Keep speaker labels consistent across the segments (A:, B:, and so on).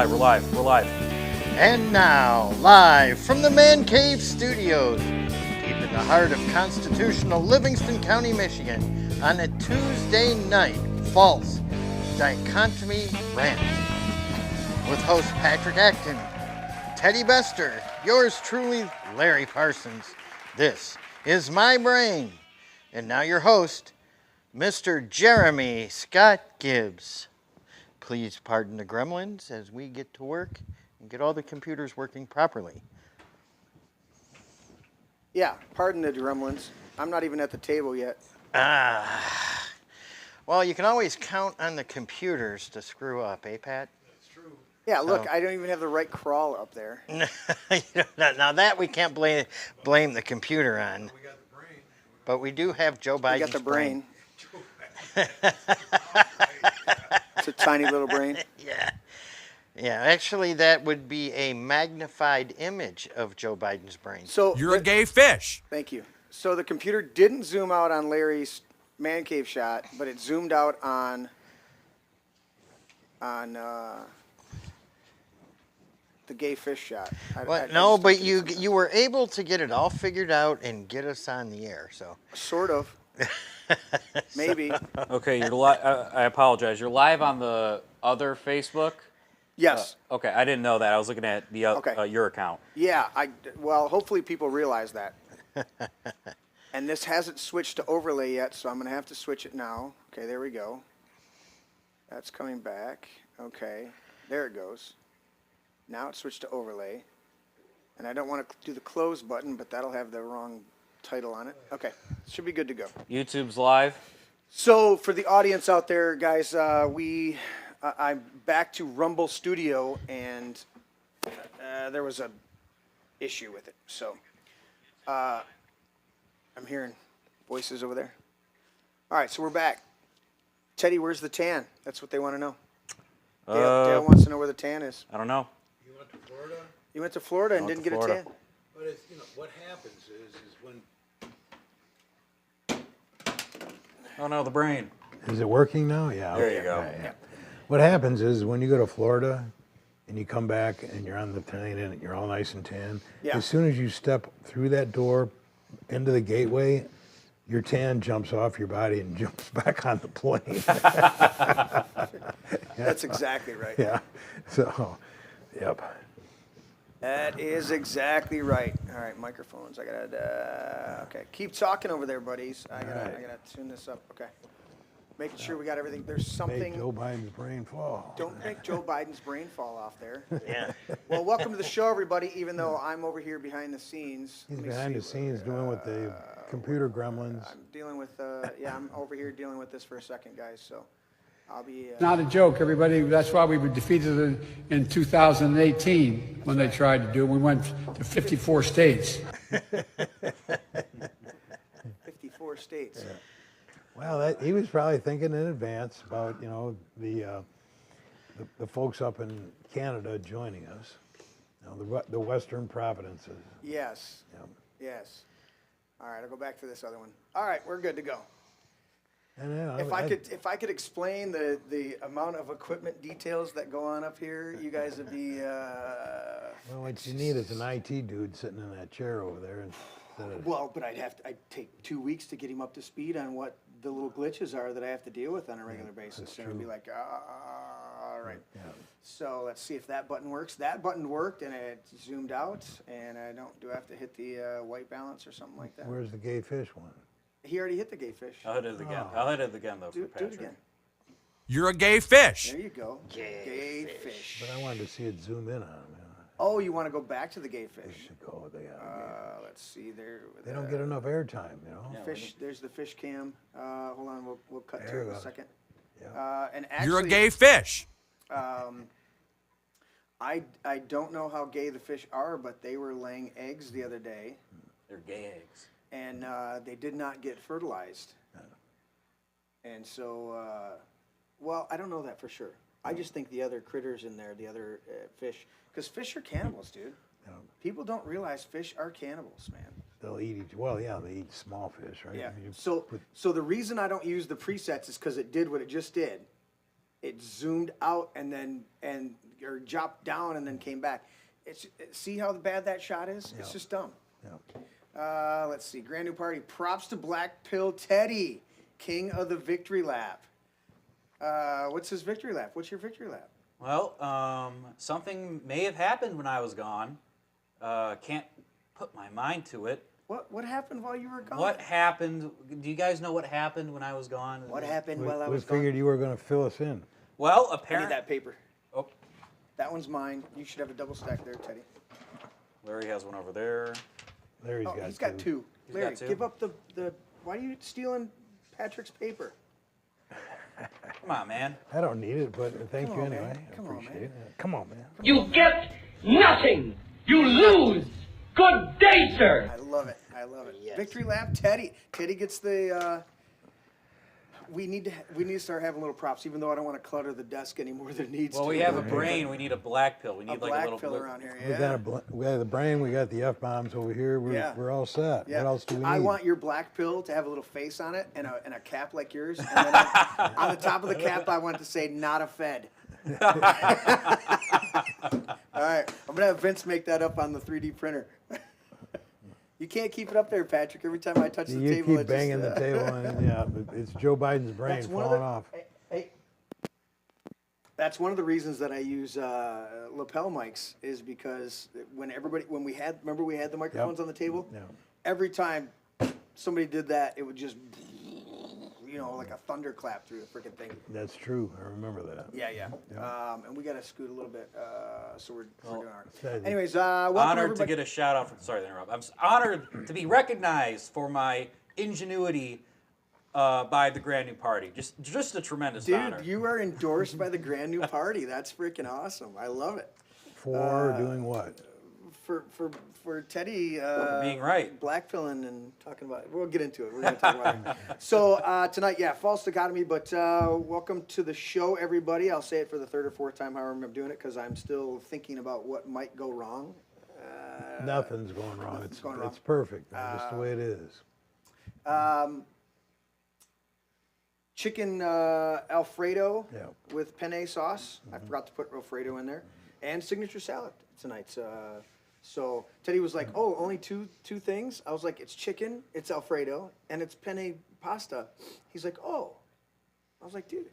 A: We're live.
B: And now, live from the Man Cave Studios, deep in the heart of constitutional Livingston County, Michigan, on a Tuesday night, false Dichotomy Rant. With host Patrick Acton, Teddy Bester, yours truly, Larry Parsons. This is my brain. And now your host, Mr. Jeremy Scott Gibbs. Please pardon the gremlins as we get to work and get all the computers working properly.
C: Yeah, pardon the gremlins. I'm not even at the table yet.
B: Well, you can always count on the computers to screw up, eh, Pat?
C: That's true. Yeah, look, I don't even have the right crawl up there.
B: Now that we can't blame the computer on. We got the brain. But we do have Joe Biden's
C: brain. We got the brain. It's a tiny little brain.
B: Yeah, actually that would be a magnified image of Joe Biden's brain.
C: So
D: you're a gay fish.
C: Thank you. So the computer didn't zoom out on Larry's man cave shot, but it zoomed out on the gay fish shot.
B: But you were able to get it all figured out and get us on the air, so.
C: Sort of. Maybe.
A: Okay, you're I apologize. You're live on the other Facebook?
C: Yes.
A: Okay, I didn't know that. I was looking at the your account.
C: Yeah, well, hopefully people realize that. And this hasn't switched to overlay yet, so I'm going to have to switch it now. Okay, there we go. That's coming back. Okay, there it goes. Now it's switched to overlay. And I don't want to do the close button, but that'll have the wrong title on it. Okay, should be good to go.
A: YouTube's live.
C: So for the audience out there, guys, I'm back to Rumble Studio, and there was a issue with it. So I'm hearing voices over there. All right, so we're back. Teddy, where's the tan? That's what they want to know. Dale wants to know where the tan is.
A: I don't know.
E: You went to Florida?
C: You went to Florida and didn't get a tan?
E: But it's, what happens is when...
A: Oh no, the brain.
F: Is it working now? Yeah.
A: There you go.
F: Yeah. What happens is when you go to Florida and you come back and you're on the plane and you're all nice and tan, as soon as you step through that door into the gateway, your tan jumps off your body and jumps back on the plane.
C: That's exactly right.
F: Yeah. So, yep.
C: That is exactly right. All right, microphones. I gotta. Okay, keep talking over there, buddies. I gotta tune this up. Okay, making sure we got everything. There's something.
F: Make Joe Biden's brain fall.
C: Don't make Joe Biden's brain fall off there.
B: Yeah.
C: Well, welcome to the show, everybody. Even though I'm over here behind the scenes.
F: He's behind the scenes doing with the computer gremlins.
C: I'm dealing with. I'm over here dealing with this for a second, guys. So. I'll be.
G: Not a joke, everybody. That's why we were defeated in 2018 when they tried to do it. We went to 54 states.
C: 54 states.
F: Yeah. Well, he was probably thinking in advance about the folks up in Canada joining us, the Western Providences.
C: Yes.
F: Yep.
C: Yes. All right, I'll go back to this other one. All right, we're good to go.
F: And
C: if I could explain the amount of equipment details that go on up here, you guys would be.
F: Well, what you need is an IT dude sitting in that chair over there.
C: Well, but I'd take 2 weeks to get him up to speed on what the little glitches are that I have to deal with on a regular basis. So it'd be like, all right. So let's see if that button works. That button worked, and it zoomed out. And do I have to hit the white balance or something like that?
F: Where's the gay fish one?
C: He already hit the gay fish.
A: I'll hit it again. I'll hit it again though
C: Do
A: for Patrick.
C: it again.
D: You're a gay fish.
C: There you go. Gay fish.
F: But I wanted to see it zoom in on them.
C: Oh, you want to go back to the gay fish? Let's see there.
F: They don't get enough airtime, you know.
C: Fish. There's the fish cam. Hold on, we'll cut to
F: There
C: it in
F: we
C: a
F: go.
C: second.
F: Yeah.
C: And actually,
D: You're a gay fish.
C: I don't know how gay the fish are, but they were laying eggs the other day,
A: They're gay eggs.
C: and they did not get fertilized. And so, well, I don't know that for sure. I just think the other critters in there, the other fish, because fish are cannibals, dude.
F: Yeah.
C: People don't realize fish are cannibals, man.
F: They'll eat each. Well, yeah, they eat small fish, right?
C: Yeah.
F: You
C: So,
F: put-
C: so the reason I don't use the presets is because it did what it just did. It zoomed out and then or dropped down and then came back. See how bad that shot is? It's just dumb.
F: yeah.
C: Let's see. Grand new party. Props to Black Pill Teddy, king of the victory lap. What's his victory lap? What's your victory lap?
A: Well, something may have happened when I was gone. Can't put my mind to it.
C: What happened while you were gone?
A: What happened? Do you guys know what happened when I was gone?
C: What happened
F: We,
C: while I
F: we
C: was
F: figured
C: gone?
F: you were going to fill us in.
A: Well,
C: I need
A: apparently.
C: that paper.
A: Oh,
C: That one's mine. You should have a double stack there, Teddy.
A: Larry has one over there.
F: Larry's
C: Oh,
F: got
C: he's got two.
A: He's
C: Larry,
A: got two.
C: give up the. Why are you stealing Patrick's paper?
A: Come on, man.
F: I don't need it, but thank
C: Come
F: you
C: on, man.
F: anyway.
C: Come
F: I
C: on,
F: appreciate
C: man.
F: it. Come on, man.
H: You get nothing. You lose. Good day, sir.
C: I love it. I love it. Victory lap, Teddy. Teddy gets the. We need to start having little props, even though I don't want to clutter the desk any more than needs
A: Well,
C: to.
A: we have a brain. We need a black pill. We
C: a
A: need like
C: black
A: a little
C: pill
A: blue.
C: around here.
F: We
C: Yeah.
F: we got the brain, we got the F bombs over here. We're all set.
C: Yeah.
F: What else do we need?
C: I want your black pill to have a little face on it and a cap like yours. And then on the top of the cap, I want it to say "Not a Fed." All right, I'm gonna have Vince make that up on the 3D printer. You can't keep it up there, Patrick. Every time I touch the
F: you
C: table,
F: keep
C: it
F: banging
C: just,
F: the table, and yeah, it's Joe Biden's brain
C: That's one of
F: falling
C: the.
F: off.
C: Hey, that's one of the reasons that I use lapel mics is because when we had the microphones on the table,
F: Yeah.
C: every time somebody did that, it would just like a thunderclap through the freaking thing.
F: That's true. I remember that.
C: Yeah. And we got to scoot a little bit, so we're doing our.
F: Teddy.
C: Anyways, welcome
A: Honored to
C: everybody.
A: get a shout out. Sorry to interrupt. I'm honored to be recognized for my ingenuity by the Grand New Party. Just a tremendous honor.
C: Dude, you are endorsed by the Grand New Party. That's freaking awesome. I love it.
F: For doing what?
C: For Teddy
A: being right.
C: blackpilling and talking about it. We'll get into it. We're going to talk about it. So tonight, false dichotomy, but welcome to the show, everybody. I'll say it for the third or fourth time, however I'm doing it, because I'm still thinking about what might go wrong.
F: Nothing's going wrong.
C: nothing's going wrong.
F: It's perfect, man, just the way it is.
C: Chicken Alfredo
F: Yeah.
C: with penne sauce. I forgot to put Alfredo in there. And signature salad tonight's. So Teddy was like, "Oh, only two things." I was like, "It's chicken, it's Alfredo, and it's penne pasta." He's like, "Oh." I was like, "Dude."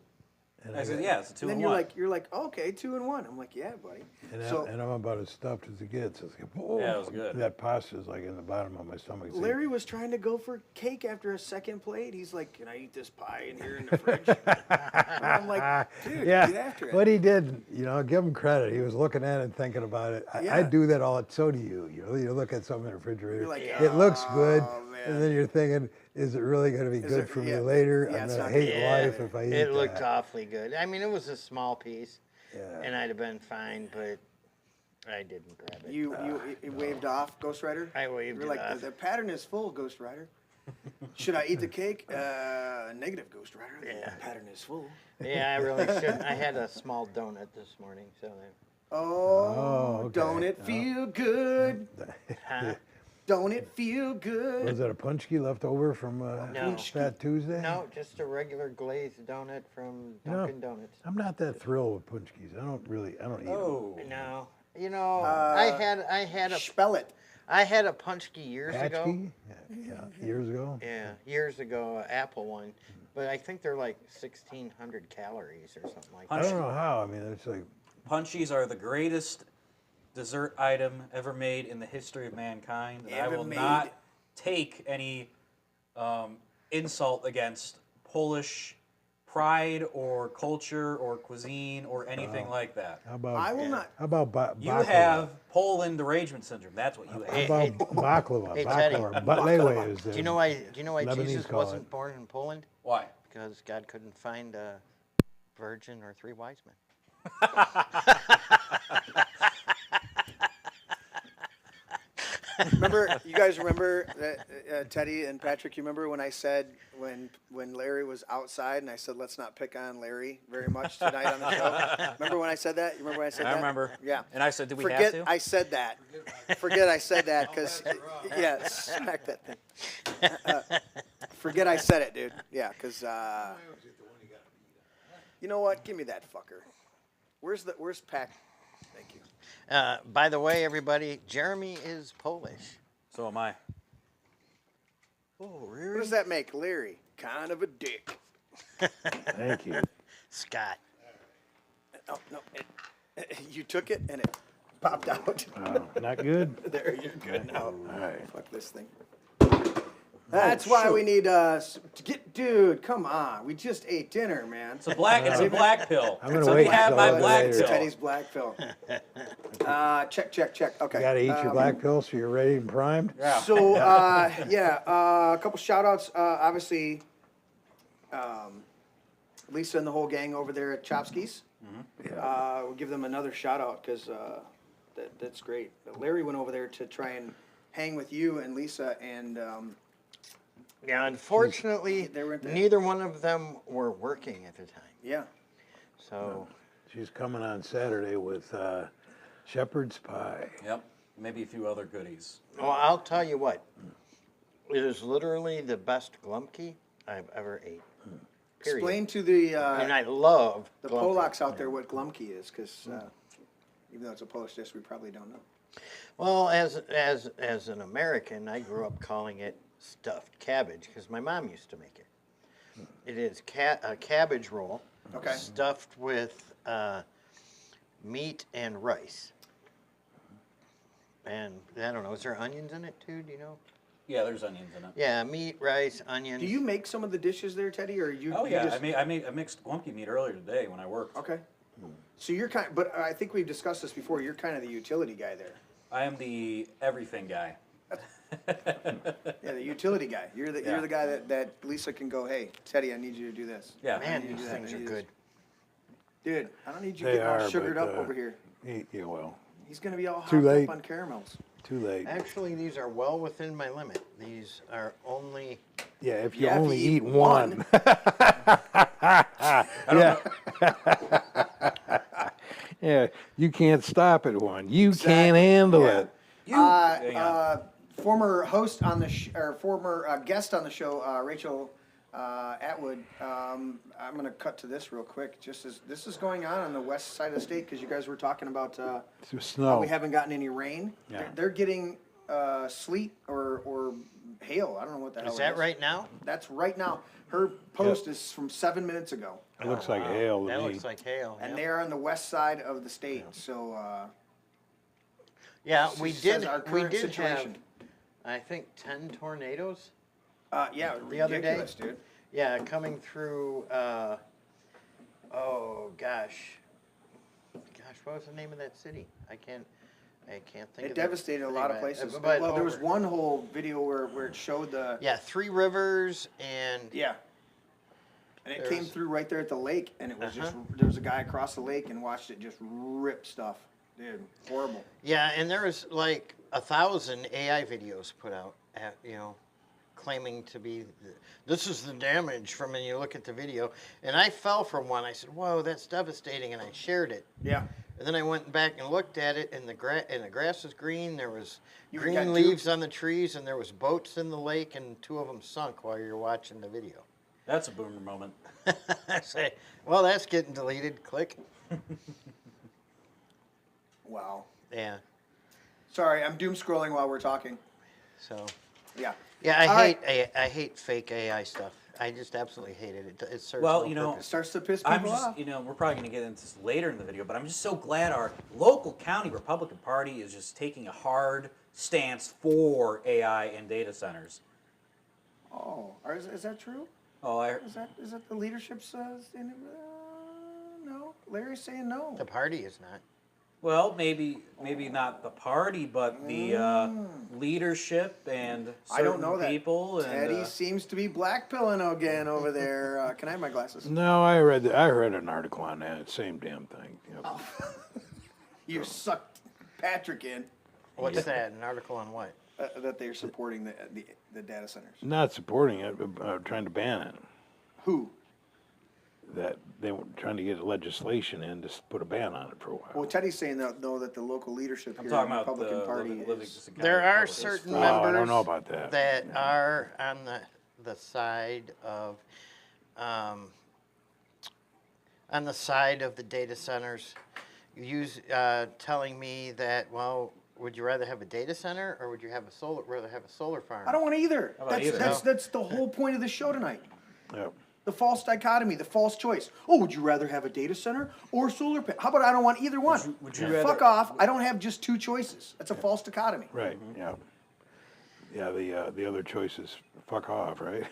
F: And
A: I said, yeah, it's a
C: And
A: 2
C: then
A: in
C: you're
A: 1.
C: like, "Oh, okay, 2 in 1." I'm like, "Yeah, buddy."
F: And I'm about as stuffed as it gets. It's like, whoa.
A: Yeah, it was good.
F: That pasta's like in the bottom of my stomach. It's like-
C: Larry was trying to go for cake after a second plate. He's like, "Can I eat this pie in here in the fridge?" And I'm like, "Dude,
F: yeah,
C: get after it."
F: what he did, give him credit. He was looking at it and thinking about it.
C: Yeah.
F: I do that all. So do you. You look at something in the refrigerator.
C: You're like,
F: it looks good,
C: "Oh, man."
F: and then you're thinking, is it really going to be good
C: it-
F: for
C: yeah,
F: me later?
C: yeah,
F: I'm
C: it's
F: going to
C: not
F: hate
C: gonna-
F: life if I eat
B: It
F: that.
B: looked awfully good. I mean, it was a small piece,
F: Yeah.
B: and I'd have been fine, but I didn't grab it.
C: You waved off, Ghost Rider?
B: I waved
C: You're
B: it
C: like,
B: off.
C: The pattern is full, Ghost Rider. Should I eat the cake? Negative, Ghost Rider.
B: Yeah.
C: The pattern is full.
B: Yeah, I really shouldn't. I had a small donut this morning, so
C: Oh,
F: okay.
C: don't it feel good?
B: huh?
C: Don't it feel good?
F: Was it a punchki left over from
B: No.
F: Fat Tuesday?
B: No, just a regular glazed donut from Dunkin' Donuts.
F: I'm not that thrilled with punchkis. I don't eat them.
A: Oh.
B: No, I had a
C: Spell it.
B: I had a punchki years ago.
F: Patchkey? Yeah, years ago.
B: Yeah, years ago, an Apple one. But I think they're like 1,600 calories or something like
F: I
B: that.
F: don't know how. I mean, it's like
A: Punchies are the greatest dessert item ever made in the history of mankind. And I
C: Ever
A: will
C: made.
A: not take any insult against Polish pride or culture or cuisine or anything like that.
F: how about
C: I will not.
F: how about
A: You
F: baklava?
A: have Poland derangement syndrome. That's what you
F: How
A: have.
F: about baklava?
B: Hey, Teddy.
F: Baklava. Baklava is
B: Do you know why? Do you know why
F: Lebanese
B: Jesus
F: call
B: wasn't
F: it.
B: born in Poland?
A: Why?
B: Because God couldn't find a virgin or 3 wise men.
C: Remember, you guys remember that, Teddy and Patrick, you remember when I said, when Larry was outside and I said, let's not pick on Larry very much tonight on the show? Remember when I said that? You remember when I said that?
A: I remember.
C: Yeah.
A: And I said, do we
C: Forget
A: have to?
C: I said that. Forget I said that because, yeah, smack that thing. Forget I said it, dude. Yeah, because, you know what? Give me that fucker. Where's Pac? Thank you.
B: By the way, everybody, Jeremy is Polish.
A: So am I.
B: Oh,
C: What
B: really?
C: does that make Larry? Kind of a dick.
F: Thank you.
B: Scott.
C: Oh, no. You took it and it popped out.
F: Wow, not good.
C: There, you're good now.
F: All right.
C: Fuck this thing. That's why we need to get, dude. Come on, we just ate dinner, man.
A: It's a black pill.
F: I'm gonna
A: so
F: wait
A: we have
F: until
A: my
F: a little
A: black
F: later.
A: pill.
C: Teddy's black pill. Check. Okay.
F: You gotta eat your black pill so you're ready and primed.
A: Yeah.
C: So a couple shout outs. Obviously, Lisa and the whole gang over there at Chopsky's. We'll give them another shout out because that's great. Larry went over there to try and hang with you and Lisa, and
B: Yeah, unfortunately,
C: They weren't there.
B: neither one of them were working at the time.
C: yeah.
B: So,
F: She's coming on Saturday with shepherd's pie.
A: Yep. Maybe a few other goodies.
B: well, I'll tell you what. It is literally the best glumke I've ever ate. Period.
C: Explain to the
B: And I love
C: the
B: glumke.
C: Polacks out there what glumki is, because even though it's a Polish dish, we probably don't know.
B: Well, as an American, I grew up calling it stuffed cabbage because my mom used to make it. It is a cabbage roll
C: Okay.
B: stuffed with meat and rice. And I don't know, is there onions in it too? Do you know?
A: Yeah, there's onions in it.
B: Yeah, meat, rice, onions.
C: Do you make some of the dishes there, Teddy, or you?
A: Oh
C: you
A: yeah,
C: just-
A: I mixed glumke meat earlier today when I worked.
C: Okay. So you're but I think we've discussed this before. You're kind of the utility guy there.
A: I am the everything guy.
C: Yeah, the utility guy. You're the
A: Yeah.
C: guy that Lisa can go, hey, Teddy, I need you to do this.
A: Yeah.
B: Man,
C: you
B: these
C: do that,
B: things
C: I
B: are
C: need
B: good.
C: Dude, I don't need you
F: They
C: getting all
F: are,
C: sugared
F: but,
C: up over here.
F: Yeah, well,
C: He's gonna be all
F: Too
C: hopped
F: late.
C: up on caramels.
F: too late.
B: Actually, these are well within my limit. These are only.
F: Yeah, if you
C: Yeah, if
F: only
C: you
F: eat
C: eat
F: one. yeah. Yeah, you can't stop at one. You can't handle
C: Yeah.
F: it.
A: Hang on.
C: Former host on the former guest on the show, Rachel Atwood. I'm gonna cut to this real quick. Just as this is going on the west side of the state, because you guys were talking about
F: It's
C: how
F: snow.
C: we haven't gotten any rain.
F: Yeah.
C: They're getting sleet or hail. I don't know what the hell.
B: Is
C: it
B: that right now?
C: That's right now. Her post is from 7 minutes ago,
F: It looks like hail to
B: That
F: me.
B: looks like hail.
C: and
B: yeah.
C: they are on the west side of the state. So
B: Yeah,
C: she
B: we
C: says
B: did.
C: our
B: We
C: current
B: did
C: situation.
B: have, I think, 10 tornadoes.
C: Yeah,
B: The other day?
C: ridiculous, dude.
B: Yeah, coming through. Oh gosh, what was the name of that city? I can't think.
C: It
B: of
C: devastated a lot of places.
B: But
C: Well, there was
B: over-
C: one whole video where it showed the
B: Yeah, Three Rivers and
C: yeah, and it
B: There
C: came
B: was-
C: through right there at the lake, and it was just
B: Uh-huh.
C: there was a guy across the lake and watched it just rip stuff, dude, horrible.
B: yeah, and there was like 1,000 AI videos put out, claiming to be this is the damage from. And you look at the video, and I fell for one. I said, "Whoa, that's devastating," and I shared it.
C: Yeah,
B: And then I went back and looked at it, and the grass was green. There was
C: You got
B: green
C: two-
B: leaves on the trees, and there was boats in the lake, and 2 of them sunk while you're watching the video.
A: That's a boomer moment.
B: I say, well, that's getting deleted. Click.
C: wow.
B: Yeah.
C: Sorry, I'm doom scrolling while we're talking.
B: So,
C: Yeah.
B: yeah, I
C: All
B: hate
C: right.
B: I hate fake AI stuff. I just absolutely hate it. It serves
A: Well,
B: no
A: you know,
C: It
B: purpose.
C: starts to piss people
A: I'm just,
C: off.
A: we're probably going to get into this later in the video, but I'm just so glad our local county Republican Party is just taking a hard stance for AI and data centers.
C: Oh, is that true?
A: Oh,
C: Is that the leadership's standing? No, Larry's saying no.
B: The party is not.
A: well, maybe not the party, but the leadership and
C: I don't
A: certain
C: know that.
A: people. And,
C: Teddy seems to be blackpilling again over there. Can I have my glasses?
F: No, I read an article on that. Same damn thing. Yep.
C: You sucked Patrick in
B: What's that? An article on what?
C: that they're supporting the data centers.
F: Not supporting it, but trying to ban it.
C: Who?
F: That they were trying to get legislation in to put a ban on it for a while.
C: Well, Teddy's saying that the local leadership
A: I'm
C: here
A: talking
C: in the
A: about
C: Republican
A: the
C: Party
A: Livingston County
B: There are
A: Republicans.
B: certain
F: Oh,
B: members
F: I don't know about that.
B: that are on the side of the data centers, telling me that, well, would you rather have a data center or would you rather have a solar farm?
C: I don't want either.
A: about either?
C: That's the whole point of the show tonight.
F: Yep.
C: The false dichotomy, the false choice. Oh, would you rather have a data center or solar panel? How about I don't want either one?
A: Would you rather?
C: Fuck off. I don't have just two choices. That's a false dichotomy.
F: Right. Yeah. Yeah. The other choice is fuck off. Right.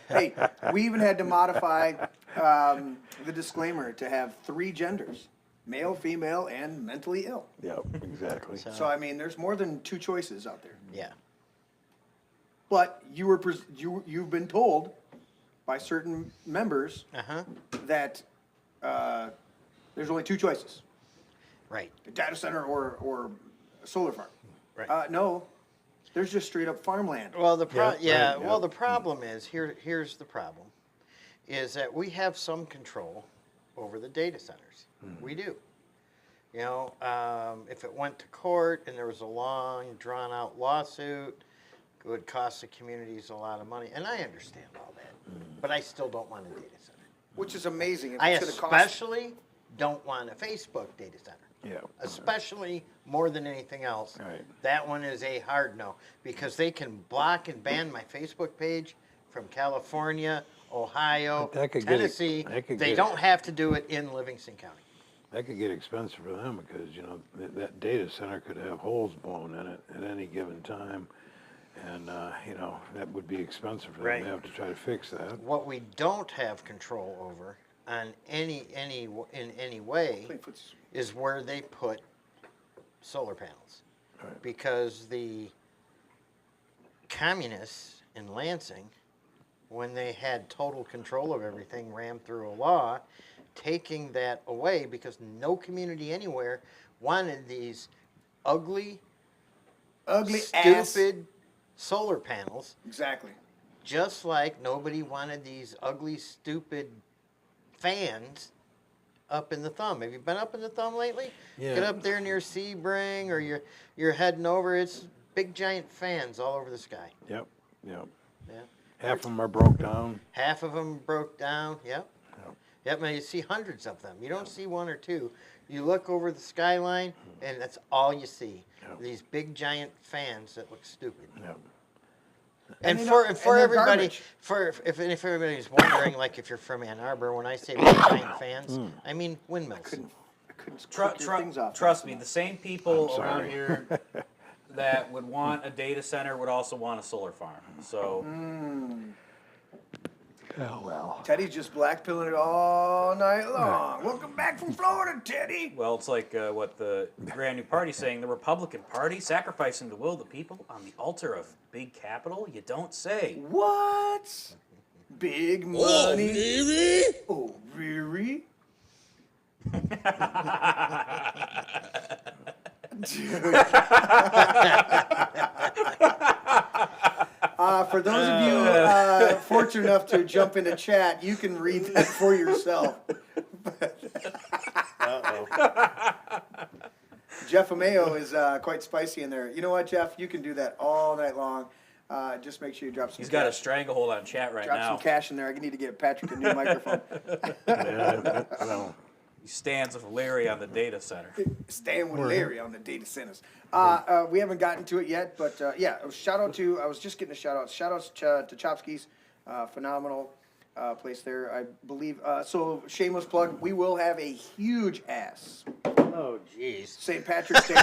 C: Hey, we even had to modify the disclaimer to have 3 genders: male, female, and mentally ill.
F: Yep. Exactly.
C: So I mean, there's more than 2 choices out there.
B: Yeah.
C: But you've been told by certain members
B: Uh-huh.
C: that there's only 2 choices:
B: Right.
C: a data center or a solar farm.
B: Right.
C: No, there's just straight up farmland.
B: Well, the
F: right, yeah.
B: well, the problem is here's the problem, is that we have some control over the data centers. We do. You know, if it went to court and there was a long, drawn-out lawsuit, it would cost the communities a lot of money, and I understand all that, but I still don't want a data center.
C: Which is amazing. If
B: I
C: it's gonna cost,
B: especially don't want a Facebook data center.
F: Yeah.
B: Especially more than anything else.
F: Right.
B: That one is a hard no, because they can block and ban my Facebook page from California, Ohio,
F: But that could get-
B: Tennessee.
F: that could
B: They
F: get-
B: don't have to do it in Livingston County.
F: That could get expensive for them because that data center could have holes blown in it at any given time, and that would be expensive for them
B: Right.
F: to have to try to fix that.
B: What we don't have control over on in any way is where they put solar panels.
F: Right.
B: Because the communists in Lansing, when they had total control of everything, rammed through a law taking that away because no community anywhere wanted these ugly
C: ass.
B: stupid solar panels,
C: Exactly.
B: just like nobody wanted these ugly, stupid fans up in the Thumb. Have you been up in the Thumb lately?
F: Yeah.
B: Get up there near Sebring, or you're heading over. It's big, giant fans all over the sky.
F: Yep.
B: Yeah.
F: Half of them are broke down.
B: Half of them broke down. Yep.
F: Yep.
B: Yep. And you see hundreds of them. You don't see one or two. You look over the skyline, and that's all you see.
F: Yep.
B: These big, giant fans that look stupid.
F: Yep.
B: And
C: they
B: for
C: don't-
B: for
C: and they're
B: everybody,
C: garbage.
B: if everybody's wondering, like if you're from Ann Arbor, when I say big giant fans, I mean windmills.
C: I couldn't click your things off.
A: Trust me, the same people
F: I'm
A: around
F: sorry.
A: here that would want a data center would also want a solar farm. So
F: Oh well.
C: Teddy's just blackpilling it all night long. Welcome back from Florida, Teddy.
A: well, it's like what the brand new party's saying. The Republican Party sacrificing the will of the people on the altar of big capital. You don't say.
C: What? Big money. Oh, really? Dude. For those of you fortunate enough to jump into chat, you can read that for yourself. Jeff Ameo is quite spicy in there. You know what, Jeff? You can do that all night long. Just make sure you drop some.
A: He's got a
C: cash.
A: stranglehold on chat right
C: Drop
A: now.
C: some cash in there. I need to get Patrick a new microphone.
F: Yeah, well,
A: He stands with Larry on the data center.
C: Staying with Larry on the data centers. We haven't gotten to it yet, but yeah, shout out to, I was just getting a shout out. Shout outs to Chopsky's, phenomenal place there, I believe. So, shameless plug, we will have a huge ass
B: Oh, jeez.
C: St. Patrick's Day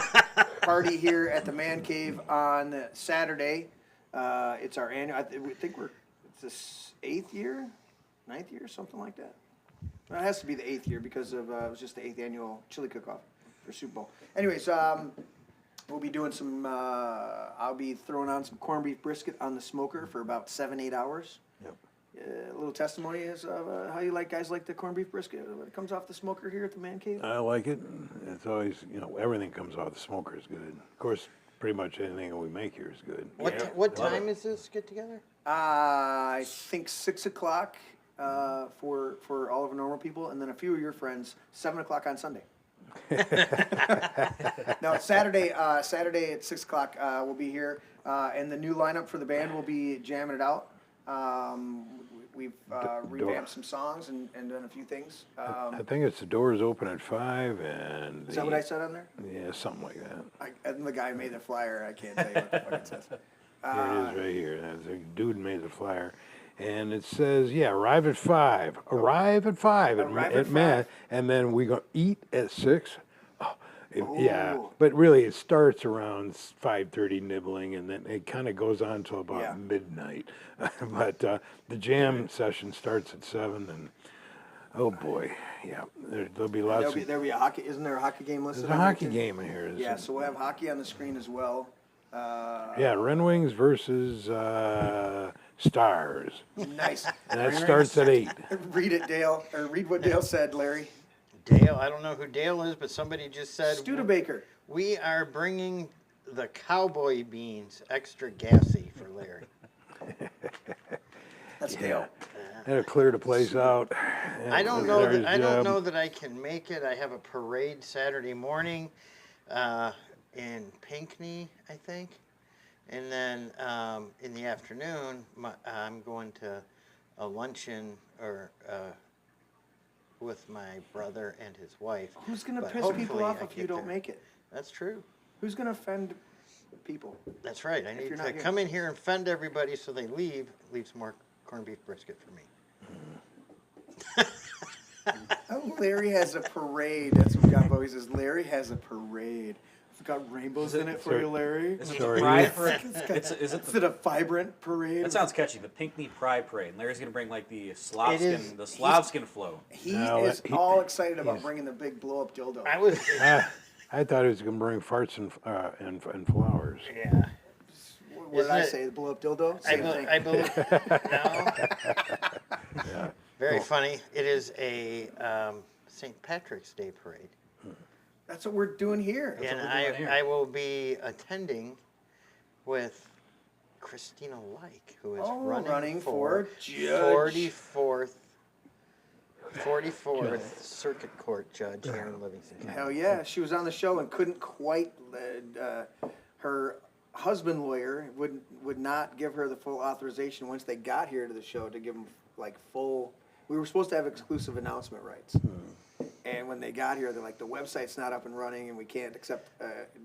C: party here at the Man Cave on Saturday. It's our annual, we think it's the 8th year, 9th year, something like that. Well, it has to be the 8th year because of it was just the 8th annual chili cook-off for Super Bowl. Anyways, we'll be doing some. I'll be throwing on some corned beef brisket on the smoker for about 7-8 hours.
F: Yep.
C: A little testimony is of how you guys like the corned beef brisket when it comes off the smoker here at the Man Cave.
F: I like it. It's always, everything comes out the smoker is good. Of course, pretty much anything we make here is good.
B: What time is this get together?
C: I think 6 o'clock for all of our normal people, and then a few of your friends 7 o'clock on Sunday. No, Saturday at 6 o'clock we'll be here, and the new lineup for the band will be jamming it out. We've revamped some songs and done a few things.
F: I think it's the doors open at 5 and.
C: Is that what I said on there?
F: Yeah, something like that.
C: I'm the guy who made the flyer. I can't tell you what the fuck it says.
F: Here it is right here. The dude made the flyer. And it says, arrive at 5. Arrive at 5 at Matt. And then we go eat at 6. Yeah, but really it starts around 5:30 nibbling, and then it kind of goes on till about midnight. But the jam session starts at 7, and oh boy, there'll be lots.
C: There'll be a hockey. Isn't there a hockey game listed?
F: There's a hockey game in here.
C: Yeah, so we'll have hockey on the screen as well.
F: Red Wings versus Stars.
C: Nice.
F: And that starts at 8.
C: Read it, Dale, or read what Dale said, Larry.
B: Dale, I don't know who Dale is, but somebody just said
C: Studebaker.
B: We are bringing the cowboy beans extra gassy for Larry.
C: That's Dale.
F: That'll clear the place out.
B: I don't know that I can make it. I have a parade Saturday morning in Pinckney, I think, and then in the afternoon I'm going to a luncheon with my brother and his wife.
C: Who's gonna
B: But
C: piss people
B: hopefully
C: off
B: I
C: if you
B: get
C: don't
B: there.
C: make it?
B: That's true.
C: Who's gonna offend people?
B: That's right. I need
C: you're
B: to
C: not here.
B: come in here and fend everybody so they leave. Leave some more corned beef brisket for me.
C: Oh, Larry has a parade. That's what God always says. Larry has a parade. It's got rainbows in it for you, Larry.
A: Is it the Pride Parade? Is it
C: Is it a vibrant parade?
A: That sounds catchy. The Pinckney Pride Parade. And Larry's gonna bring like the
B: is-
A: Slavskin flow.
C: He
F: No,
C: is
F: he-
C: all excited about bringing the big blow up dildo.
B: I was.
F: I thought he was going to bring farts and flowers.
B: Yeah.
C: What did
B: Isn't
C: I
B: it-
C: say? The blow up dildo? Same thing.
B: I believe. No. Very funny. It is a St. Patrick's Day parade.
C: That's what we're doing here.
B: And
A: what we're doing here.
B: I will be attending with Christina Like, who is running
C: for judge.
B: 44th Circuit Court judge here in Livingston County.
C: Hell yeah. She was on the show and couldn't quite, her husband lawyer would not give her the full authorization once they got here to the show to give them like full, we were supposed to have exclusive announcement rights. And when they got here, they're like, the website's not up and running and we can't accept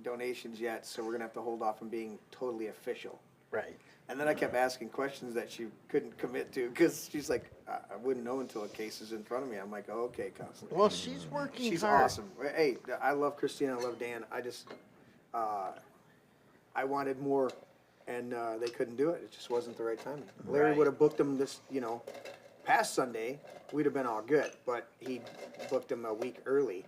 C: donations yet, so we're going to have to hold off on being totally official.
B: Right.
C: And then I kept asking questions that she couldn't commit to because she's like, I wouldn't know until a case is in front of me. I'm like, oh, okay, constantly.
B: Well, she's working
C: She's
B: hard.
C: awesome. Hey, I love Christina. I love Dan. I just, I wanted more, and they couldn't do it. It just wasn't the right timing. Larry
B: Right.
C: would have booked them this, past Sunday. We'd have been all good, but he booked them a week early,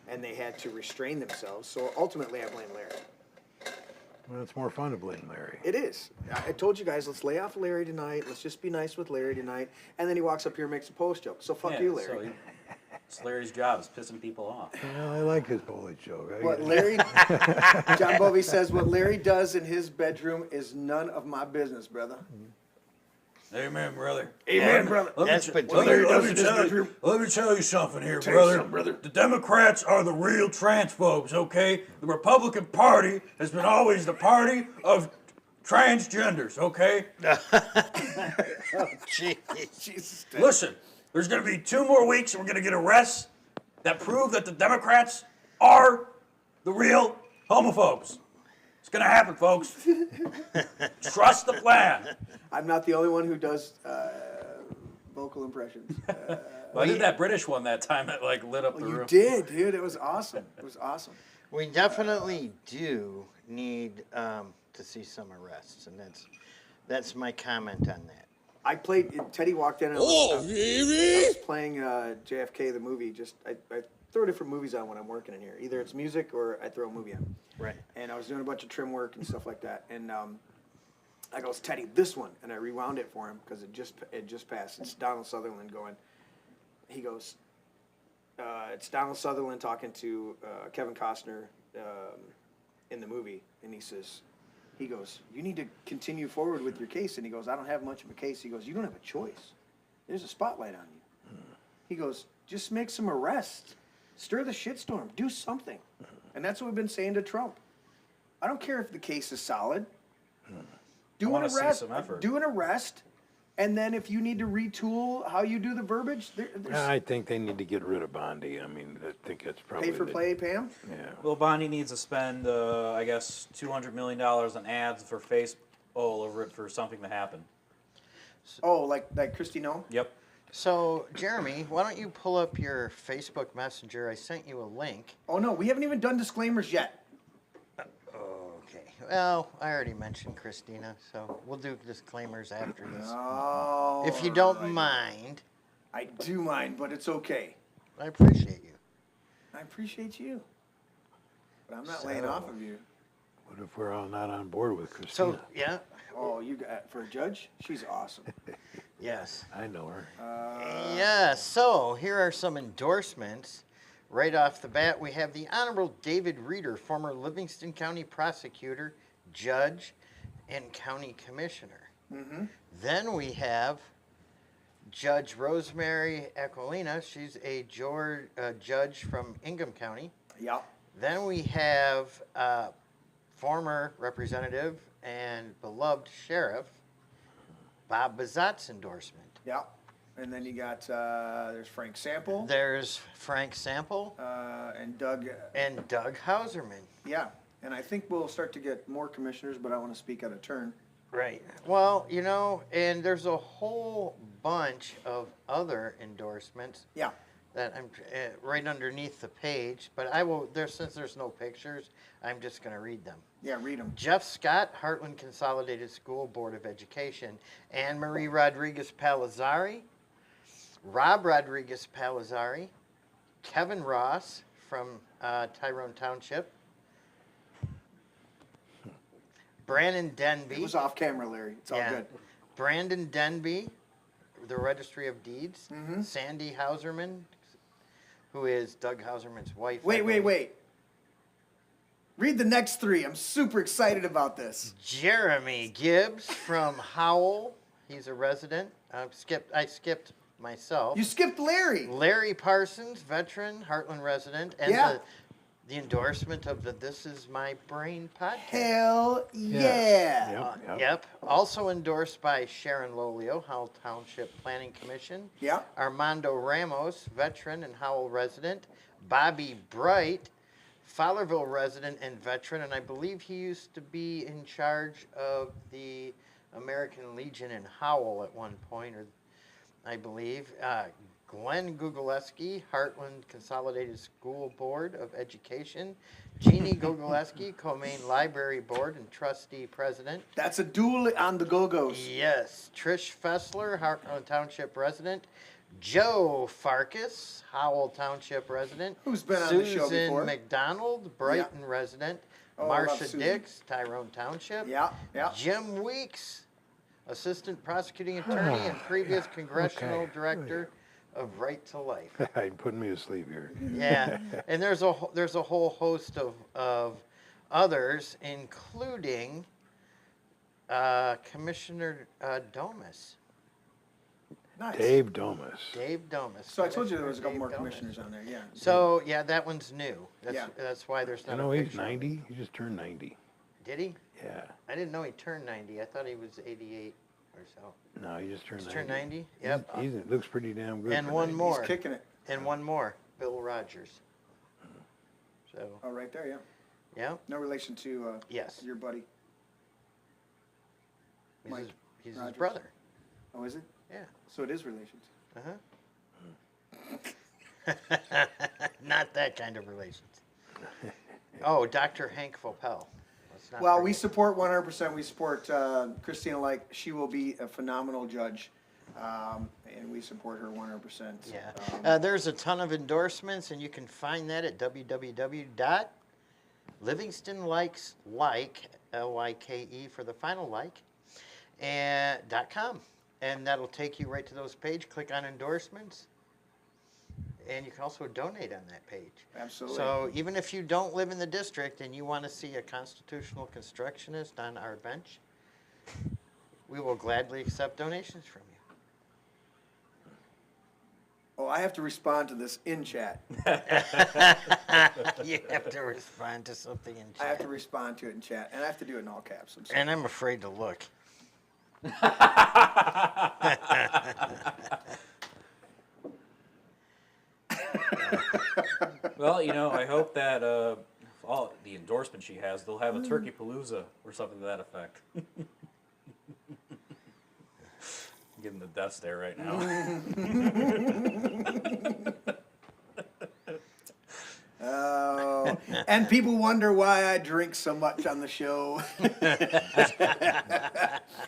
C: and they had to restrain themselves. So ultimately, I blame Larry.
F: Well, it's more fun to blame Larry.
C: It is. I told you guys, let's lay off Larry tonight. Let's just be nice with Larry tonight. And then he walks up here and makes a post joke. So fuck you, Larry.
A: So it's Larry's job is pissing people off.
F: Well, I like his Polish joke.
C: What Larry, John Bovey says, what Larry does in his bedroom is none of my business, brother.
A: Amen, brother.
C: Amen, brother.
B: That's
A: Let
B: between
A: me tell you something here, brother. The Democrats are the real transphobes, okay? The Republican Party has been always the party of transgenders, okay?
B: Jeez.
C: Jesus.
A: Listen, there's going to be 2 more weeks and we're going to get arrests that prove that the Democrats are the real homophobes. It's going to happen, folks. Trust the plan.
C: I'm not the only one who does vocal impressions.
A: I did that British one that time that like lit up the
C: You
A: room.
C: did, dude. It was awesome. It was awesome.
B: We definitely do need to see some arrests, and that's my comment on that.
C: I played. Teddy walked in and I was playing JFK the movie. I throw different movies on when I'm working in here. Either it's music or I throw a movie on.
B: Right.
C: And I was doing a bunch of trim work and stuff like that. And I goes, Teddy, this one, and I rewound it for him because it just passed. It's Donald Sutherland going. He goes, it's Donald Sutherland talking to Kevin Costner in the movie, and he goes, you need to continue forward with your case. And he goes, I don't have much of a case. He goes, you don't have a choice. There's a spotlight on you. He goes, just make some arrests. Stir the shitstorm. Do something. And that's what we've been saying to Trump. I don't care if the case is solid. Do an arrest. Do an arrest. And then if you need to retool how you do the verbiage,
F: I think they need to get rid of Bondi. I mean, I think that's probably
C: pay for play, Pam.
F: Yeah.
I: Well, Bondi needs to spend, I guess, $200 million on ads for Facebook all over it for something to happen.
C: Oh, like Christy Noem?
I: Yep.
B: So, Jeremy, why don't you pull up your Facebook Messenger? I sent you a link.
C: Oh, no, we haven't even done disclaimers yet.
B: Okay. Well, I already mentioned Christina, so we'll do disclaimers after this.
C: Oh.
B: If you don't mind.
C: I do mind, but it's okay.
B: I appreciate you.
C: I appreciate you. But I'm not laying off of you.
F: What if we're all not on board with Christina?
B: So, yeah.
C: Oh, you got for a judge? She's awesome.
B: Yes.
F: I know her.
B: Yeah, so here are some endorsements. Right off the bat, we have the Honorable David Reeder, former Livingston County prosecutor, judge, and county commissioner.
C: Mm-hmm.
B: Then we have Judge Rosemary Aquilina. She's a judge from Ingham County.
C: Yeah.
B: Then we have former representative and beloved sheriff, Bob Bazat's endorsement.
C: Yeah. And then you got, there's Frank Sample.
B: There's Frank Sample.
C: And Doug.
B: And Doug Hauserman.
C: Yeah. And I think we'll start to get more commissioners, but I want to speak out of turn.
B: Right. Well, you know, and there's a whole bunch of other endorsements.
C: Yeah.
B: That I'm right underneath the page, but I will, since there's no pictures, I'm just going to read them.
C: Yeah, read them.
B: Jeff Scott, Heartland Consolidated School Board of Education. Anne Marie Rodriguez Palazzari. Rob Rodriguez Palazzari. Kevin Ross from Tyrone Township. Brandon Denby.
C: It was off camera, Larry. It's all good.
B: Brandon Denby, the Registry of Deeds.
C: Mm-hmm.
B: Sandy Hauserman, who is Doug Hauserman's wife.
C: Wait. Read the next three. I'm super excited about this.
B: Jeremy Gibbs from Howell. He's a resident. I skipped myself.
C: You skipped Larry.
B: Larry Parsons, veteran, Heartland resident, and the endorsement of the This Is My Brain podcast.
C: Hell yeah.
B: Yep. Also endorsed by Sharon Lolio, Howell Township Planning Commission.
C: Yeah.
B: Armando Ramos, veteran and Howell resident. Bobby Bright, Fowlerville resident and veteran, and I believe he used to be in charge of the American Legion in Howell at one point, or I believe. Glenn Gugaleski, Heartland Consolidated School Board of Education. Jeannie Gugaleski, Co-Main Library Board and Trustee President.
C: That's a duel on the Go-Go's.
B: Yes. Trish Fessler, Heartland Township resident. Joe Farkas, Howell Township resident.
C: Who's been on the show before.
B: Susan McDonald, Brighton resident. Marcia Dix, Tyrone Township.
C: Yeah.
B: Jim Weeks, Assistant Prosecuting Attorney and previous Congressional Director of Right to Life.
F: You're putting me to sleep here.
B: Yeah, and there's a whole host of others, including Commissioner Domas.
C: Nice.
F: Dave Domas.
C: So I told you there was a couple more commissioners on there, yeah.
B: So, yeah, that one's new. That's why there's not a
F: he's
B: picture.
F: 90. He just turned 90.
B: Did he?
F: Yeah.
B: I didn't know he turned 90. I thought he was 88 or so.
F: No, he just turned 90.
B: Turned 90? Yep.
F: He looks pretty damn good.
B: And
F: for
B: one
F: 90.
B: more.
C: He's kicking it.
B: And one more. Bill Rogers. So,
C: Oh, right there, yeah.
B: yeah,
C: No relation to
B: yes.
C: your buddy.
B: He's,
C: Mike
B: his, he's his
C: Rogers.
B: brother.
C: Oh, is it?
B: Yeah.
C: So it is relations.
B: Not that kind of relations. Oh, Dr. Hank Vopel. Let's not
C: Well, we
B: forget.
C: support 100%. We support Christina Like. She will be a phenomenal judge, and we support her 100%.
B: Yeah. There's a ton of endorsements, and you can find that at www.livingstonlikes, L-Y-K-E for the final like, and .com. And that'll take you right to those page. Click on endorsements. And you can also donate on that page.
C: Absolutely.
B: So even if you don't live in the district and you want to see a constitutional constructionist on our bench, we will gladly accept donations from you.
C: Oh, I have to respond to this in chat.
B: You have to respond to something in chat.
C: I have to respond to it in chat, and I have to do it in all caps. I'm sorry.
B: And I'm afraid to look.
I: Well, I hope that all the endorsement she has, they'll have a turkey palooza or something to that effect. Giving the death stare right now.
C: Oh, and people wonder why I drink so much on the show.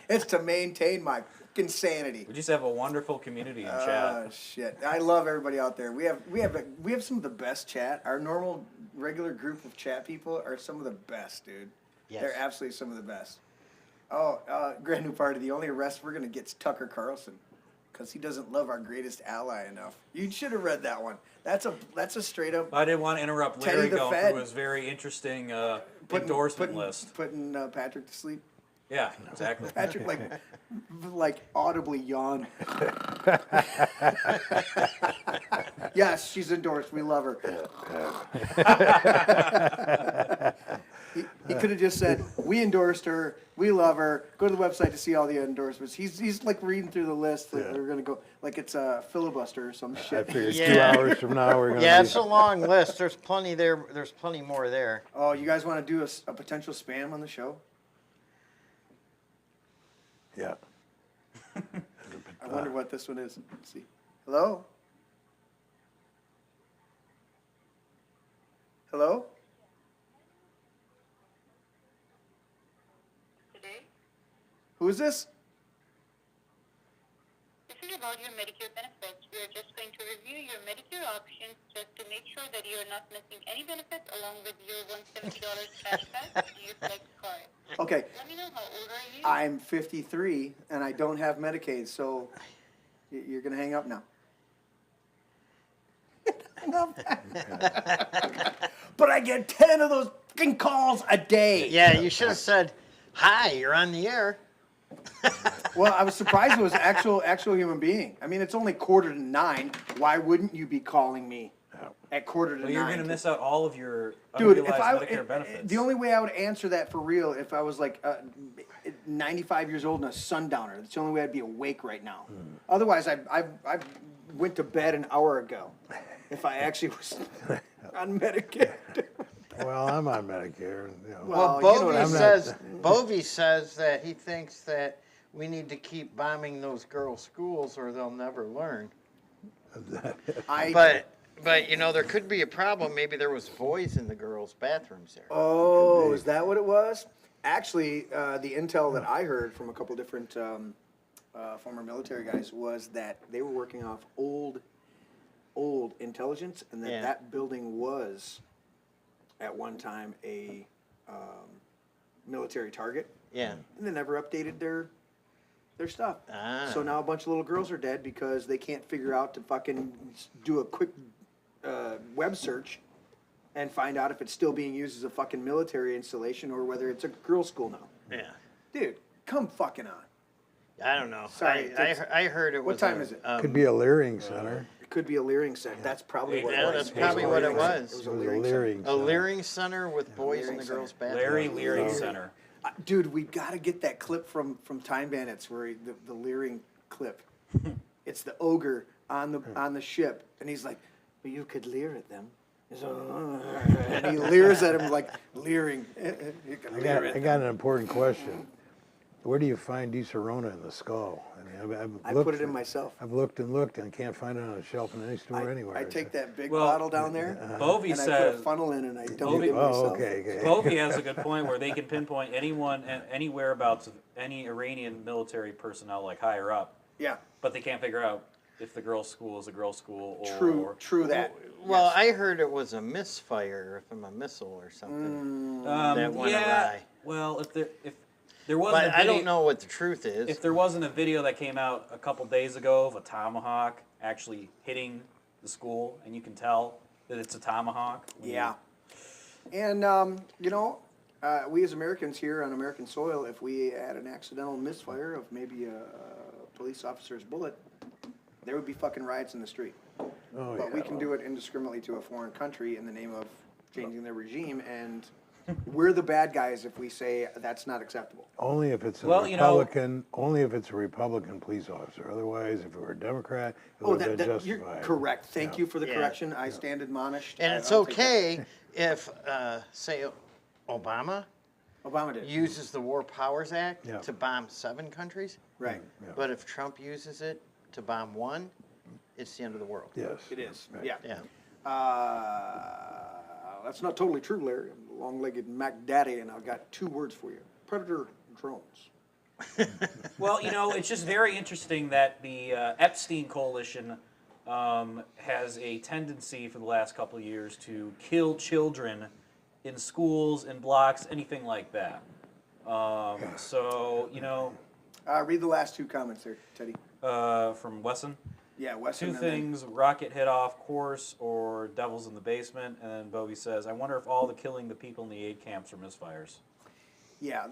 C: It's to maintain my fucking sanity.
I: We just have a wonderful community in chat.
C: Oh shit! I love everybody out there. We have some of the best chat. Our normal regular group of chat people are some of the best, dude.
B: Yes.
C: They're absolutely some of the best. Oh, Grand New Party. The only arrest we're gonna get is Tucker Carlson, because he doesn't love our greatest ally enough. You should have read that one. That's a straight up.
I: I didn't want to interrupt
C: Teddy
I: Larry
C: the
I: going
C: Fed.
I: through his very interesting endorsement list.
C: Putting Patrick to sleep.
I: Yeah, exactly.
C: Patrick like audibly yawned. Yes, she's endorsed. We love her. He could have just said, "We endorsed her. We love her. Go to the website to see all the endorsements." He's like reading through the list. That we're gonna go like it's a filibuster or some
F: I
C: shit.
F: figured
B: Yeah.
F: 2 hours from now we're gonna.
B: Yeah,
F: be-
B: it's a long list. There's plenty there. There's plenty more there.
C: Oh, you guys want to do a potential spam on the show?
F: Yeah.
C: I wonder what this one is. Let's see. Hello? Hello?
J: Today,
C: Who is this?
J: this is about your Medicare benefits. We are just going to review your Medicare options just to make sure that you are not missing any benefits along with your $170 cash back on your flex card.
C: Okay,
J: Let me know how old are you?
C: I'm 53 and I don't have Medicaid, so you're gonna hang up now. But I get 10 of those fucking calls a day.
B: Yeah, you should have said, "Hi, you're on the air."
C: Well, I was surprised it was actual human being. I mean, it's only 8:45. Why wouldn't you be calling me at 8:45?
I: Well, you're going to miss out all of your
C: Dude,
I: unutilized Medicare benefits.
C: the only way I would answer that for real if I was like 95 years old and a sundowner. That's the only way I'd be awake right now. Otherwise, I went to bed an hour ago. If I actually was on Medicare.
F: Well, I'm on Medicare.
B: Well,
C: you know what
B: Bovey
C: I'm
B: says Bovey says that he thinks that we need to keep bombing those girls' schools or they'll never learn. But there could be a problem. Maybe there was boys in the girls' bathrooms there.
C: Oh, is that what it was? Actually, the intel that I heard from a couple different former military guys was that they were working off old intelligence, and that building was at one time a military target.
B: Yeah.
C: And they never updated their stuff.
B: Ah.
C: So now a bunch of little girls are dead because they can't figure out to fucking do a quick web search and find out if it's still being used as a fucking military installation or whether it's a girls' school now.
B: Yeah.
C: Dude, come fucking on.
B: I don't know.
C: Sorry,
B: I heard it was.
C: What time is it?
F: Could be a Leering Center.
C: It could be a Leering Center. That's probably what it
B: Yeah,
C: was.
B: that's probably what it was.
C: It was
F: It
C: a
F: was a
C: Leering Center.
F: Leering
B: A
F: Center.
B: Leering Center with boys in the
C: Leering
B: girls'
C: Center.
B: bathroom.
I: Larry Leary Center.
C: Dude, we got to get that clip from Time Bandits where the Leering clip. It's the ogre on the ship, and he's like, But you could leer at them. And he leers at him like leering. You can leer at
F: I got an important question. Where do you find Disorona in the skull? I mean,
C: I put it in myself.
F: I've looked and can't find it on a shelf in any store anywhere.
C: I take that big bottle down there,
I: Bovey
C: and I
I: says,
C: put a funnel in and I dump it in myself.
F: Oh, okay.
I: Bovey has a good point where they can pinpoint anyone and any whereabouts of any Iranian military personnel, like higher up.
C: Yeah.
I: But they can't figure out if the girls' school is a girls' school or
C: True that.
B: Well, I heard it was a misfire from a missile or something that went awry.
I: Well, if there wasn't
B: But
I: a video,
B: I don't know what the truth is.
I: If there wasn't a video that came out a couple days ago of a tomahawk actually hitting the school, and you can tell that it's a tomahawk.
C: Yeah. And, we as Americans here on American soil, if we had an accidental misfire of maybe a police officer's bullet, there would be fucking riots in the street. But we can do it indiscriminately to a foreign country in the name of changing their regime, and we're the bad guys if we say that's not acceptable.
F: Only if it's a Republican. Only if it's a Republican police officer. Otherwise, if it were a Democrat, it would have been justified.
C: You're correct. Thank you for the correction. I stand admonished.
B: And it's okay if, say, Obama
C: did.
B: uses the War Powers Act to bomb 7 countries.
C: Right.
F: Yeah.
B: But if Trump uses it to bomb 1, it's the end of the world.
F: Yes.
C: It is.
F: Right.
C: Yeah. That's not totally true, Larry. I'm a long-legged Mac Daddy, and I've got 2 words for you. Predator drones.
I: Well, it's just very interesting that the Epstein Coalition has a tendency for the last couple of years to kill children in schools, in blocks, anything like that. So,
C: Read the last 2 comments there, Teddy.
I: from Wesson.
C: Yeah, Wesson.
I: 2 things, rocket hit off course or devils in the basement. And then Bovey says, I wonder if all the killing the people in the aid camps are misfires.
C: Yeah,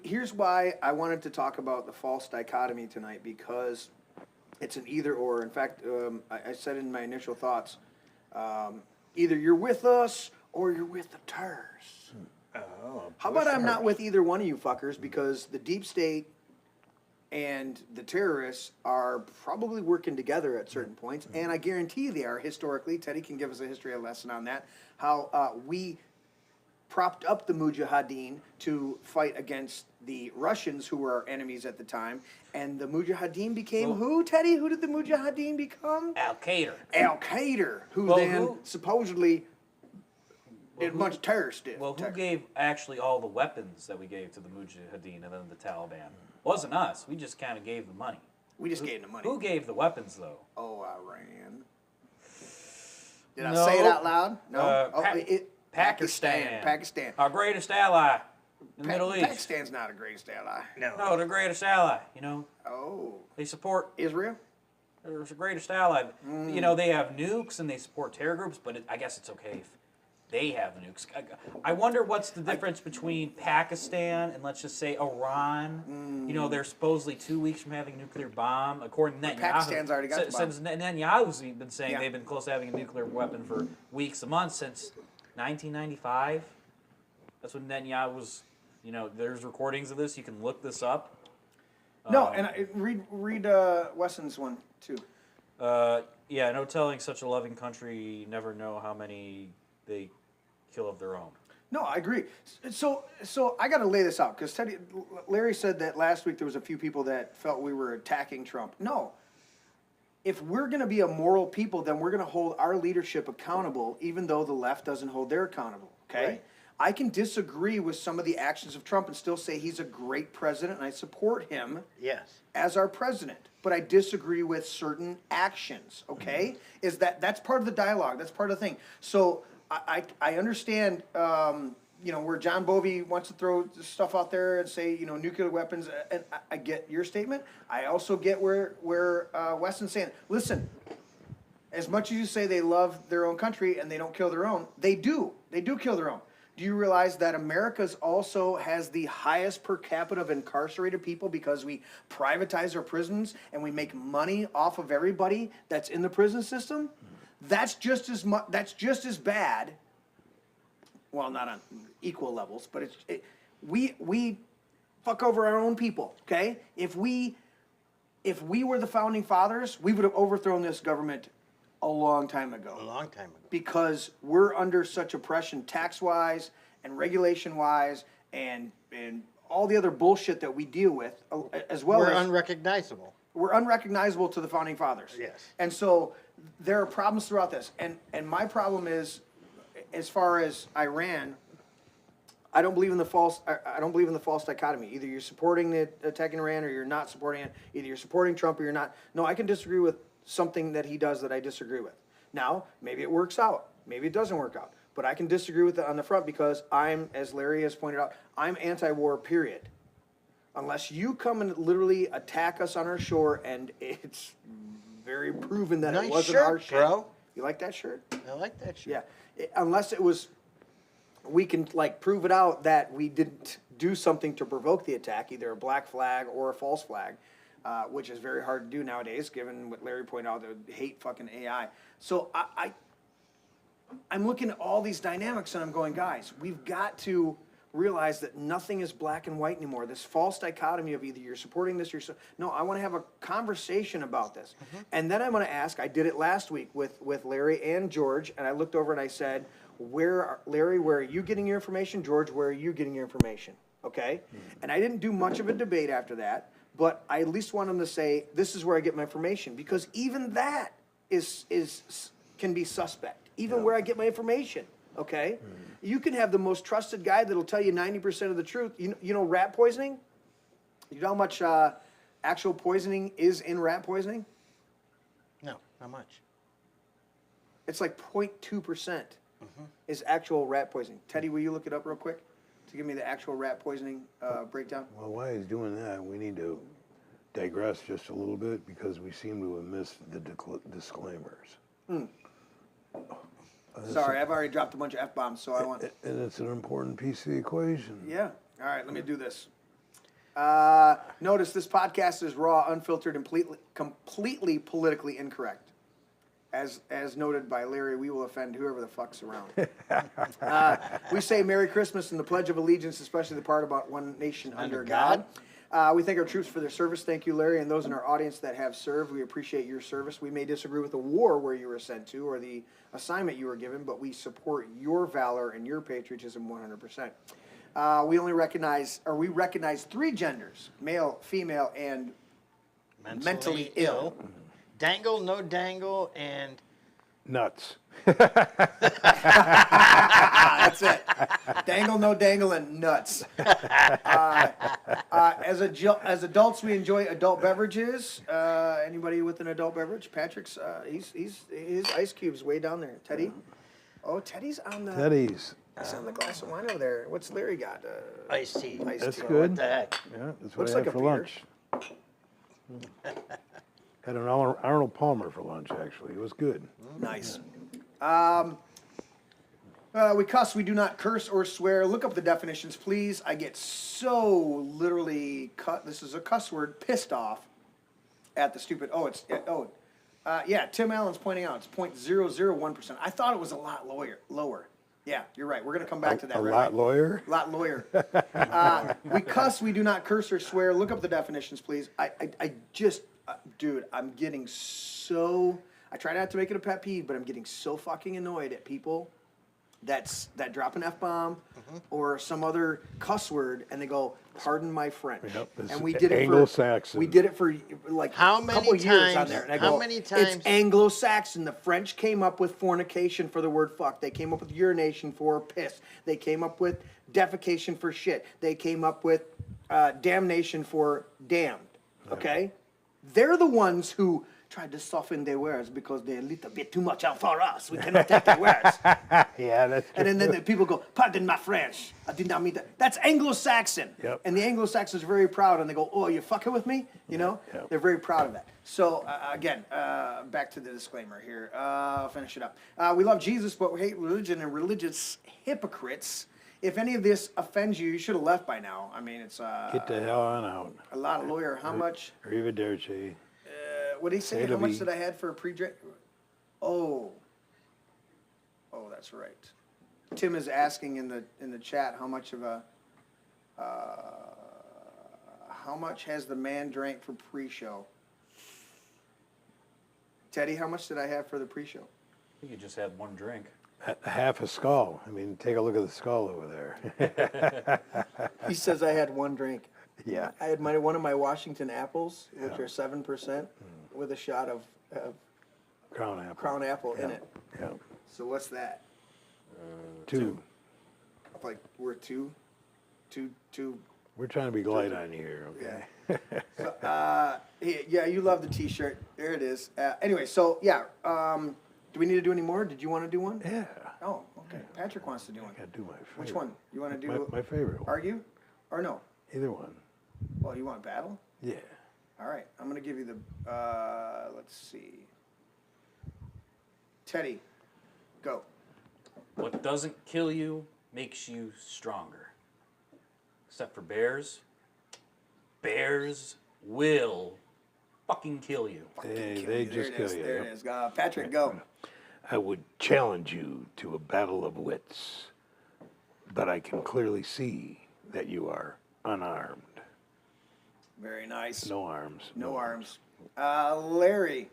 C: here's why I wanted to talk about the false dichotomy tonight, because it's an either or. In fact, I said in my initial thoughts, either you're with us or you're with the terrorists. How about I'm not with either one of you fuckers, because the deep state and the terrorists are probably working together at certain points, and I guarantee they are historically. Teddy can give us a history lesson on that, how we propped up the Mujahideen to fight against the Russians, who were our enemies at the time, and the Mujahideen became who, Teddy? Who did the Mujahideen become?
I: Al-Qaeda.
C: Al-Qaeda, who supposedly did a bunch of terrorists did.
I: Well, who gave actually all the weapons that we gave to the Mujahideen and then the Taliban? Wasn't us. We just kind of gave the money.
C: We just gave them money.
I: Who gave the weapons, though?
C: Oh, Iran. Did I say it out loud? No.
I: Pakistan.
C: Pakistan.
I: Our greatest ally in the Middle East.
C: Pakistan's not a greatest ally.
I: No, the greatest ally,
C: Oh.
I: They support
C: Israel?
I: They're the greatest ally. They have nukes and they support terror groups, but I guess it's okay if they have nukes. I wonder what's the difference between Pakistan and, let's just say, Iran. They're supposedly 2 weeks from having a nuclear bomb, according to Netanyahu.
C: Pakistan's already got the bomb.
I: Since Netanyahu's been saying they've been close to having a nuclear weapon for weeks, a month, since 1995. That's when Netanyahu was, there's recordings of this. You can look this up.
C: No, and read Wesson's one, too.
I: No telling such a loving country never know how many they kill of their own.
C: No, I agree. So I got to lay this out, because Larry said that last week there was a few people that felt we were attacking Trump. No. If we're going to be a moral people, then we're going to hold our leadership accountable, even though the left doesn't hold their accountable, okay? Right. I can disagree with some of the actions of Trump and still say he's a great president, and I support him as our president. But I disagree with certain actions, okay? That's part of the dialogue. That's part of the thing. So I understand, where John Bovey wants to throw stuff out there and say, nuclear weapons, and I get your statement. I also get where Weston's saying, listen, as much as you say they love their own country and they don't kill their own, they do. They do kill their own. Do you realize that America's also has the highest per capita of incarcerated people because we privatize our prisons and we make money off of everybody that's in the prison system? That's just as much. That's just as bad. Well, not on equal levels, but we fuck over our own people. Okay, if we were the founding fathers, we would have overthrown this government a long time ago.
B: A long time ago.
C: Because we're under such oppression tax-wise and regulation-wise and all the other bullshit that we deal with, as well
B: We're
C: as
B: unrecognizable.
C: we're unrecognizable to the founding fathers.
B: Yes.
C: And so there are problems throughout this. And my problem is, as far as Iran, I don't believe in the false dichotomy. Either you're supporting the attacking Iran or you're not supporting it. Either you're supporting Trump or you're not. No, I can disagree with something that he does that I disagree with. Now, maybe it works out. Maybe it doesn't work out. But I can disagree with it on the front because I'm, as Larry has pointed out, I'm anti-war, period. Unless you come and literally attack us on our shore, and it's very proven that
B: Nice
C: it wasn't
B: shirt,
C: our shit.
B: bro.
C: You like that shirt?
B: I like that shit.
C: Yeah. Unless it was, we can like prove it out that we didn't do something to provoke the attack, either a black flag or a false flag, which is very hard to do nowadays, given what Larry pointed out, the hate fucking AI. So I'm looking at all these dynamics and I'm going, guys, we've got to realize that nothing is black and white anymore. This false dichotomy of either you're supporting this, no, I want to have a conversation about this. And then I'm going to ask, I did it last week with Larry and George, and I looked over and I said, Larry, where are you getting your information? George, where are you getting your information? Okay? And I didn't do much of a debate after that, but I at least want them to say, this is where I get my information, because even that can be suspect. Even where I get my information, okay? You can have the most trusted guy that'll tell you 90% of the truth. You know rat poisoning? You know how much actual poisoning is in rat poisoning?
B: No, not much.
C: It's like 0.2% is actual rat poisoning. Teddy, will you look it up real quick to give me the actual rat poisoning breakdown?
F: Well, while he's doing that, we need to digress just a little bit because we seem to have missed the disclaimers.
C: Sorry, I've already dropped a bunch of F-bombs, so I want...
F: And it's an important piece of the equation.
C: Yeah. All right, let me do this. Notice this podcast is raw, unfiltered, and completely politically incorrect. As noted by Larry, we will offend whoever the fuck's around. We say Merry Christmas and the Pledge of Allegiance, especially the part about one nation under God. We thank our troops for their service. Thank you, Larry, and those in our audience that have served. We appreciate your service. We may disagree with the war where you were sent to or the assignment you were given, but we support your valor and your patriotism 100%. We recognize three genders: male, female, and mentally ill.
B: Dangle, no dangle, and
F: Nuts.
C: That's it. Dangle, no dangle, and nuts. As adults, we enjoy adult beverages. Anybody with an adult beverage? Patrick's. His ice cube's way down there. Teddy. Oh, Teddy's on the.
F: Teddy's.
C: He's on the glass of wine over there. What's Larry got?
B: iced tea.
F: That's
C: tea.
F: good.
B: What the heck?
F: Yeah, that's what
C: Looks
F: I
C: like
F: had
C: a
F: for
C: beer.
F: lunch. Had an Arnold Palmer for lunch, actually. It was good.
C: Nice. We cuss, we do not curse or swear. Look up the definitions, please. I get so literally this is a cuss word, pissed off at the stupid, yeah, Tim Allen's pointing out it's 0.001%. I thought it was a lot lower. Yeah, you're right. We're going to come back to that.
F: A lot lawyer?
C: Lot lawyer. We cuss, we do not curse or swear. Look up the definitions, please. I just, dude, I'm getting so, I try not to make it a pet peeve, but I'm getting so fucking annoyed at people that drop an F-bomb or some other cuss word and they go, pardon my French.
F: Yep,
C: and we did it
F: Anglo-Saxon.
C: We did it for like a couple years on there. And I go,
B: many times?
C: It's Anglo-Saxon. The French came up with fornication for the word fuck. They came up with urination for piss. They came up with defecation for shit. They came up with damnation for damned. Okay? They're the ones who tried to soften their words because they're a little bit too much out for us. We cannot take their words.
F: Yeah, that's true.
C: And then the people go, pardon my French. I did not mean that. That's Anglo-Saxon.
F: Yep.
C: And the Anglo-Saxons are very proud, and they go, oh, you're fucking with me? You know?
F: Yep.
C: They're very proud of that. So, again, back to the disclaimer here. I'll finish it up. We love Jesus, but we hate religion and religious hypocrites. If any of this offends you, you should have left by now. I mean, it's...
F: Get the hell on out.
C: A lot of lawyer. How much?
F: Arrivederci.
C: What did he say? How much did I had for a pre-drink? Oh, that's right. Tim is asking in the chat how much of a how much has the man drank for pre-show? Teddy, how much did I have for the pre-show?
I: I think you just had one drink.
F: Half a skull. I mean, take a look at the skull over there.
C: He says I had one drink.
F: Yeah.
C: I had one of my Washington apples, which are 7%, with a shot of
F: Crown apple.
C: in it.
F: Yeah.
C: So what's that?
F: 2.
C: Like we're two.
F: We're trying to be light on you here, okay?
C: So, yeah, you love the T-shirt. There it is. Anyway, so yeah. Do we need to do any more? Did you want to do one?
F: Yeah.
C: Oh, okay. Patrick wants to do one.
F: I gotta do my favorite.
C: Which one? You want to do
F: My favorite one.
C: argue, or no?
F: Either one.
C: Well, you want battle?
F: Yeah.
C: All right. I'm gonna give you the. Let's see. Teddy, go.
I: What doesn't kill you makes you stronger. Except for bears. Bears will fucking kill you.
F: They just kill you.
C: There it is. Patrick, go.
F: I would challenge you to a battle of wits, but I can clearly see that you are unarmed.
C: Very nice.
F: No arms.
C: No arms. Larry,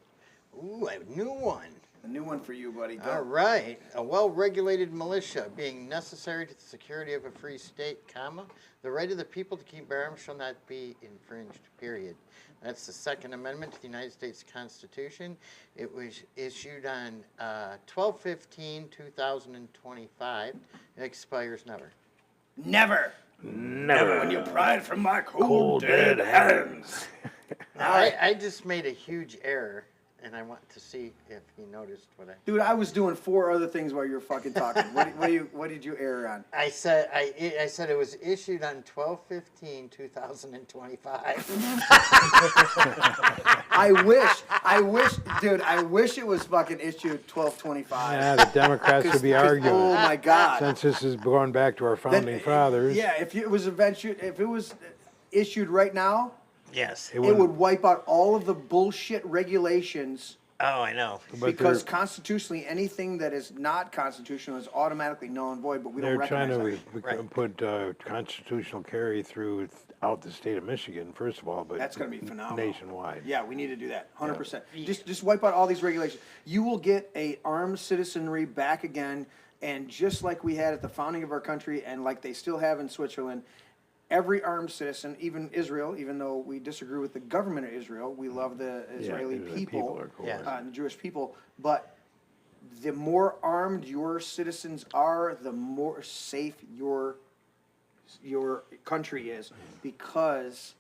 B: Ooh, a new one.
C: a new one for you, buddy. Go.
B: All right. A well-regulated militia being necessary to the security of a free state, comma, the right of the people to keep arms shall not be infringed, period. That's the Second Amendment to the United States Constitution. It was issued on 12/15/2025. It expires never.
C: Never.
F: Never.
C: When you pry it from my cold dead hands.
B: I just made a huge error, and I want to see if he noticed what I...
C: Dude, I was doing 4 other things while you were fucking talking. What did you err on?
B: I said it was issued on 12/15/2025.
C: I wish it was fucking issued 12/25.
F: Yeah, the Democrats would be arguing.
C: Oh my God.
F: Since this is going back to our founding fathers.
C: Yeah, if it was issued right now,
B: Yes.
C: it would wipe out all of the bullshit regulations.
B: Oh, I know.
C: Because constitutionally, anything that is not constitutional is automatically null and void, but we don't
F: They're trying
C: recognize
F: to
C: that.
F: put constitutional carry through out the state of Michigan, first of all, but
C: That's going to be phenomenal.
F: nationwide.
C: Yeah, we need to do that, 100%. Just wipe out all these regulations. You will get a armed citizenry back again, and just like we had at the founding of our country, and like they still have in Switzerland, every armed citizen, even Israel, even though we disagree with the government of Israel, we love the Israeli people,
F: are cool.
C: and the Jewish people, but the more armed your citizens are, the more safe your country is, because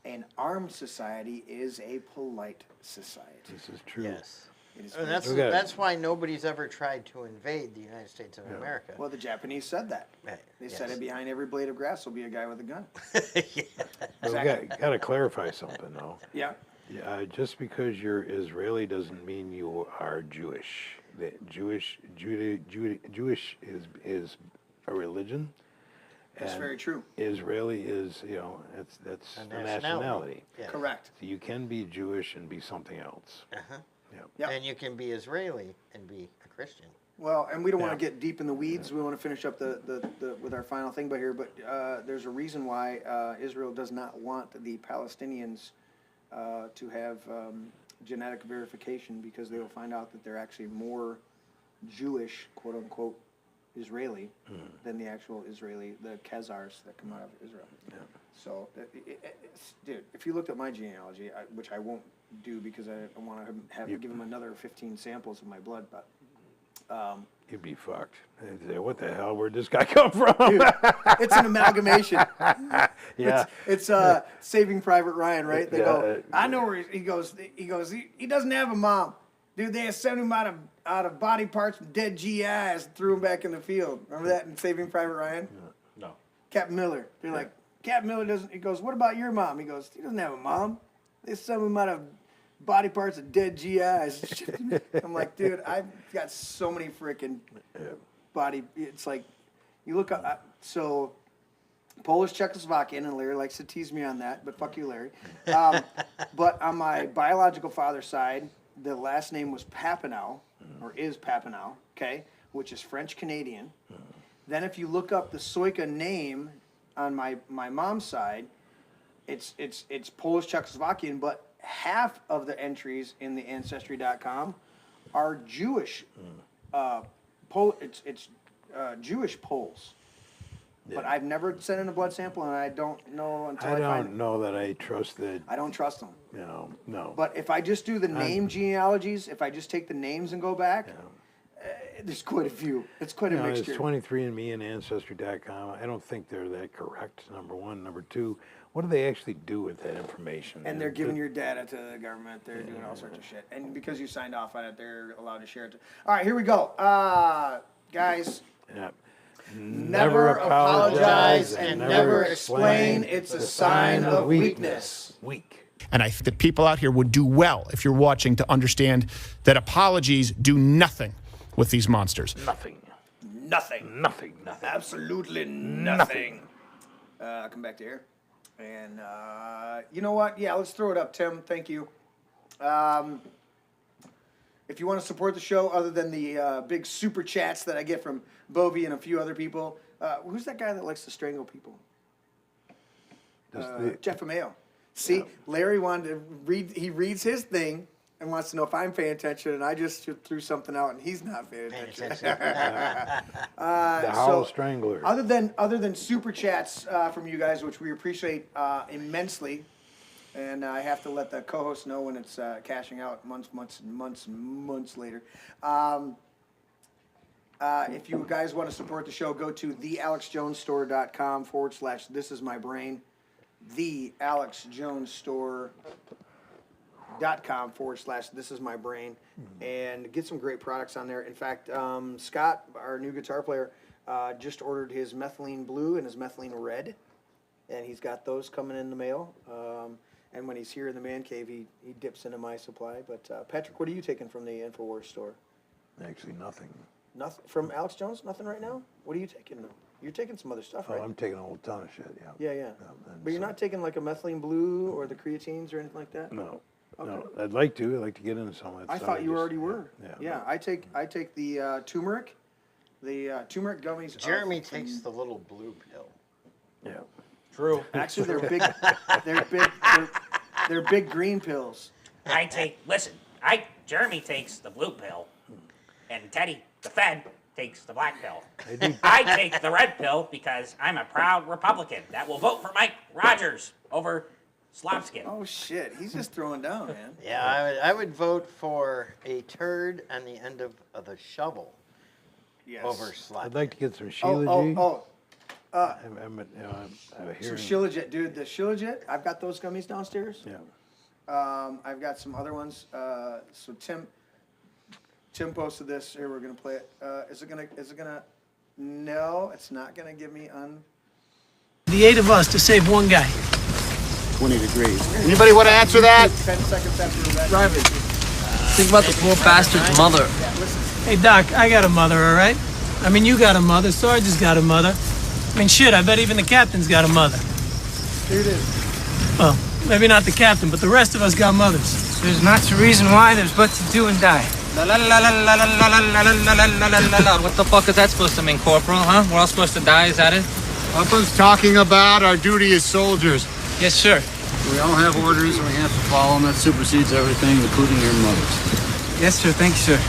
C: an armed society is a polite society.
F: This is true.
B: Yes.
C: It is
B: And
C: very-
B: that's why nobody's ever tried to invade the United States of America.
C: Well, the Japanese said that.
B: Right,
C: They
B: yes.
C: said it behind every blade of grass will be a guy with a gun.
F: But we got to clarify something, though.
C: Yeah.
F: Just because you're Israeli doesn't mean you are Jewish. Jewish is a religion.
C: That's
F: and
C: very true.
F: Israeli is, that's a nationality.
B: Yeah.
C: Correct.
F: So you can be Jewish and be something else.
B: Uh-huh.
C: Yep.
B: And you can be Israeli and be a Christian.
C: Well, and we don't want to get deep in the weeds. We want to finish up the with our final thing here. But there's a reason why Israel does not want the Palestinians to have genetic verification, because they will find out that they're actually more Jewish, quote unquote, Israeli than the actual Israeli, the Khazars that come out of Israel. Yeah. So, dude, if you looked at my genealogy, which I won't do because I want to give them another 15 samples of my blood, but
F: You'd be fucked. They'd say, what the hell? Where'd this guy come from?
C: dude, it's an amalgamation.
F: Yeah.
C: It's Saving Private Ryan, right? They
F: Yeah,
C: go, I know where he goes. He doesn't have a mom. Dude, they sent him out of body parts from dead GIs and threw him back in the field. Remember that in Saving Private Ryan?
I: No.
C: Captain Miller. They're like, Captain Miller doesn't. He goes, what about your mom? He goes, he doesn't have a mom. They sent him out of body parts of dead GIs. I'm like, dude, I've got so many freaking body. It's like, you look up. So, Polish Czechoslovakian, and Larry likes to tease me on that, but fuck you, Larry. But on my biological father's side, the last name was Papineau, or is Papineau, okay, which is French Canadian. Then if you look up the Soika name on my mom's side, it's Polish Czechoslovakian, but half of the entries in the Ancestry.com are Jewish. It's Jewish polls. But I've never sent in a blood sample, and I don't know until I
F: don't know that I trust that.
C: I don't trust them.
F: No.
C: But if I just do the name genealogies, if I just take the names and go back, there's quite a few. It's quite a mixture.
F: There's 23andMe and Ancestry.com. I don't think they're that correct, number one. Number two, what do they actually do with that information?
C: And they're giving your data to the government. They're doing all sorts of shit. And because you signed off on it, they're allowed to share it. All right, here we go. Guys.
F: Yeah.
C: Never apologize and never explain. It's a sign of weakness.
F: Weak.
K: And I think that people out here would do well, if you're watching, to understand that apologies do nothing with these monsters.
F: Nothing.
C: Absolutely nothing. I'll come back to here. And you know what? Yeah, let's throw it up, Tim. Thank you. If you want to support the show, other than the big super chats that I get from Bovey and a few other people, who's that guy that likes to strangle people? Jeff Ameo. See, Larry wanted to read. He reads his thing and wants to know if I'm paying attention, and I just threw something out, and he's not paying attention.
F: The Howl Strangler.
C: Other than super chats from you guys, which we appreciate immensely. And I have to let the co-host know when it's cashing out months later. If you guys want to support the show, go to thealexjonesstore.com/thisismybrain. thealexjonesstore.com/thisismybrain. And get some great products on there. In fact, Scott, our new guitar player, just ordered his methylene blue and his methylene red. And he's got those coming in the mail. And when he's here in the man cave, he dips into my supply. But Patrick, what are you taking from the InfoWars store?
F: Actually, nothing.
C: Nothing from Alex Jones? Nothing right now? What are you taking though? You're taking some other stuff, right?
F: I'm taking a whole ton of shit.
C: Yeah. But you're not taking like a methylene blue or the creatines or anything like that?
F: No.
C: Okay.
F: No. I'd like to get into some of that
C: I
F: stuff.
C: thought you already were.
F: Yeah.
C: I take the turmeric. The turmeric gummies.
B: Jeremy takes the little blue pill.
F: Yeah.
I: True.
C: Actually, they're big. They're big green pills.
L: Jeremy takes the blue pill, and Teddy, the Fed, takes the black pill. I take the red pill because I'm a proud Republican that will vote for Mike Rogers over Slopskin.
C: Oh shit, he's just throwing down, man.
B: Yeah, I would vote for a turd on the end of the shovel.
C: Yes.
B: Over Slopskin.
F: I'd like to get some Shilajit.
C: Some
F: Some
C: Shilajit, dude. The Shilajit, I've got those gummies downstairs.
F: Yeah.
C: I've got some other ones. So Tim posted this. Here, we're gonna play it. Is it gonna? No, it's not gonna give me
M: The 8 of us to save one guy.
N: 20 degrees. Anybody want to answer that?
C: 10 seconds after that.
M: Driving. Think about the poor bastard's mother. Hey, Doc, I got a mother, all right? I mean, you got a mother. Sarge has got a mother. I mean, shit, I bet even the captain's got a mother.
C: Here it is.
M: Well, maybe not the captain, but the rest of us got mothers.
O: There's not a reason why, there's but to do and die. La la la la la la la la la la la la la la. What the fuck is that supposed to mean, Corporal, huh? We're all supposed to die, is that it?
N: Papa's talking about our duty as soldiers.
O: Yes, sir.
N: We all have orders and we have to follow them. That supersedes everything, including your mothers.
O: Yes, sir, thank you, sir.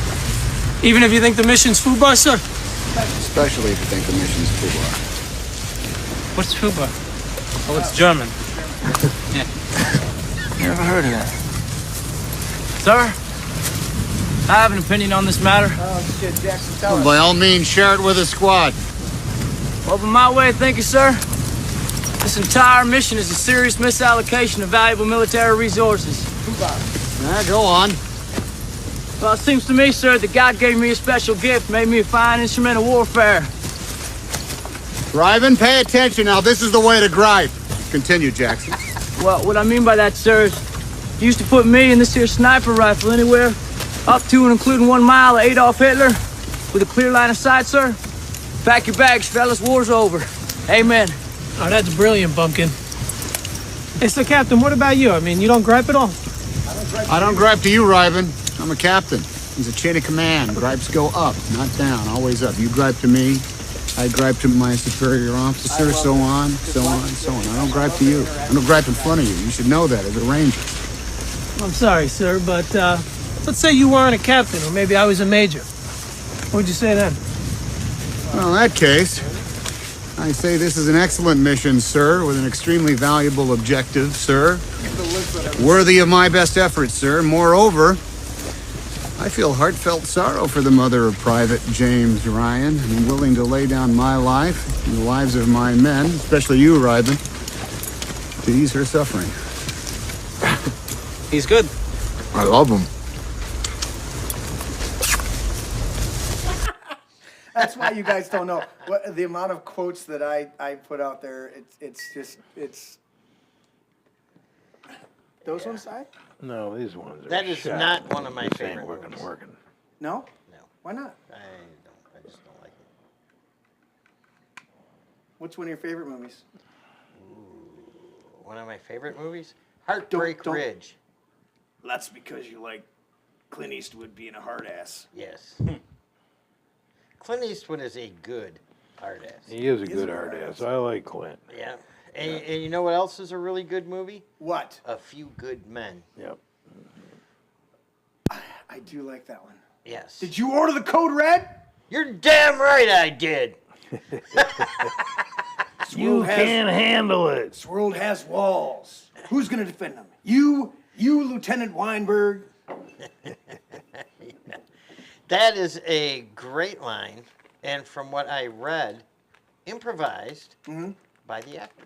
M: Even if you think the mission's FUBAR, sir?
N: Especially if you think the mission's FUBAR.
O: What's FUBAR? Oh, it's German. Yeah. Never heard of that. Sir, I have an opinion on this matter.
C: Oh shit, Jackson, tell us.
N: By all means, share it with the squad.
O: Well, from my way of thinking, sir, this entire mission is a serious misallocation of valuable military resources.
N: Go on.
O: Well, it seems to me, sir, that God gave me a special gift, made me a fine instrument of warfare.
N: Driving, pay attention now. This is the way to gripe. Continue, Jackson.
O: Well, what I mean by that, sir, is he used to put me and this here sniper rifle anywhere up to and including 1 mile of Adolf Hitler with a clear line of sight, sir. Pack your bags, fellas. War's over. Amen.
M: Oh, that's brilliant, Bumpkin. Hey, so, Captain, what about you? I mean, you don't gripe at all?
N: I don't gripe to you, Ryben. I'm a captain. He's a chain of command. Gripes go up, not down. Always up. You gripe to me. I gripe to my superior officer, so on, so on, so on. I don't gripe to you. I don't gripe in front of you. You should know that as a ranger.
M: I'm sorry, sir, but let's say you weren't a captain, or maybe I was a major. What would you say then?
N: Well, in that case, I say this is an excellent mission, sir, with an extremely valuable objective, sir. Worthy of my best efforts, sir. Moreover, I feel heartfelt sorrow for the mother of Private James Ryan. I'm willing to lay down my life and the lives of my men, especially you, Ryben, to ease her suffering.
P: He's good.
N: I love him.
C: That's why you guys don't know what the amount of quotes that I put out there. It's those ones, I?
F: No, these ones are
B: That is
F: shot.
B: not one of my
F: This ain't
B: favorite
F: working.
C: No?
B: No.
C: Why not?
B: I just don't like it.
C: What's one of your favorite movies?
B: One of my favorite movies? Heartbreak
C: Don't-
B: Ridge.
C: That's because you like Clint Eastwood being a hard ass.
B: Yes. Clint Eastwood is a good hard ass.
F: He is a good hard ass. I like Clint.
B: Yeah. And you know what else is a really good movie?
C: What?
B: A Few Good Men.
F: Yep.
C: I do like that one.
B: Yes.
C: Did you order the code red?
B: You're damn right I did.
F: You can't handle it.
C: This world has walls. Who's going to defend them? You, Lieutenant Weinberg.
B: That is a great line, and from what I read, improvised by the actor.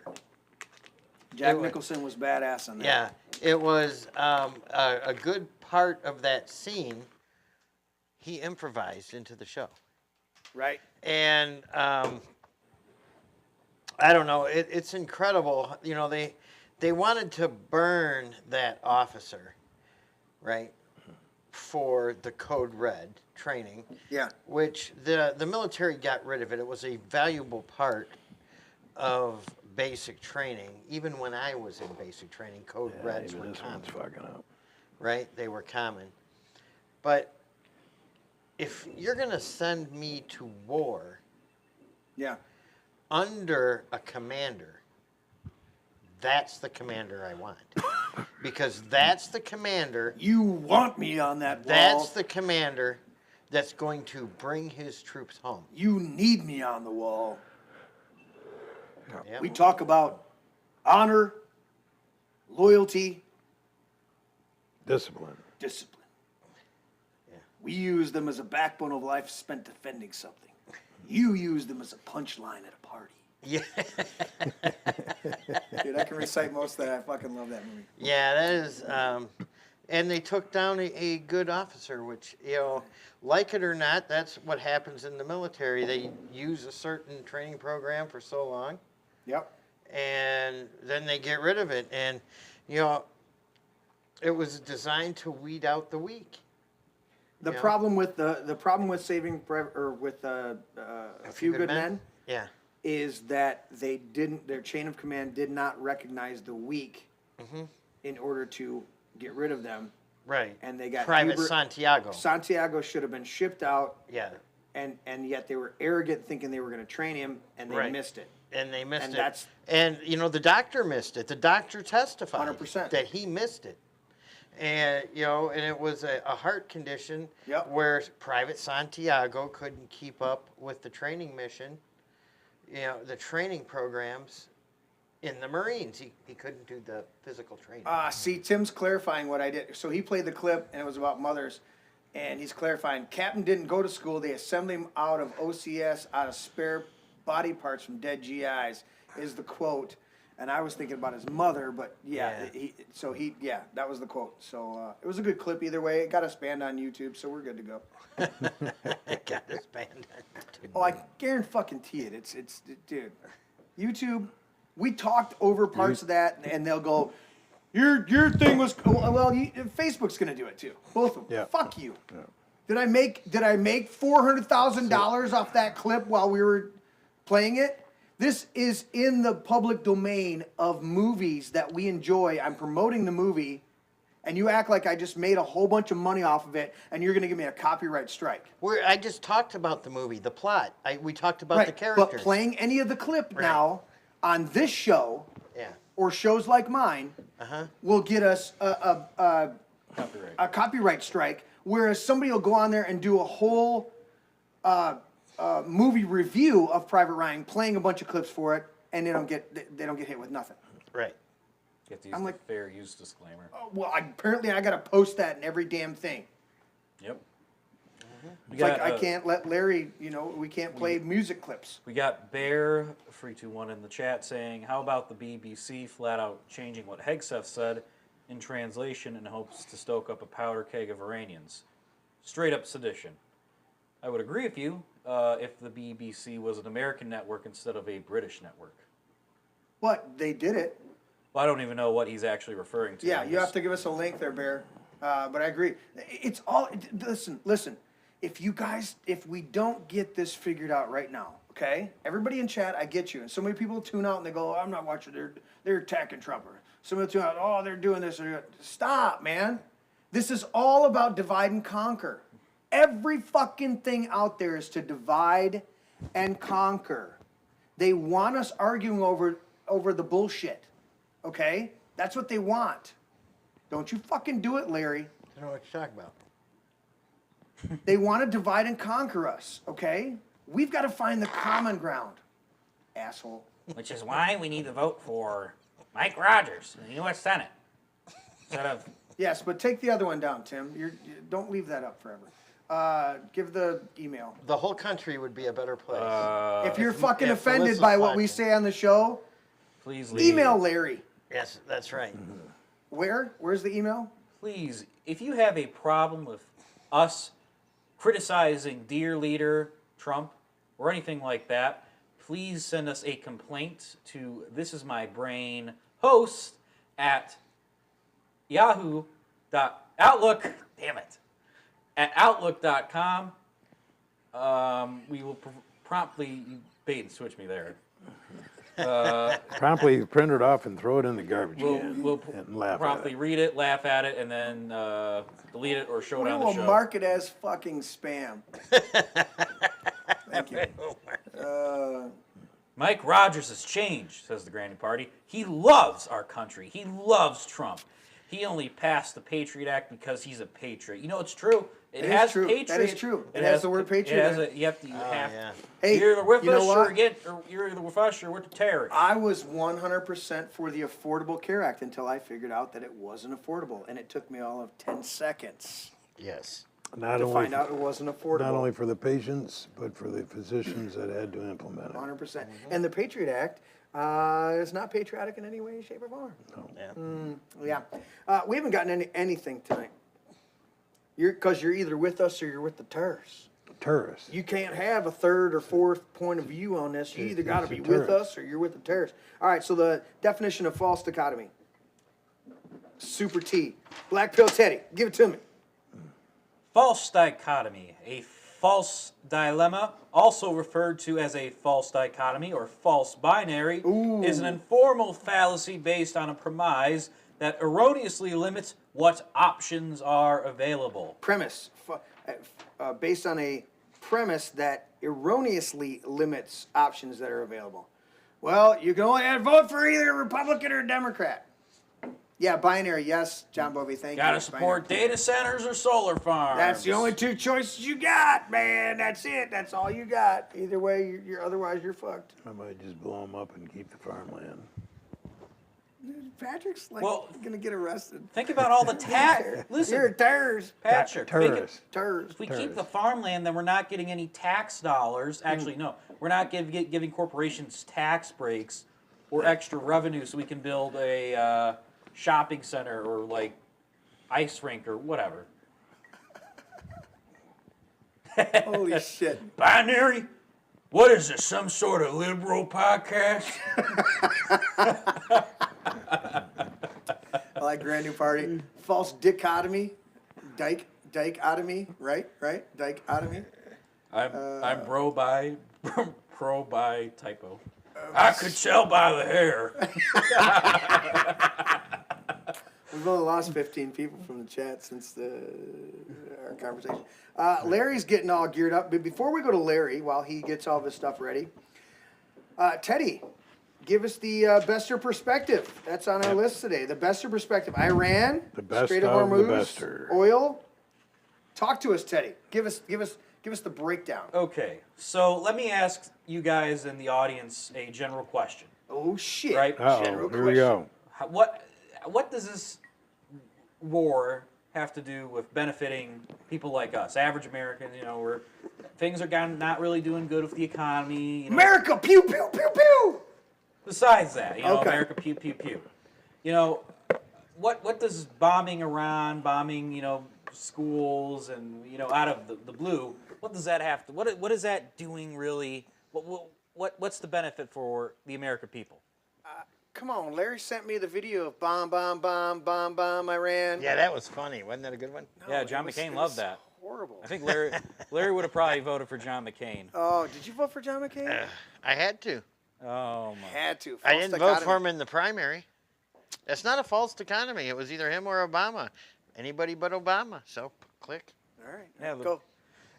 C: Jack Nicholson was badass on that.
B: Yeah, it was a good part of that scene. He improvised into the show.
C: Right.
B: And I don't know, it's incredible. You know, they wanted to burn that officer, right, for the Code Red training.
C: Yeah.
B: Which the military got rid of it. It was a valuable part of basic training. Even when I was in basic training, Code Reds were
F: This
B: common.
F: one's fucking up.
B: Right? They were common. But if you're going to send me to war
C: Yeah.
B: under a commander, that's the commander I want. Because that's the commander.
C: You want me on that wall.
B: That's the commander that's going to bring his troops home.
C: You need me on the wall.
B: Yep.
C: We talk about honor, loyalty,
F: Discipline.
C: discipline. We use them as a backbone of life spent defending something. You use them as a punchline at a party.
B: Yeah.
C: Dude, I can recite most of that. I fucking love that movie.
B: Yeah, that is, and they took down a good officer, which, you know, like it or not, that's what happens in the military. They use a certain training program for so long.
C: Yep.
B: And then they get rid of it. And, you know, it was designed to weed out the weak.
C: The
B: Yeah.
C: problem with the problem with saving or with a few good men
B: Yeah.
C: is that they didn't, their chain of command did not recognize the weak in order to get rid of them.
B: Right.
C: And they got
B: Private Santiago.
C: Santiago should have been shipped out.
B: Yeah.
C: And yet they were arrogant, thinking they were going to train him, and they
B: Right.
C: missed it.
B: And they missed
C: And
B: it.
C: that's-
B: And, you know, the doctor missed it. The doctor testified
C: 100%.
B: that he missed it. And, you know, and it was a heart condition where Private Santiago couldn't keep up with the training mission, you know, the training programs in the Marines. He couldn't do the physical training.
C: See, Tim's clarifying what I did. So he played the clip, and it was about mothers, and he's clarifying. Captain didn't go to school. They assembled him out of OCS, out of spare body parts from dead GIs, is the quote. And I was thinking about his mother, but yeah. That was the quote. So it was a good clip either way. It got us banned on YouTube, so we're good to go.
B: It got us banned on YouTube.
C: Oh, I guarantee it. It's dude. YouTube, we talked over parts of that, and they'll go, your thing was well. Facebook's gonna do it too. Both of them.
F: Yeah.
C: Fuck you. Yeah. Did I make $400,000 off that clip while we were playing it? This is in the public domain of movies that we enjoy. I'm promoting the movie, and you act like I just made a whole bunch of money off of it, and you're going to give me a copyright strike.
B: I just talked about the movie, the plot. We talked about the characters.
C: But playing any of the clip now on this show or shows like mine will get us a copyright strike, whereas somebody will go on there and do a whole movie review of Private Ryan, playing a bunch of clips for it, and they don't get hit with nothing.
B: Right.
I: Get to use the fair use disclaimer.
C: Well, apparently I got to post that in every damn thing.
I: Yep.
C: It's like I can't let Larry, we can't play music clips.
I: We got Bear 321 in the chat saying, how about the BBC flat out changing what Hegseth said in translation in hopes to stoke up a powder keg of Iranians? Straight up sedition. I would agree with you if the BBC was an American network instead of a British network.
C: What? They did it.
I: Well, I don't even know what he's actually referring to.
C: Yeah, you have to give us a link there, Bear. But I agree. It's all, listen. If we don't get this figured out right now, okay? Everybody in chat, I get you. And so many people tune out and they go, oh, I'm not watching, they're attacking Trump. Or somebody tune out, oh, they're doing this. Stop, man. This is all about divide and conquer. Every fucking thing out there is to divide and conquer. They want us arguing over the bullshit. Okay? That's what they want. Don't you fucking do it, Larry.
B: I don't know what you're talking about.
C: They want to divide and conquer us, okay? We've got to find the common ground, asshole.
L: Which is why we need to vote for Mike Rogers in the U.S. Senate. Instead of...
C: Yes, but take the other one down, Tim. Don't leave that up forever. Give the email.
B: The whole country would be a better place.
C: If you're fucking offended by what we say on the show,
I: please leave.
C: Email Larry.
B: Yes, that's right.
C: Where? Where's the email?
I: Please, if you have a problem with us criticizing dear leader Trump or anything like that, please send us a complaint to thisismybrain host at yahoo.outlook, damn it, at outlook.com. We will promptly, you bait and switch me there.
F: Promptly print it off and throw it in the garbage can.
I: We'll
F: and laugh
I: promptly
F: at it.
I: read it, laugh at it, and then delete it or show it on the
C: We
I: show.
C: will mark it as fucking spam. Thank you.
I: Mike Rogers has changed, says the Granny Party. He loves our country. He loves Trump. He only passed the Patriot Act because he's a patriot. You know, it's true. It has
C: true.
I: Patriot.
C: That is true. It has the word patriot.
I: It has
C: in it.
I: you have to.
C: Hey,
I: you're either with
C: you know
I: us
C: what?
I: or you're either with us or with the terrorists.
C: I was 100% for the Affordable Care Act until I figured out that it wasn't affordable, and it took me all of 10 seconds.
B: Yes.
C: To find out it wasn't affordable.
F: Not only for the patients, but for the physicians that had to implement it.
C: 100%. And the Patriot Act is not patriotic in any way, shape, or form.
F: No.
C: Yeah. We haven't gotten anything tonight. Because you're either with us or you're with the terrorists.
F: Terrorists.
C: You can't have a third or fourth point of view on this. You either got to be with us or you're with the terrorists. All right, so the definition of false dichotomy. Super T. Black Pill Teddy, give it to me.
I: False dichotomy, a false dilemma, also referred to as a false dichotomy or false binary, is an informal fallacy based on a premise that erroneously limits what options are available.
C: Premise. Based on a premise that erroneously limits options that are available. Well, you can only vote for either a Republican or a Democrat. Yeah, binary, yes, John Bovey, thank you.
I: Gotta support data centers or solar farms.
C: That's the only two choices you got, man. That's it. That's all you got. Either way, otherwise you're fucked.
F: I might just blow them up and keep the farmland.
C: Patrick's gonna get arrested.
I: Think about all the tax. Listen,
C: you're a terrorist.
I: Patrick,
C: Terrorist.
I: If we keep the farmland, then we're not getting any tax dollars. Actually, no, we're not giving corporations tax breaks or extra revenue so we can build a shopping center or like ice rink or whatever.
C: Holy shit.
A: Binary? What is this, some sort of liberal podcast?
C: I like Grand New Party. False dichotomy. Dichotomy, right? Dichotomy.
I: I'm pro by typo.
A: I could tell by the hair.
C: We've only lost 15 people from the chat since our conversation. Larry's getting all geared up. But before we go to Larry, while he gets all of his stuff ready, Teddy, give us the Bester perspective. That's on our list today. The Bester perspective. Iran,
F: The best
C: Strait of
F: of the
C: Hormuz,
F: Bester.
C: oil. Talk to us, Teddy. Give us the breakdown.
I: Okay, so let me ask you guys in the audience a general question.
C: Oh shit!
I: Right?
F: Uh-oh, here we go.
I: What does this war have to do with benefiting people like us, average Americans? You know, where things are not really doing good with the economy. You know,
C: America, pew pew pew pew.
I: Besides that, you know,
C: Okay.
I: America, pew pew pew. You know, what does bombing Iran, bombing, you know, schools, and you know, out of the blue, what does that have to? What is that doing really? What's the benefit for the American people?
C: Come on, Larry sent me the video of bomb Iran.
B: Yeah, that was funny. Wasn't that a good one?
I: Yeah, John McCain loved that.
C: Horrible.
I: I think Larry would have probably voted for John McCain.
C: Oh, did you vote for John McCain?
B: I had to.
I: Oh my!
C: Had to.
B: I didn't vote for him in the primary. That's not a false dichotomy. It was either him or Obama. Anybody but Obama. So click.
C: All right.
I: Yeah,
C: Go.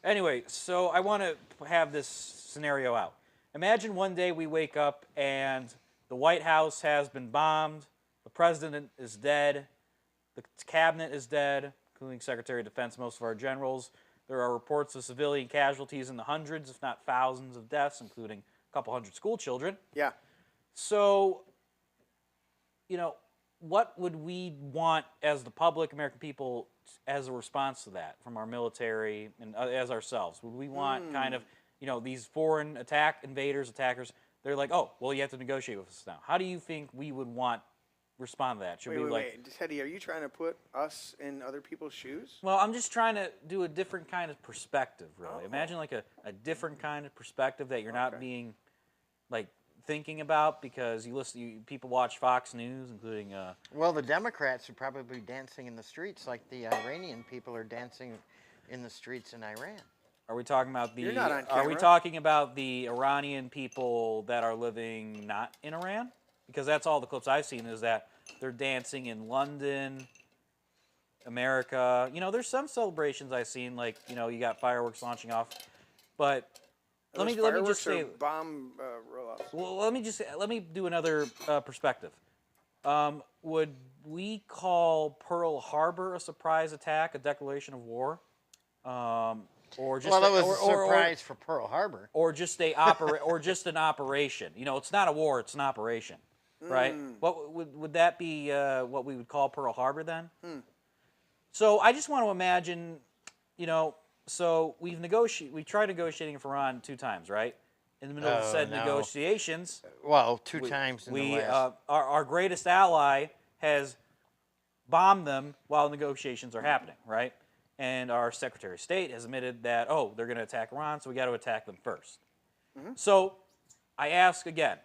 I: Anyway, so I want to have this scenario out. Imagine one day we wake up and the White House has been bombed, the president is dead, the cabinet is dead, including Secretary of Defense, most of our generals. There are reports of civilian casualties in the hundreds, if not thousands of deaths, including a couple hundred school children.
C: Yeah.
I: So, you know, what would we want as the public, American people, as a response to that from our military and as ourselves? Would we want kind of, you know, these foreign attackers, they're like, oh, well, you have to negotiate with us now. How do you think we would want respond to that? Should
C: Wait. Teddy, are you trying to put us in other people's shoes?
I: Well, I'm just trying to do a different kind of perspective, really. Imagine like a different kind of perspective that you're not being, like, thinking about because people watch Fox News, including...
B: Well, the Democrats are probably dancing in the streets like the Iranian people are dancing in the streets in Iran.
I: Are we talking about
C: You're not on
I: Are we
C: camera.
I: talking about the Iranian people that are living not in Iran? Because that's all the clips I've seen is that they're dancing in London, America. You know, there's some celebrations I've seen, like, you know, you got fireworks launching off, but let me just say
C: bomb rollouts.
I: Well, let me do another perspective. Would we call Pearl Harbor a surprise attack, a declaration of war? Or just
B: it was a surprise for Pearl Harbor.
I: Or just an operation. You know, it's not a war; it's an operation, right? What would that be? What we would call Pearl Harbor then? So I just want to imagine, you know. So we've tried negotiating with Iran 2 times, right? In the middle of said negotiations.
B: Well, 2 times in the last.
I: Our greatest ally has bombed them while negotiations are happening, right? And our Secretary of State has admitted that, oh, they're going to attack Iran, so we got to attack them first. So I ask again,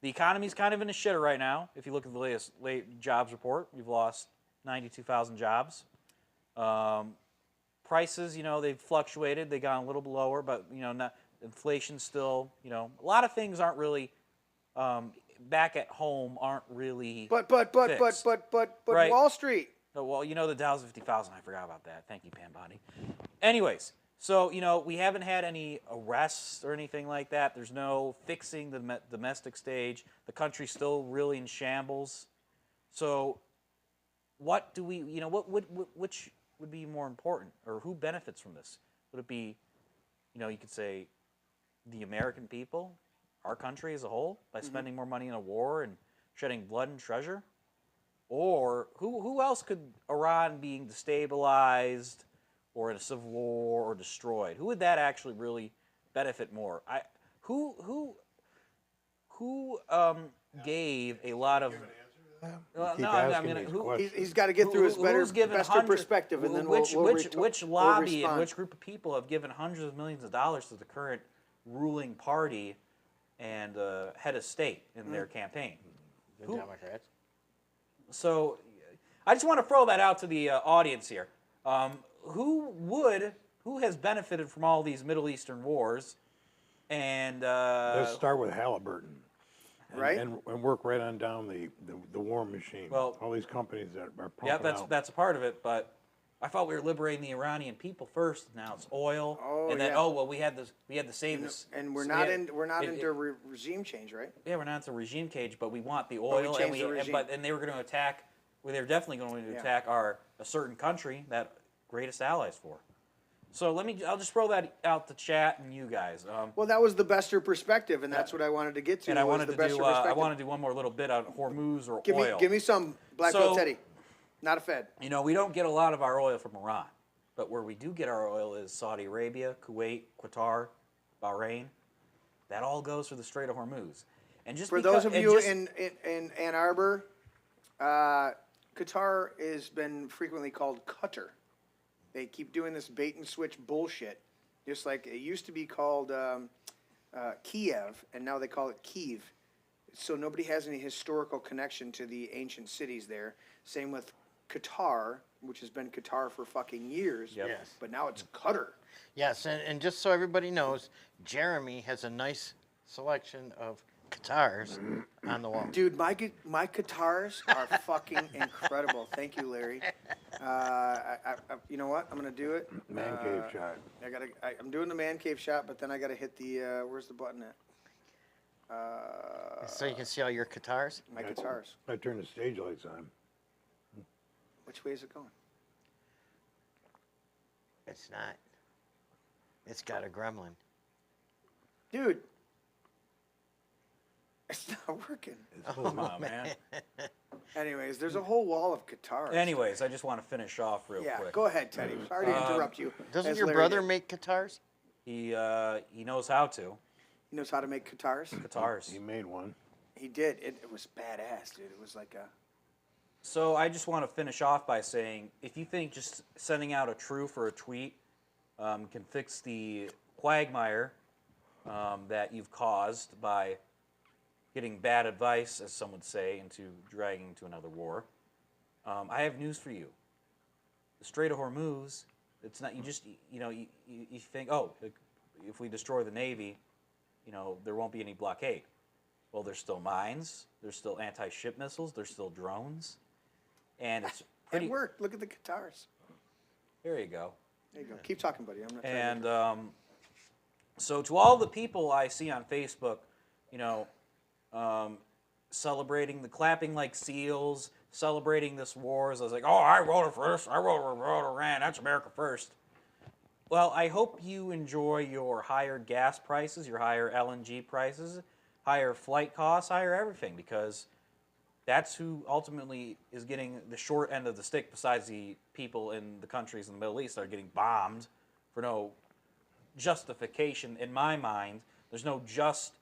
I: the economy's kind of in a shitter right now. If you look at the latest jobs report, we've lost 92,000 jobs. Prices, you know, they've fluctuated. They've gone a little lower, but, you know, inflation's still, you know, a lot of things aren't really, back at home aren't really
C: But
I: Right.
C: Wall Street.
I: Oh, well, you know, the Dow's 50,000. I forgot about that. Thank you, Pam Bondi. Anyways, so, you know, we haven't had any arrests or anything like that. There's no fixing the domestic stage. The country's still really in shambles. So what do we, you know, which would be more important, or who benefits from this? Would it be, you know, you could say the American people, our country as a whole, by spending more money in a war and shedding blood and treasure? Or who else could Iran being destabilized or in a civil war or destroyed? Who would that actually really benefit more? Who gave a lot of...
C: He's got to get through his best perspective, and then
I: which lobby
C: respond.
I: and which group of people have given hundreds of millions of dollars to the current ruling party and head of state in their campaign?
B: The Democrats.
I: So I just want to throw that out to the audience here. Who has benefited from all these Middle Eastern wars? And
F: let's start with Halliburton.
C: Right.
F: And work right on down the war machine.
I: Well,
F: all these companies that are pumping out.
I: That's a part of it, but I thought we were liberating the Iranian people first. Now it's oil, and then we had to save this.
C: And we're not into regime change, right?
I: Yeah, we're not into regime change, but we want the oil, and they were going to attack. Well, they're definitely going to attack a certain country that greatest allies for. So I'll just throw that out to chat and you guys.
C: Well, that was the Bester perspective, and that's what I wanted to get to.
I: And I wanted to do one more little bit on Hormuz or oil.
C: Give me some Black Belt Teddy. Not a Fed.
I: You know, we don't get a lot of our oil from Iran, but where we do get our oil is Saudi Arabia, Kuwait, Qatar, Bahrain. That all goes through the Strait of Hormuz. And just
C: for those of you in Ann Arbor, Qatar has been frequently called Qatar. They keep doing this bait and switch bullshit, just like it used to be called Kiev, and now they call it Kyiv. So nobody has any historical connection to the ancient cities there. Same with Qatar, which has been Qatar for fucking years.
B: Yep. Yes.
C: But now it's Qatar.
B: Yes, and just so everybody knows, Jeremy has a nice selection of guitars on the wall.
C: Dude, my guitars are fucking incredible. Thank you, Larry. You know what? I'm gonna do it.
F: Man cave shot.
C: I'm doing the man cave shot, but then I gotta hit the. Where's the button at?
B: So you can see all your guitars.
C: My guitars.
F: I turned the stage lights on.
C: Which way is it going?
B: It's not. It's got a gremlin.
C: Dude. It's not working.
I: Come on, man.
C: Anyways, there's a whole wall of guitars.
I: Anyways, I just want to finish off real quick.
C: Yeah, go ahead, Teddy. Sorry to interrupt you.
B: Doesn't your brother make guitars?
I: He knows how to.
C: He knows how to make guitars?
I: Guitars.
F: He made one.
C: He did. It was badass, dude. It was like a...
I: So I just want to finish off by saying, if you think just sending out a truth or a tweet can fix the quagmire that you've caused by getting bad advice, as some would say, into dragging to another war, I have news for you. The Strait of Hormuz, it's not, you think, oh, if we destroy the Navy, there won't be any blockade. Well, there's still mines, there's still anti-ship missiles, there's still drones, and it's pretty...
C: It worked. Look at the guitars.
I: There you go.
C: There you go. Keep talking, buddy. I'm not trying
I: And so to all the people I see on Facebook, celebrating the clapping like seals, celebrating this war, as I was like, oh, I wrote it first, I wrote a Rant, that's America first. Well, I hope you enjoy your higher gas prices, your higher LNG prices, higher flight costs, higher everything, because that's who ultimately is getting the short end of the stick, besides the people in the countries in the Middle East that are getting bombed for no justification in my mind. There's no just,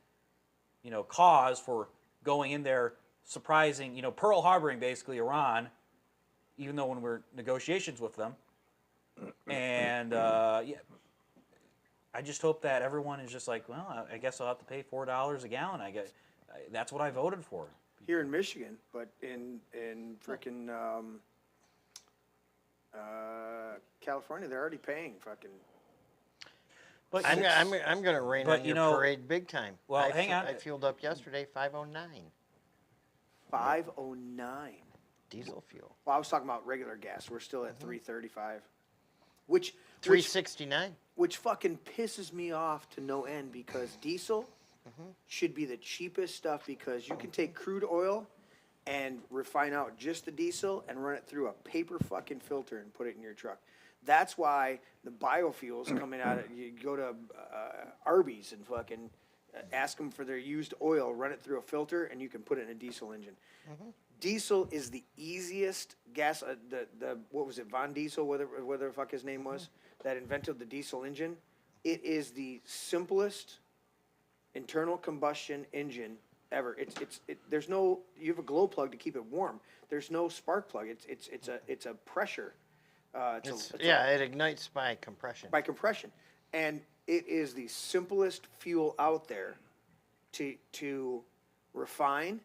I: cause for going in there, surprising, Pearl Harboring basically Iran, even though when we're negotiations with them. And I just hope that everyone is just like, well, I guess I'll have to pay $4 a gallon. That's what I voted for.
C: Here in Michigan, but in frickin' California, they're already paying fucking.
B: But I'm going to rain on your parade big time.
I: Well, hang on.
B: I fueled up yesterday, 509.
C: 509.
B: Diesel fuel.
C: Well, I was talking about regular gas. We're still at 335. Which
B: 369.
C: Which fucking pisses me off to no end, because diesel should be the cheapest stuff, because you can take crude oil and refine out just the diesel and run it through a paper fucking filter and put it in your truck. That's why the biofuels coming out of, you go to Arby's and fucking ask them for their used oil, run it through a filter, and you can put it in a diesel engine. Diesel is the easiest gas, what was it, Von Diesel, whatever the fuck his name was, that invented the diesel engine. It is the simplest internal combustion engine ever. There's no, you have a glow plug to keep it warm. There's no spark plug. It's a pressure.
B: It ignites by compression.
C: By compression. And it is the simplest fuel out there to refine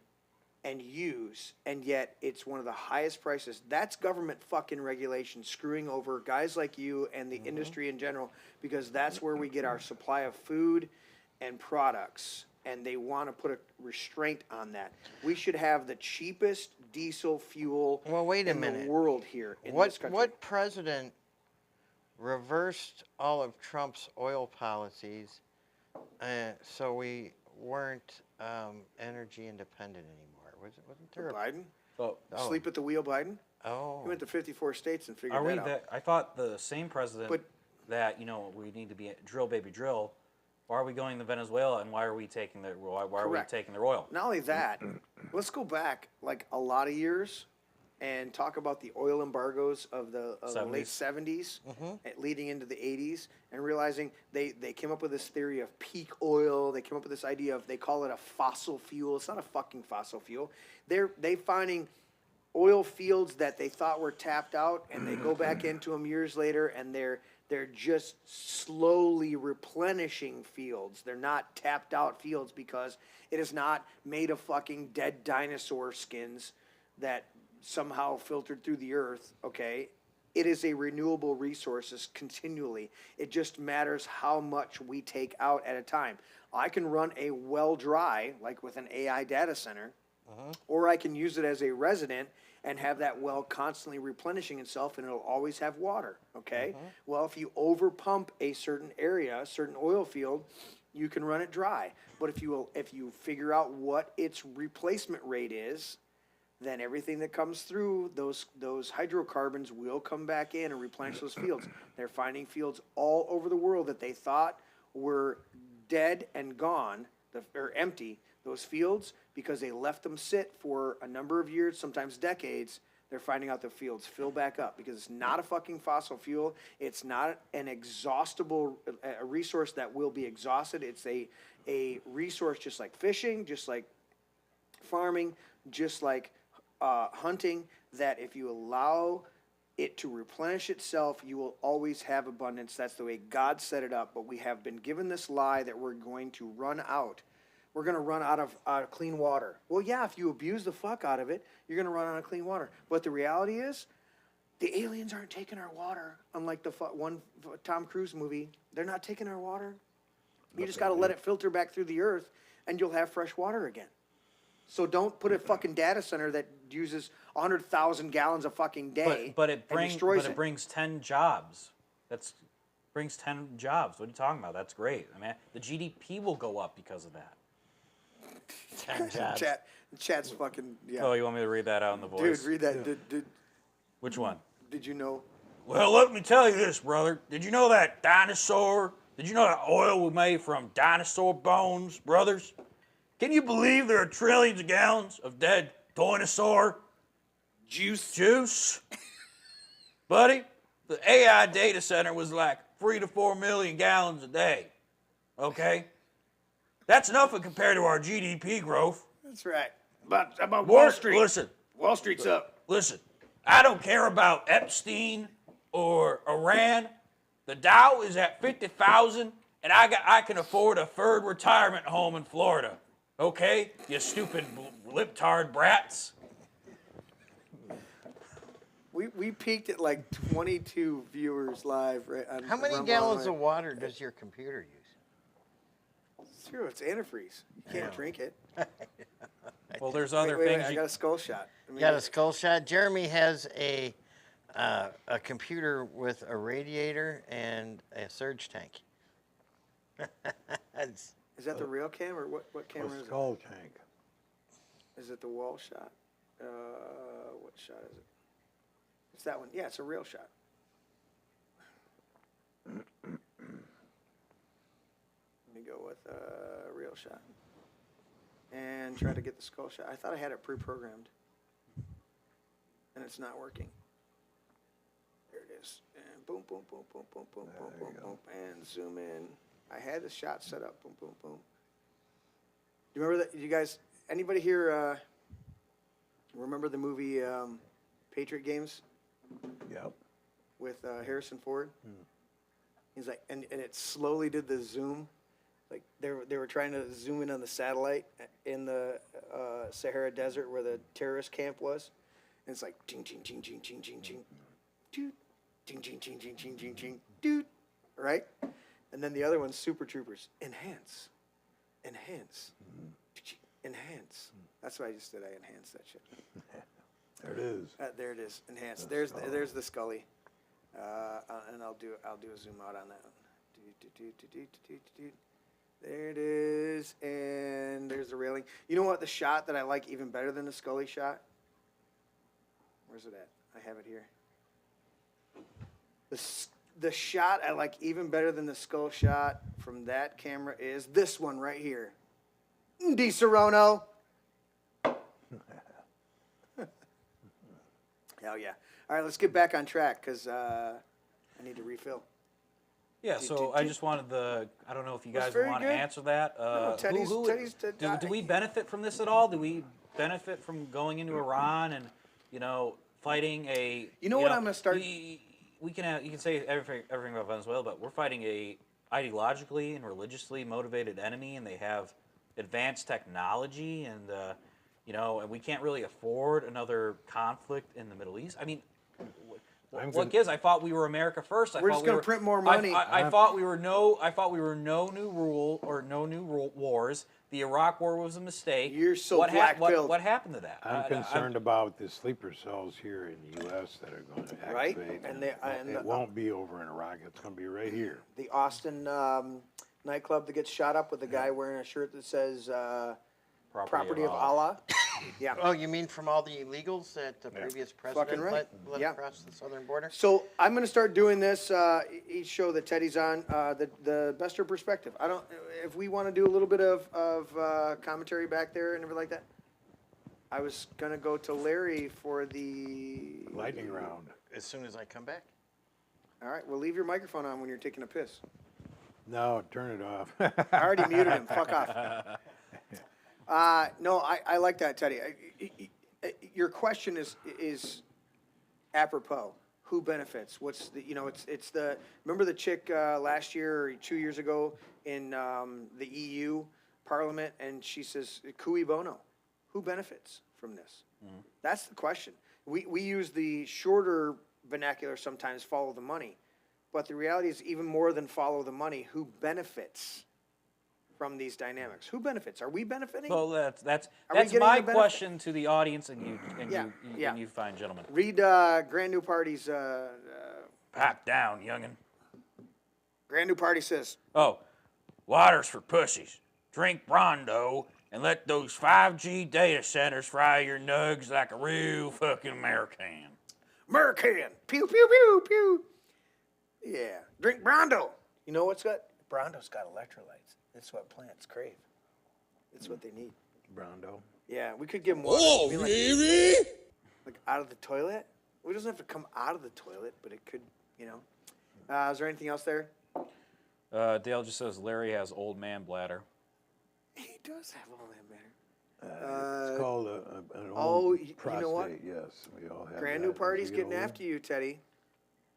C: and use, and yet it's one of the highest prices. That's government fucking regulation screwing over guys like you and the industry in general, because that's where we get our supply of food and products. and they want to put a restraint on that. We should have the cheapest diesel fuel in the world here in this country.
B: What president reversed all of Trump's oil policies so we weren't energy independent anymore? Wasn't there
C: Biden?
I: Oh.
C: Sleep at the wheel, Biden?
B: Oh.
C: He went to 54 states and figured
I: Are we
C: that out.
I: I thought the same president that, you know, we need to be drill, baby, drill. Why are we going to Venezuela, and why are we taking their oil?
C: Not only that, let's go back like a lot of years and talk about the oil embargoes of the late 70s leading into the 80s, and realizing they came up with this theory of peak oil. They came up with this idea of, they call it a fossil fuel. It's not a fucking fossil fuel. They finding oil fields that they thought were tapped out, and they go back into them years later, and they're just slowly replenishing fields. They're not tapped out fields because it is not made of fucking dead dinosaur skins that somehow filtered through the earth, okay? It is a renewable resources continually. It just matters how much we take out at a time. I can run a well dry, like with an AI data center, or I can use it as a resident and have that well constantly replenishing itself, and it'll always have water, okay? Well, if you overpump a certain area, a certain oil field, you can run it dry. But if you figure out what its replacement rate is, then everything that comes through, those hydrocarbons will come back in and replenish those fields. They're finding fields all over the world that they thought were dead and gone, or empty, those fields, because they left them sit for a number of years, sometimes decades. They're finding out the fields fill back up because it's not a fucking fossil fuel. It's not an exhaustible a resource that will be exhausted. It's a resource just like fishing, just like farming, just like hunting, that if you allow it to replenish itself, you will always have abundance. That's the way God set it up. But we have been given this lie that we're going to run out. We're going to run out of clean water. Well, yeah, if you abuse the fuck out of it, you're going to run out of clean water. But the reality is, the aliens aren't taking our water. Unlike the one Tom Cruise movie, they're not taking our water. You just got to let it filter back through the earth, and you'll have fresh water again. So don't put a fucking data center that uses 100,000 gallons a fucking day.
I: But it brings 10 jobs. Brings 10 jobs. What are you talking about? That's great. I mean, the GDP will go up because of that.
B: 10 jobs.
C: Chat's fucking, yeah.
I: Oh, you want me to read that out in the voice?
C: Dude, read that.
I: Which one?
C: Did you know?
A: Well, let me tell you this, brother. Did you know that dinosaur? Did you know that oil was made from dinosaur bones, brothers? Can you believe there are trillions of gallons of dead dinosaur juice? Buddy, the AI data center was like 3 to 4 million gallons a day. Okay? That's nothing compared to our GDP growth.
C: That's right. About Wall Street.
A: Listen.
C: Wall Street's up.
A: Listen, I don't care about Epstein or Iran. The Dow is at 50,000, and I can afford a third retirement home in Florida. Okay, you stupid lip-tard brats.
C: We peaked at like 22 viewers live. Right, on
B: How many gallons of water does your computer use?
C: Zero. It's antifreeze. You can't drink it.
I: Well, there's other
C: wait,
I: things.
C: I got a skull shot.
B: You got a skull shot? Jeremy has a computer with a radiator and a surge tank.
C: Is that the real cam, or what camera is it?
F: Skull tank.
C: Is it the wall shot? What shot is it? It's that one. Yeah, it's a real shot. Let me go with a real shot. And try to get the skull shot. I thought I had it pre-programmed. And it's not working. There it is. And boom, boom, boom, boom, boom, boom, boom, boom, boom. And zoom in. I had the shot set up. Boom, boom, boom. Do you remember that? You guys, anybody here remember the movie Patriot Games?
F: Yep.
C: With Harrison Ford? He's like, and it slowly did the zoom. Like they were trying to zoom in on the satellite in the Sahara Desert where the terrorist camp was. And it's like, ching, ching, ching, ching, ching, ching, ching, doot, ching, ching, ching, ching, ching, ching, ching, doot, right? And then the other one's Super Troopers, enhance. Enhance. Enhance. That's what I just did. I enhanced that shit.
F: There it is.
C: There it is. Enhance. There's the Scully. And I'll do a zoom out on that one. There it is, and there's the railing. You know what? The shot that I like even better than the Scully shot. Where's it at? I have it here. The shot I like even better than the skull shot from that camera is this one right here. Di Serono. Hell yeah. All right, let's get back on track because I need to refill.
I: Yeah, so I just wanted I don't know if you guys want to answer that.
C: No,
I: do we benefit from this at all? Do we benefit from going into Iran and, fighting a...
C: You know what I'm going to start...
I: You can say everything about Venezuela, but we're fighting a ideologically and religiously motivated enemy, and they have advanced technology, and, and we can't really afford another conflict in the Middle East. I mean... What gives? I thought we were America first.
C: We're just going to print more money.
I: I thought we were no new rule or no new wars. The Iraq War was a mistake.
C: You're so black-pilled.
I: What happened to that?
F: I'm concerned about the sleeper cells here in the U.S. that are going to activate.
C: Right,
F: and it won't be over in Iraq. It's going to be right here.
C: The Austin nightclub that gets shot up with a guy wearing a shirt that says "Property of Allah." Yeah.
B: Oh, you mean from all the illegals that the previous president
C: right.
B: let across the southern border?
C: So I'm going to start doing this each show that Teddy's on, the Bester perspective. If we want to do a little bit of commentary back there and everything like that. I was going to go to Larry for the
F: lightning round
B: as soon as I come back.
C: All right. Well, leave your microphone on when you're taking a piss.
F: No, turn it off.
C: I already muted him. Fuck off. No, I like that, Teddy. Your question is apropos. Who benefits? What's the it's the remember the chick last year or 2 years ago in the EU Parliament, and she says cui bono. Who benefits from this? Mm-hmm. That's the question. We use the shorter vernacular sometimes, follow the money, but the reality is even more than follow the money. Who benefits from these dynamics? Who benefits? Are we benefiting?
I: Well, that's my question to the audience and you fine gentlemen.
C: Read Grand New Party's.
I: Pipe down, youngin'.
C: Grand New Party says.
A: Oh, water's for pussies. Drink Brondo and let those 5G data centers fry your nugs like a real fucking American.
C: American. Pew, pew, pew, pew. Yeah. Drink Brondo. You know what's got? Brondo's got electrolytes. That's what plants crave. It's what they need.
F: Brondo.
C: Yeah, we could give them water.
A: Oh, really?
C: Like out of the toilet? It doesn't have to come out of the toilet, but it could, Is there anything else there?
I: Dale just says Larry has old man bladder.
C: He does have old man bladder.
F: It's called an old prostate.
C: You know what?
F: Yes, we all have
C: Grand
F: that
C: New Party's getting
F: older.
C: after you, Teddy.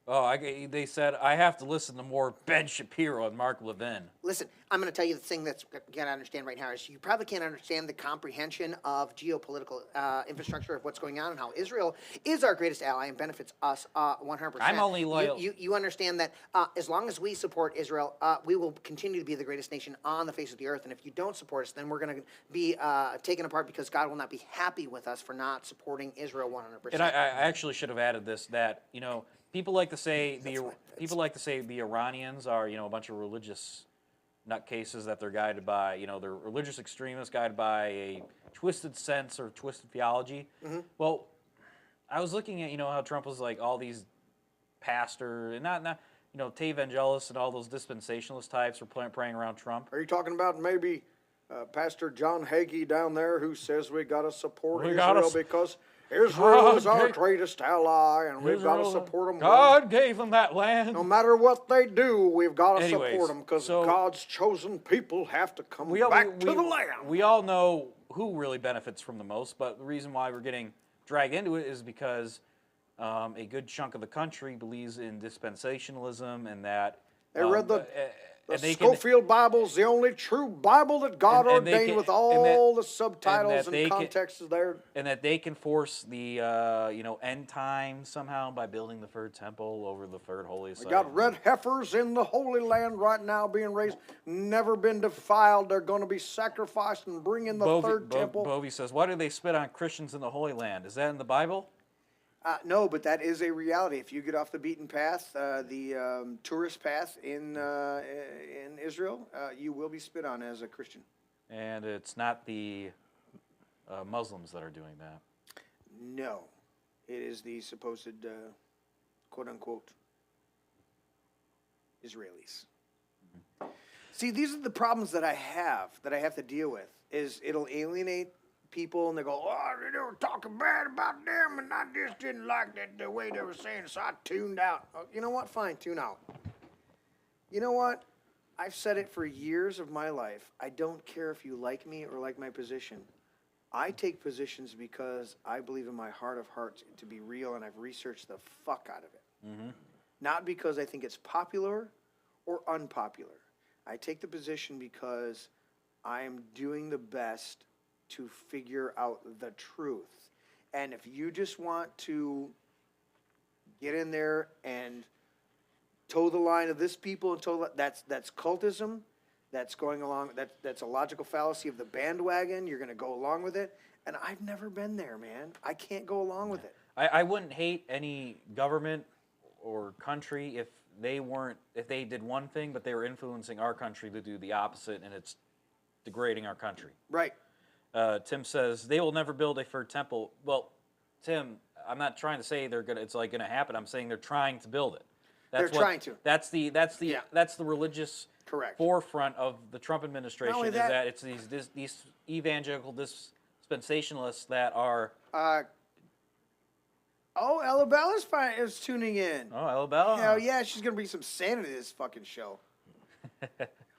I: Oh, they said I have to listen to more Ben Shapiro and Mark Levin.
P: Listen, I'm going to tell you the thing that's you got to understand right now is you probably can't understand the comprehension of geopolitical infrastructure of what's going on and how Israel is our greatest ally and benefits us 100%.
I: I'm only loyal.
P: You understand that as long as we support Israel, we will continue to be the greatest nation on the face of the earth. And if you don't support us, then we're going to be taken apart because God will not be happy with us for not supporting Israel 100%.
I: And I actually should have added this that people like to say the Iranians are a bunch of religious nutcases that they're guided by they're religious extremists guided by a twisted sense or twisted theology. Mm-hmm. Well, I was looking at how Trump was like all these pastor and not televangelists and all those dispensationalist types were praying around Trump.
C: Are you talking about maybe Pastor John Hagee down there who says we got to support Israel because Israel is our greatest ally, and we've got to support them.
I: God gave them that land.
C: No matter what they do, we've got to support them because God's chosen people have to come back to the land.
I: We all know who really benefits from the most, but the reason why we're getting dragged into it is because a good chunk of the country believes in dispensationalism and that.
C: The
I: they
C: Schofield Bible's the only true Bible that God ordained with all the subtitles and context is there.
I: And that they can force the end time somehow by building the third temple over the third holy site.
C: We got red heifers in the Holy Land right now being raised, never been defiled. They're going to be sacrificed and bring in the third temple.
I: Bovey says, why do they spit on Christians in the Holy Land? Is that in the Bible?
C: No, but that is a reality. If you get off the beaten path, the tourist path in Israel, you will be spit on as a Christian.
I: And it's not the Muslims that are doing that.
C: No, it is the supposed quote-unquote Israelis. Mm-hmm. See, these are the problems that I have to deal with, is it'll alienate people and they go, oh, they were talking bad about them and I just didn't like that the way they were saying, so I tuned out. Oh, you know what? Fine, tune out. You know what? I've said it for years of my life. I don't care if you like me or like my position. I take positions because I believe in my heart of hearts to be real, and I've researched the fuck out of it. Mm-hmm. Not because I think it's popular or unpopular. I take the position because I am doing the best to figure out the truth. And if you just want to get in there and toe the line of this people and that's cultism. That's going along. That's a logical fallacy of the bandwagon. You're going to go along with it, and I've never been there, man. I can't go along with it.
I: I wouldn't hate any government or country if they did one thing, but they were influencing our country to do the opposite, and it's degrading our country.
C: Right.
I: Tim says they will never build a third temple. Well, Tim, I'm not trying to say it's gonna happen. I'm saying they're trying to build it.
C: They're trying to.
I: That's the religious forefront of the Trump administration. Is that it's these evangelical dispensationalists that are.
C: Ella Bella's is tuning in.
I: Oh, Ella Bella.
C: Hell yeah, she's gonna bring some sanity to this fucking show.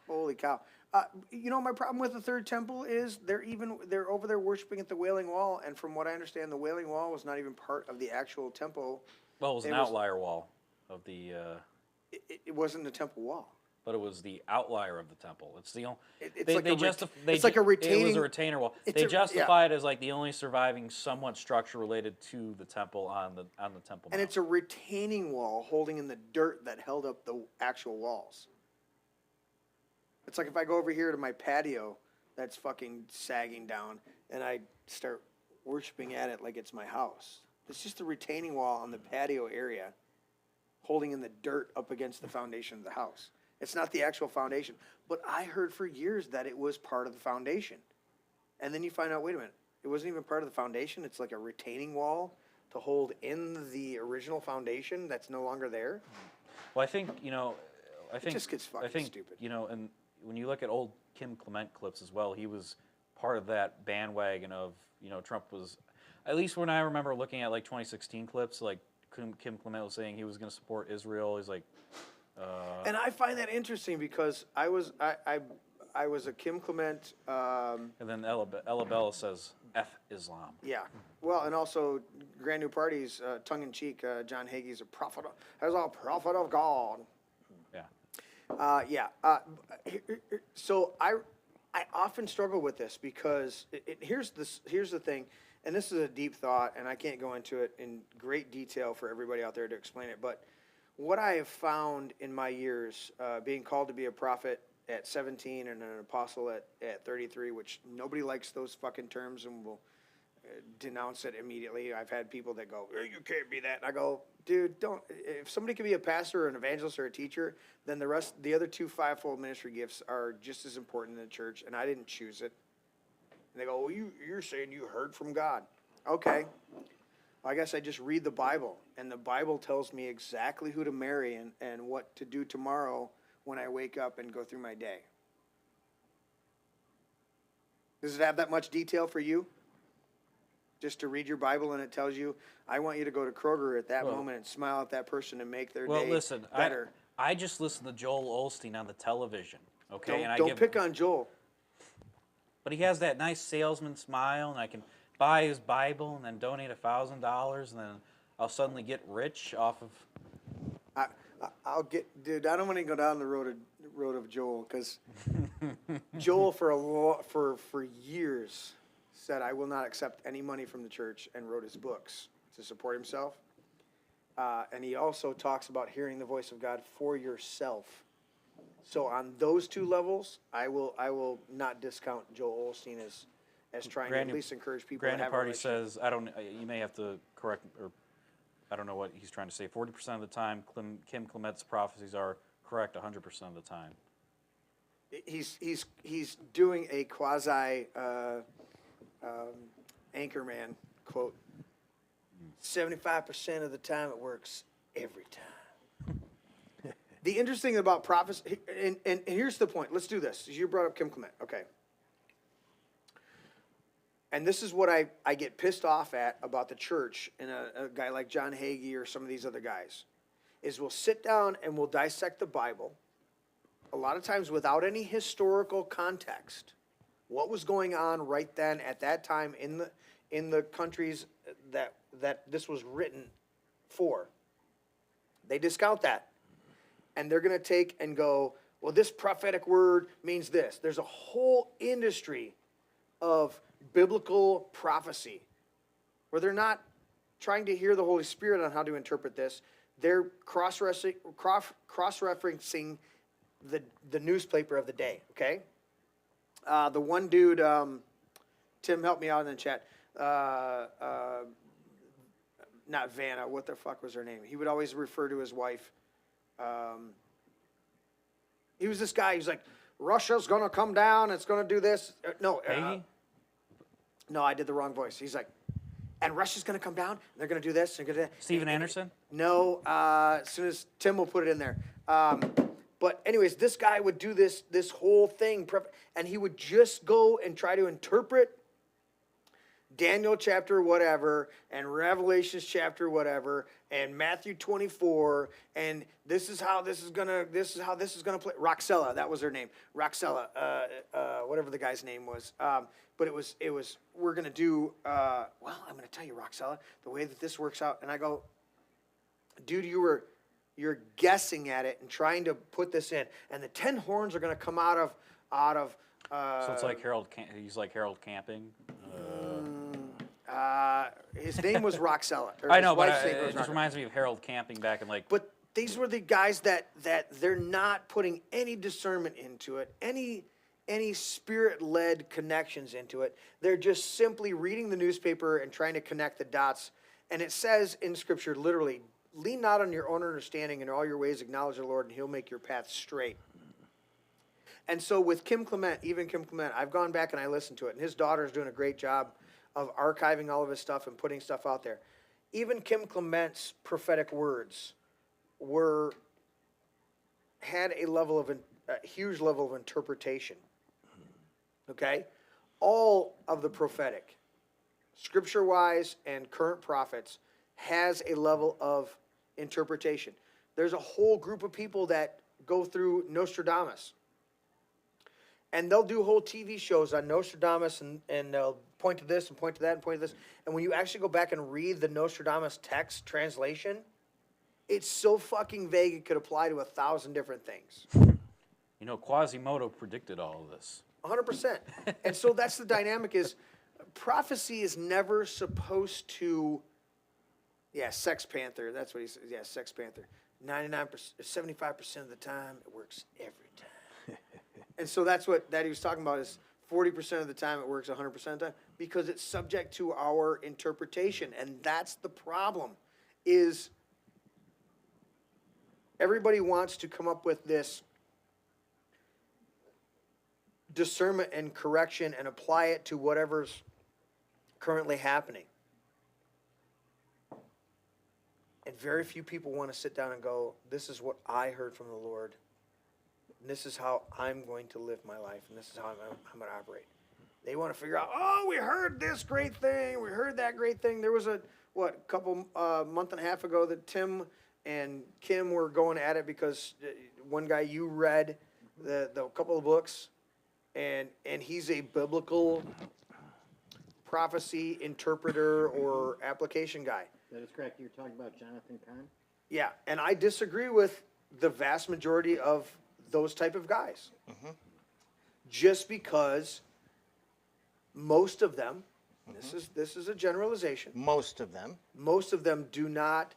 C: Holy cow. My problem with the third temple is they're over there worshiping at the Wailing Wall, and from what I understand, the Wailing Wall was not even part of the actual temple.
I: Well, it was an outlier wall of the.
C: It wasn't the temple wall.
I: But it was the outlier of the temple. It's the only.
C: It's like a retaining.
I: It was a retainer wall. They justify it as like the only surviving somewhat structure related to the temple on the temple.
C: And it's a retaining wall holding in the dirt that held up the actual walls. It's like if I go over here to my patio that's fucking sagging down and I start worshiping at it like it's my house. It's just a retaining wall on the patio area holding in the dirt up against the foundation of the house. It's not the actual foundation. But I heard for years that it was part of the foundation. And then you find out, wait a minute, it wasn't even part of the foundation. It's like a retaining wall to hold in the original foundation that's no longer there.
I: Well, I think,
C: it just gets fucking stupid.
I: And when you look at old Kim Clement clips as well, he was part of that bandwagon of, Trump was, at least when I remember looking at like 2016 clips, like Kim Clement was saying he was going to support Israel. He's like,
C: and I find that interesting because I was a Kim Clement.
I: And then Ella Bella says F Islam.
C: Yeah. Well, and also Grand New Party's tongue-in-cheek, John Hagee's a prophet, as a prophet of God.
I: Yeah.
C: So I often struggle with this because here's the thing, and this is a deep thought, and I can't go into it in great detail for everybody out there to explain it, but what I have found in my years, being called to be a prophet at 17 and an apostle at 33, which nobody likes those fucking terms and will denounce it immediately. I've had people that go, hey, you can't be that. And I go, dude, don't. If somebody can be a pastor or an evangelist or a teacher, then the other two fivefold ministry gifts are just as important in the church, and I didn't choose it. And they go, well, you're saying you heard from God. Okay. I guess I just read the Bible, and the Bible tells me exactly who to marry and what to do tomorrow when I wake up and go through my day. Does it have that much detail for you? Just to read your Bible and it tells you, I want you to go to Kroger at that moment and smile at that person and make their day better.
I: I just listen to Joel Osteen on the television, okay?
C: Don't pick on Joel.
I: But he has that nice salesman smile, and I can buy his Bible and then donate $1,000, and then I'll suddenly get rich off of.
C: Dude, I don't want to go down the road of Joel, because Joel for years said, I will not accept any money from the church, and wrote his books to support himself. And he also talks about hearing the voice of God for yourself. So on those two levels, I will not discount Joel Osteen as trying to at least encourage people to have a
I: Party
C: relationship.
I: says, you may have to correct, or I don't know what he's trying to say. 40% of the time, Kim Clement's prophecies are correct 100% of the time.
C: He's doing a quasi Anchorman quote. 75% of the time it works every time. The interesting thing about prophecy, and here's the point. Let's do this. You brought up Kim Clement, okay. And this is what I get pissed off at about the church and a guy like John Hagee or some of these other guys, is we'll sit down and we'll dissect the Bible, a lot of times without any historical context. What was going on right then at that time in the countries that this was written for? They discount that. And they're going to take and go, well, this prophetic word means this. There's a whole industry of biblical prophecy where they're not trying to hear the Holy Spirit on how to interpret this. They're cross-referencing the newspaper of the day, okay? The one dude, Tim, help me out in the chat. Not Vanna, what the fuck was her name? He would always refer to his wife. He was this guy, he's like, Russia's going to come down, it's going to do this. No, I did the wrong voice. He's like, and Russia's going to come down, and they're going to do this. They're going to
I: Steven Anderson?
C: No, as soon as Tim will put it in there. But anyways, this guy would do this whole thing, and he would just go and try to interpret Daniel chapter whatever, and Revelations chapter whatever, and Matthew 24, and this is how this is gonna play. Roxella, that was her name. Roxella, whatever the guy's name was. But it was we're gonna do. Well, I'm gonna tell you, Roxella, the way that this works out. And I go, dude, you're guessing at it and trying to put this in, and the 10 horns are gonna come out of.
I: So it's like Harold. He's like Harold Camping.
C: His name was Roxella.
I: I know, but it just reminds me of Harold Camping back in like.
C: But these were the guys that they're not putting any discernment into it, any spirit-led connections into it. They're just simply reading the newspaper and trying to connect the dots. And it says in Scripture, literally, lean not on your own understanding, in all your ways acknowledge the Lord, and He'll make your path straight. And so with Kim Clement, I've gone back and I listened to it, and his daughter's doing a great job of archiving all of his stuff and putting stuff out there. Even Kim Clement's prophetic words had a huge level of interpretation. Okay? All of the prophetic, scripture-wise and current prophets, has a level of interpretation. There's a whole group of people that go through Nostradamus. And they'll do whole TV shows on Nostradamus, and they'll point to this and point to that and point to this. And when you actually go back and read the Nostradamus text translation, it's so fucking vague it could apply to 1,000 different things.
I: You know, Quasimodo predicted all of this.
C: 100%. And so that's the dynamic is prophecy is never supposed to, Sex Panther, that's what he says. Yeah, Sex Panther. 75% of the time, it works every time. And so that's what that he was talking about is 40% of the time it works 100% of the time because it's subject to our interpretation. And that's the problem is everybody wants to come up with this discernment and correction and apply it to whatever's currently happening. And very few people want to sit down and go, this is what I heard from the Lord. And this is how I'm going to live my life. And this is how I'm going to operate. They want to figure out, we heard this great thing. We heard that great thing. There was a month and a half ago that Tim and Kim were going at it because one guy you read the couple of books. And he's a biblical prophecy interpreter or application guy.
B: That is correct. You're talking about Jonathan Kahn?
C: Yeah, and I disagree with the vast majority of those type of guys. Just because most of them, this is a generalization.
B: Most of them
C: do not,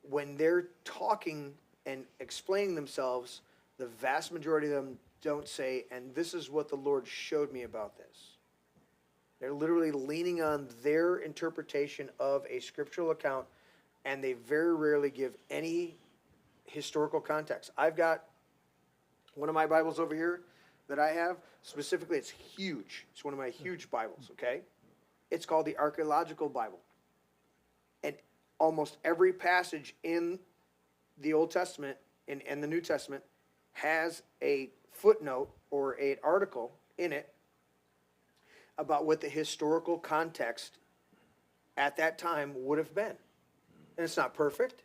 C: when they're talking and explaining themselves, the vast majority of them don't say, and this is what the Lord showed me about this. They're literally leaning on their interpretation of a scriptural account, and they very rarely give any historical context. I've got one of my Bibles over here that I have. Specifically, it's huge. It's one of my huge Bibles, okay? It's called the Archaeological Bible. And almost every passage in the Old Testament and the New Testament has a footnote or an article in it about what the historical context at that time would have been. And it's not perfect,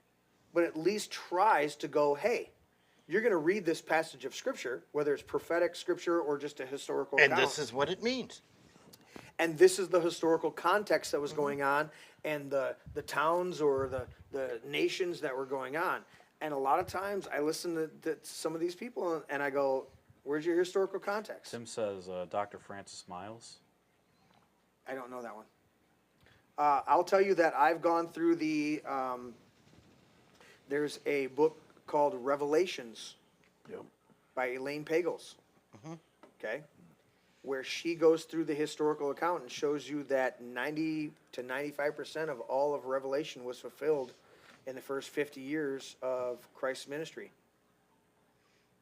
C: but at least tries to go, hey, you're going to read this passage of Scripture, whether it's prophetic Scripture or just a historical account.
B: And this is what it means.
C: And this is the historical context that was going on, and the towns or the nations that were going on. And a lot of times I listen to some of these people and I go, where's your historical context?
I: Tim says Dr. Francis Miles.
C: I don't know that one. I'll tell you that I've gone through the, there's a book called Revelations by Elaine Pagels, okay, where she goes through the historical account and shows you that 90 to 95% of all of Revelation was fulfilled in the first 50 years of Christ's ministry.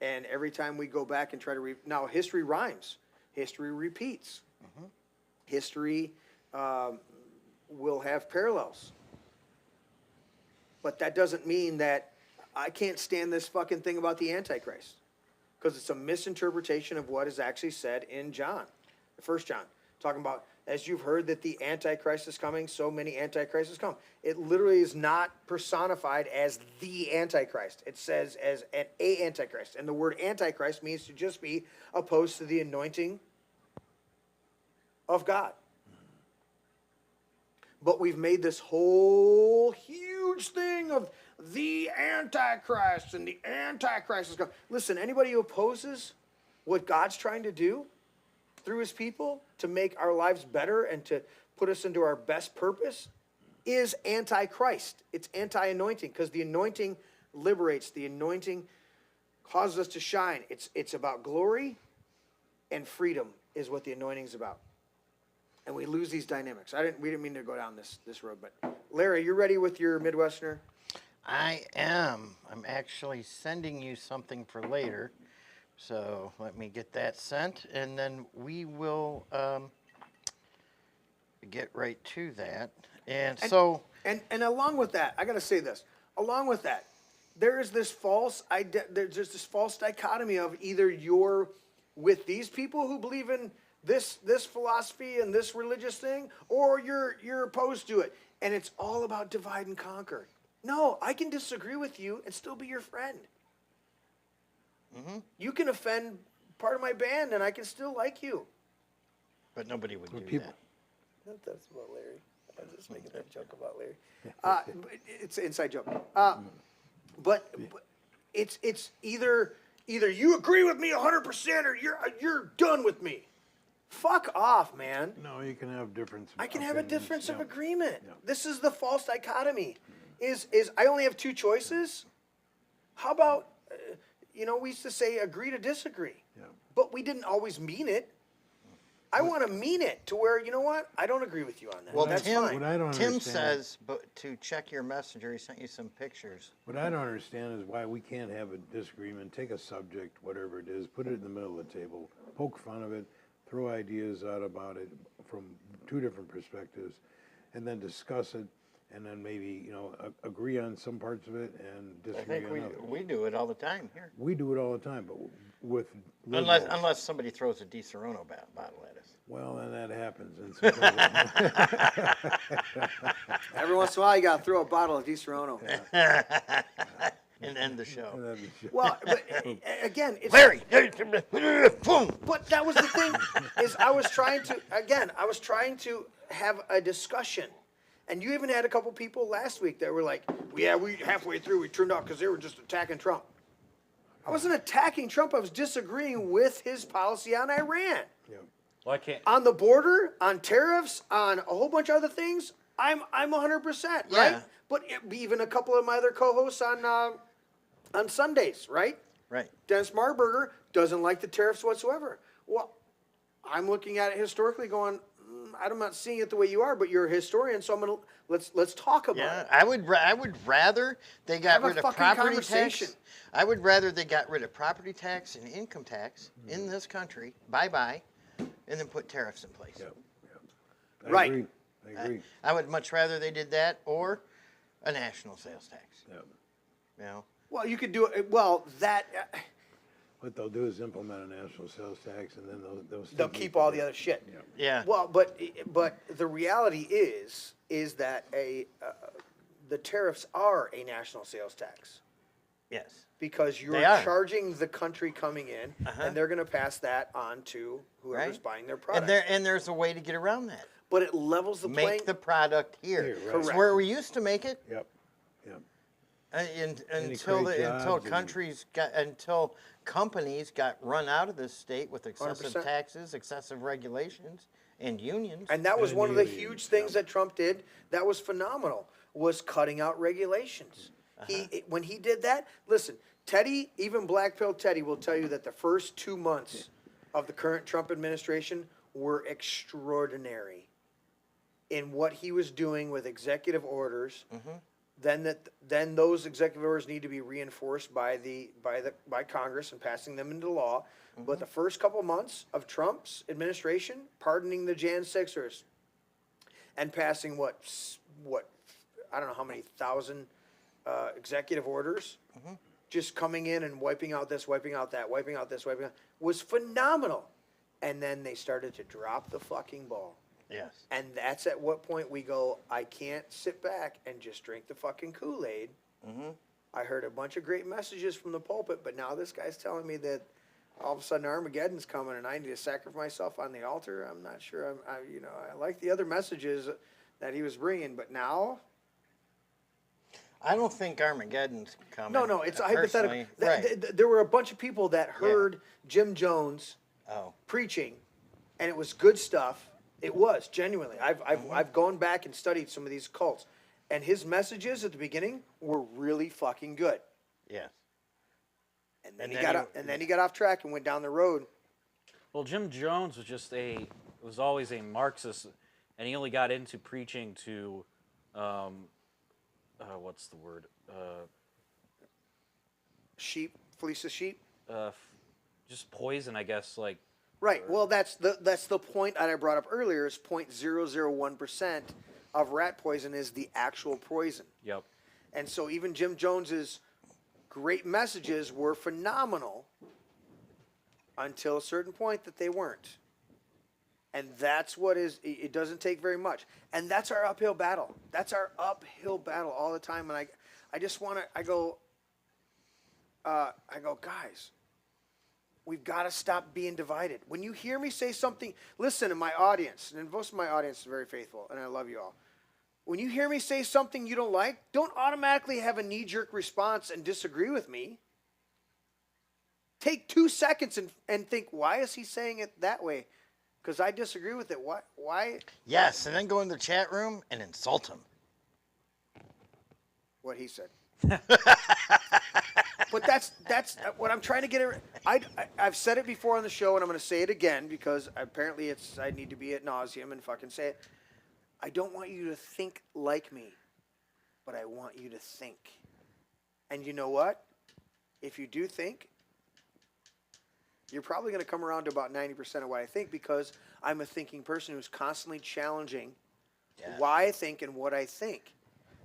C: And every time we go back and try to now history rhymes, history repeats, history will have parallels, but that doesn't mean that I can't stand this fucking thing about the Antichrist, because it's a misinterpretation of what is actually said in John, 1 John, talking about, as you've heard that the Antichrist is coming, so many Antichrists come. It literally is not personified as the Antichrist. It says as an Antichrist. And the word Antichrist means to just be opposed to the anointing of God. But we've made this whole huge thing of the Antichrist, and the Antichrist is coming. Listen, anybody who opposes what God's trying to do through his people to make our lives better and to put us into our best purpose is anti-Christ. It's anti-anointing, because the anointing liberates. The anointing causes us to shine. It's about glory and freedom is what the anointing is about. And we lose these dynamics. We didn't mean to go down this road, but Larry, you ready with your Midwesterner?
B: I am. I'm actually sending you something for later. So let me get that sent, and then we will get right to that. And so...
C: And along with that, I got to say this. Along with that, there's this false dichotomy of either you're with these people who believe in this philosophy and this religious thing, or you're opposed to it. And it's all about divide and conquer. No, I can disagree with you and still be your friend. You can offend part of my band and I can still like you.
B: But nobody would do that.
C: That's about Larry. I'm just making that joke about Larry. It's an inside joke. But it's either you agree with me 100% or you're done with me. Fuck off, man.
F: No, you can have difference.
C: I can have a difference of agreement. This is the false dichotomy. Is I only have two choices? How about, we used to say agree to disagree. But we didn't always mean it. I want to mean it to where, you know what? I don't agree with you on that.
B: Well,
C: that's fine.
B: Tim says, but to check your messenger, he sent you some pictures.
F: What I don't understand is why we can't have a disagreement, take a subject, whatever it is, put it in the middle of the table, poke fun of it, throw ideas out about it from two different perspectives, and then discuss it, and then maybe, agree on some parts of it and disagree on others.
B: We do it all the time here.
F: We do it all the time, but with...
B: Unless somebody throws a Di Serono bottle at us.
F: Well, then that happens.
C: Every once in a while, you got to throw a bottle of Di Serono.
B: And end the show.
C: Well, but again, it's...
B: Larry!
C: But that was the thing, is I was trying to have a discussion. And you even had a couple people last week that were like, yeah, we halfway through we turned off because they were just attacking Trump. I wasn't attacking Trump. I was disagreeing with his policy on Iran.
I: Well, I can't.
C: On the border, on tariffs, on a whole bunch of other things, I'm 100%, right?
B: Yeah.
C: But even a couple of my other co-hosts on Sundays, right?
B: Right.
C: Dennis Marburger doesn't like the tariffs whatsoever. Well, I'm looking at it historically going, I'm not seeing it the way you are, but you're a historian, so I'm gonna let's talk about it.
B: I would rather they got
C: Have a
B: rid of
C: fucking
B: property
C: conversation.
B: tax. I would rather they got rid of property tax and income tax in this country, bye, and then put tariffs in place.
C: Right.
F: I agree.
B: I would much rather they did that or a national sales tax. You know.
C: Well, you could do it. Well, that
F: What they'll do is implement a national sales tax, and then
C: they'll keep all the other shit.
B: Yeah.
C: Well, but the reality is that the tariffs are a national sales tax.
B: Yes.
C: Because you're
B: They are.
C: charging the country coming in, and they're going to pass that on to whoever's
B: Right.
C: buying their product.
B: And there's a way to get around that.
C: But it levels the playing.
B: Make the product here.
F: Here, right.
B: It's where we used to make it.
F: Yep.
B: Until companies got run out of this state with excessive
C: 100%.
B: taxes, excessive regulations, and unions.
C: And that was one of the huge things that Trump did. That was phenomenal. Was cutting out regulations. When he did that, listen, Teddy, even Black Pill Teddy, will tell you that the first 2 months of the current Trump administration were extraordinary in what he was doing with executive orders. Then those executive orders need to be reinforced by Congress and passing them into law. But the first couple months of Trump's administration, pardoning the Jan 6ers and passing what I don't know how many thousand executive orders, just coming in and wiping out this, wiping out that, wiping out this, wiping out, was phenomenal. And then they started to drop the fucking ball.
B: Yes.
C: And that's at what point we go, I can't sit back and just drink the fucking Kool-Aid. I heard a bunch of great messages from the pulpit, but now this guy's telling me that all of a sudden Armageddon's coming and I need to sacrifice myself on the altar. I'm not sure. I like the other messages that he was bringing, but now...
B: I don't think Armageddon's coming.
C: No, it's a hypothetical.
B: Right.
C: There were a bunch of people that heard Jim Jones preaching, and it was good stuff. It was, genuinely. I've gone back and studied some of these cults, and his messages at the beginning were really fucking good.
B: Yes.
C: And then he got off track and went down the road.
I: Well, Jim Jones was always a Marxist, and he only got into preaching to, what's the word?
C: Sheep, fleece of sheep.
I: Just poison, I guess. Like.
C: Right. Well, that's the point that I brought up earlier. Is 0.001% of rat poison is the actual poison.
I: Yep.
C: And so even Jim Jones's great messages were phenomenal until a certain point that they weren't. And that's what is. It doesn't take very much. And that's our uphill battle. That's our uphill battle all the time. And I just want to. I go, guys. We've got to stop being divided. When you hear me say something, listen to my audience, and most of my audience is very faithful, and I love you all. When you hear me say something you don't like, don't automatically have a knee-jerk response and disagree with me. Take 2 seconds and think, why is he saying it that way? Because I disagree with it. Why?
B: Yes, and then go in the chat room and insult him.
C: What he said. But that's what I'm trying to get at. I've said it before on the show, and I'm going to say it again because apparently I need to be ad nauseum and fucking say it. I don't want you to think like me, but I want you to think. And you know what? If you do think, you're probably going to come around to about 90% of what I think because I'm a thinking person who's constantly challenging why I think and what I think.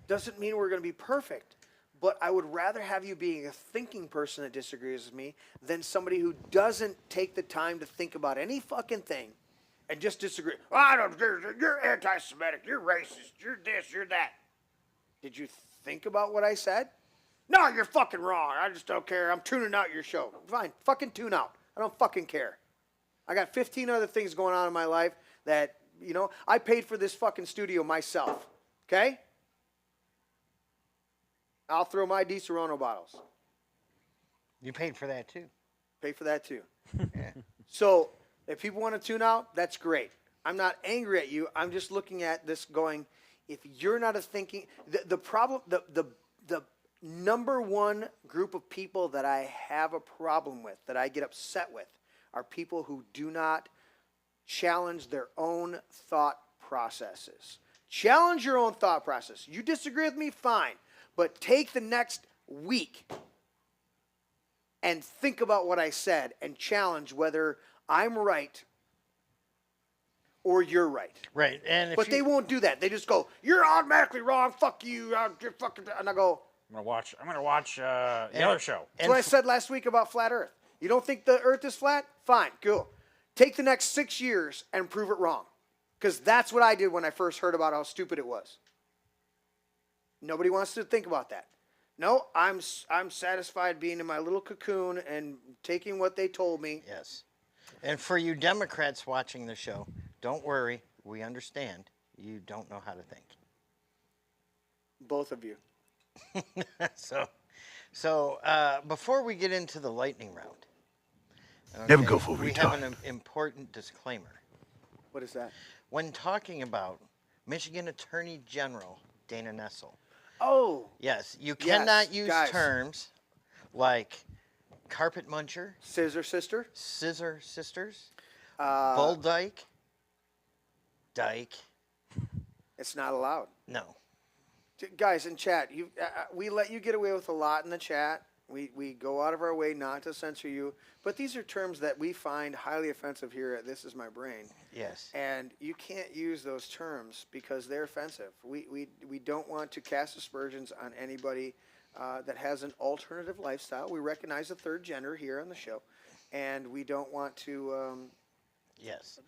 C: Doesn't mean we're going to be perfect. But I would rather have you being a thinking person that disagrees with me than somebody who doesn't take the time to think about any fucking thing and just disagree. Oh, I don't. You're anti-Semitic. You're racist. You're this. You're that. Did you think about what I said? No, you're fucking wrong. I just don't care. I'm tuning out your show. Fine. Fucking tune out. I don't fucking care. I got 15 other things going on in my life that, I paid for this fucking studio myself. Okay? I'll throw my Di Serono bottles.
B: You paid for that too.
C: Pay for that too.
B: Yeah.
C: So if people want to tune out, that's great. I'm not angry at you. I'm just looking at this going, if you're not a thinking, the problem, the number one group of people that I have a problem with, that I get upset with, are people who do not challenge their own thought processes. Challenge your own thought process. You disagree with me, fine. But take the next week and think about what I said and challenge whether I'm right or you're right.
B: Right.
C: But they won't do that. They just go, "You're automatically wrong. Fuck you. You're fucking," and I go,
L: I'm gonna watch the other show.
C: That's what I said last week about flat Earth. You don't think the Earth is flat? Fine, cool. Take the next 6 years and prove it wrong. Because that's what I did when I first heard about how stupid it was. Nobody wants to think about that. No, I'm satisfied being in my little cocoon and taking what they told me.
B: Yes. And for you Democrats watching the show, don't worry. We understand. You don't know how to think.
C: Both of you.
B: So before we get into the lightning round,
N: Never go for
B: we have an important disclaimer.
C: What is that?
B: When talking about Michigan Attorney General Dana Nessel.
C: Oh.
B: Yes, you
C: Yes,
B: cannot use
C: guys.
B: terms like carpet muncher,
C: scissor sister,
B: scissor sisters, bull dyke, dyke.
C: It's not allowed.
B: No.
C: Guys in chat, we let you get away with a lot in the chat. We go out of our way not to censor you, but these are terms that we find highly offensive here at This Is My Brain.
B: Yes.
C: And you can't use those terms because they're offensive. We don't want to cast aspersions on anybody that has an alternative lifestyle. We recognize the third gender here on the show, and we don't want to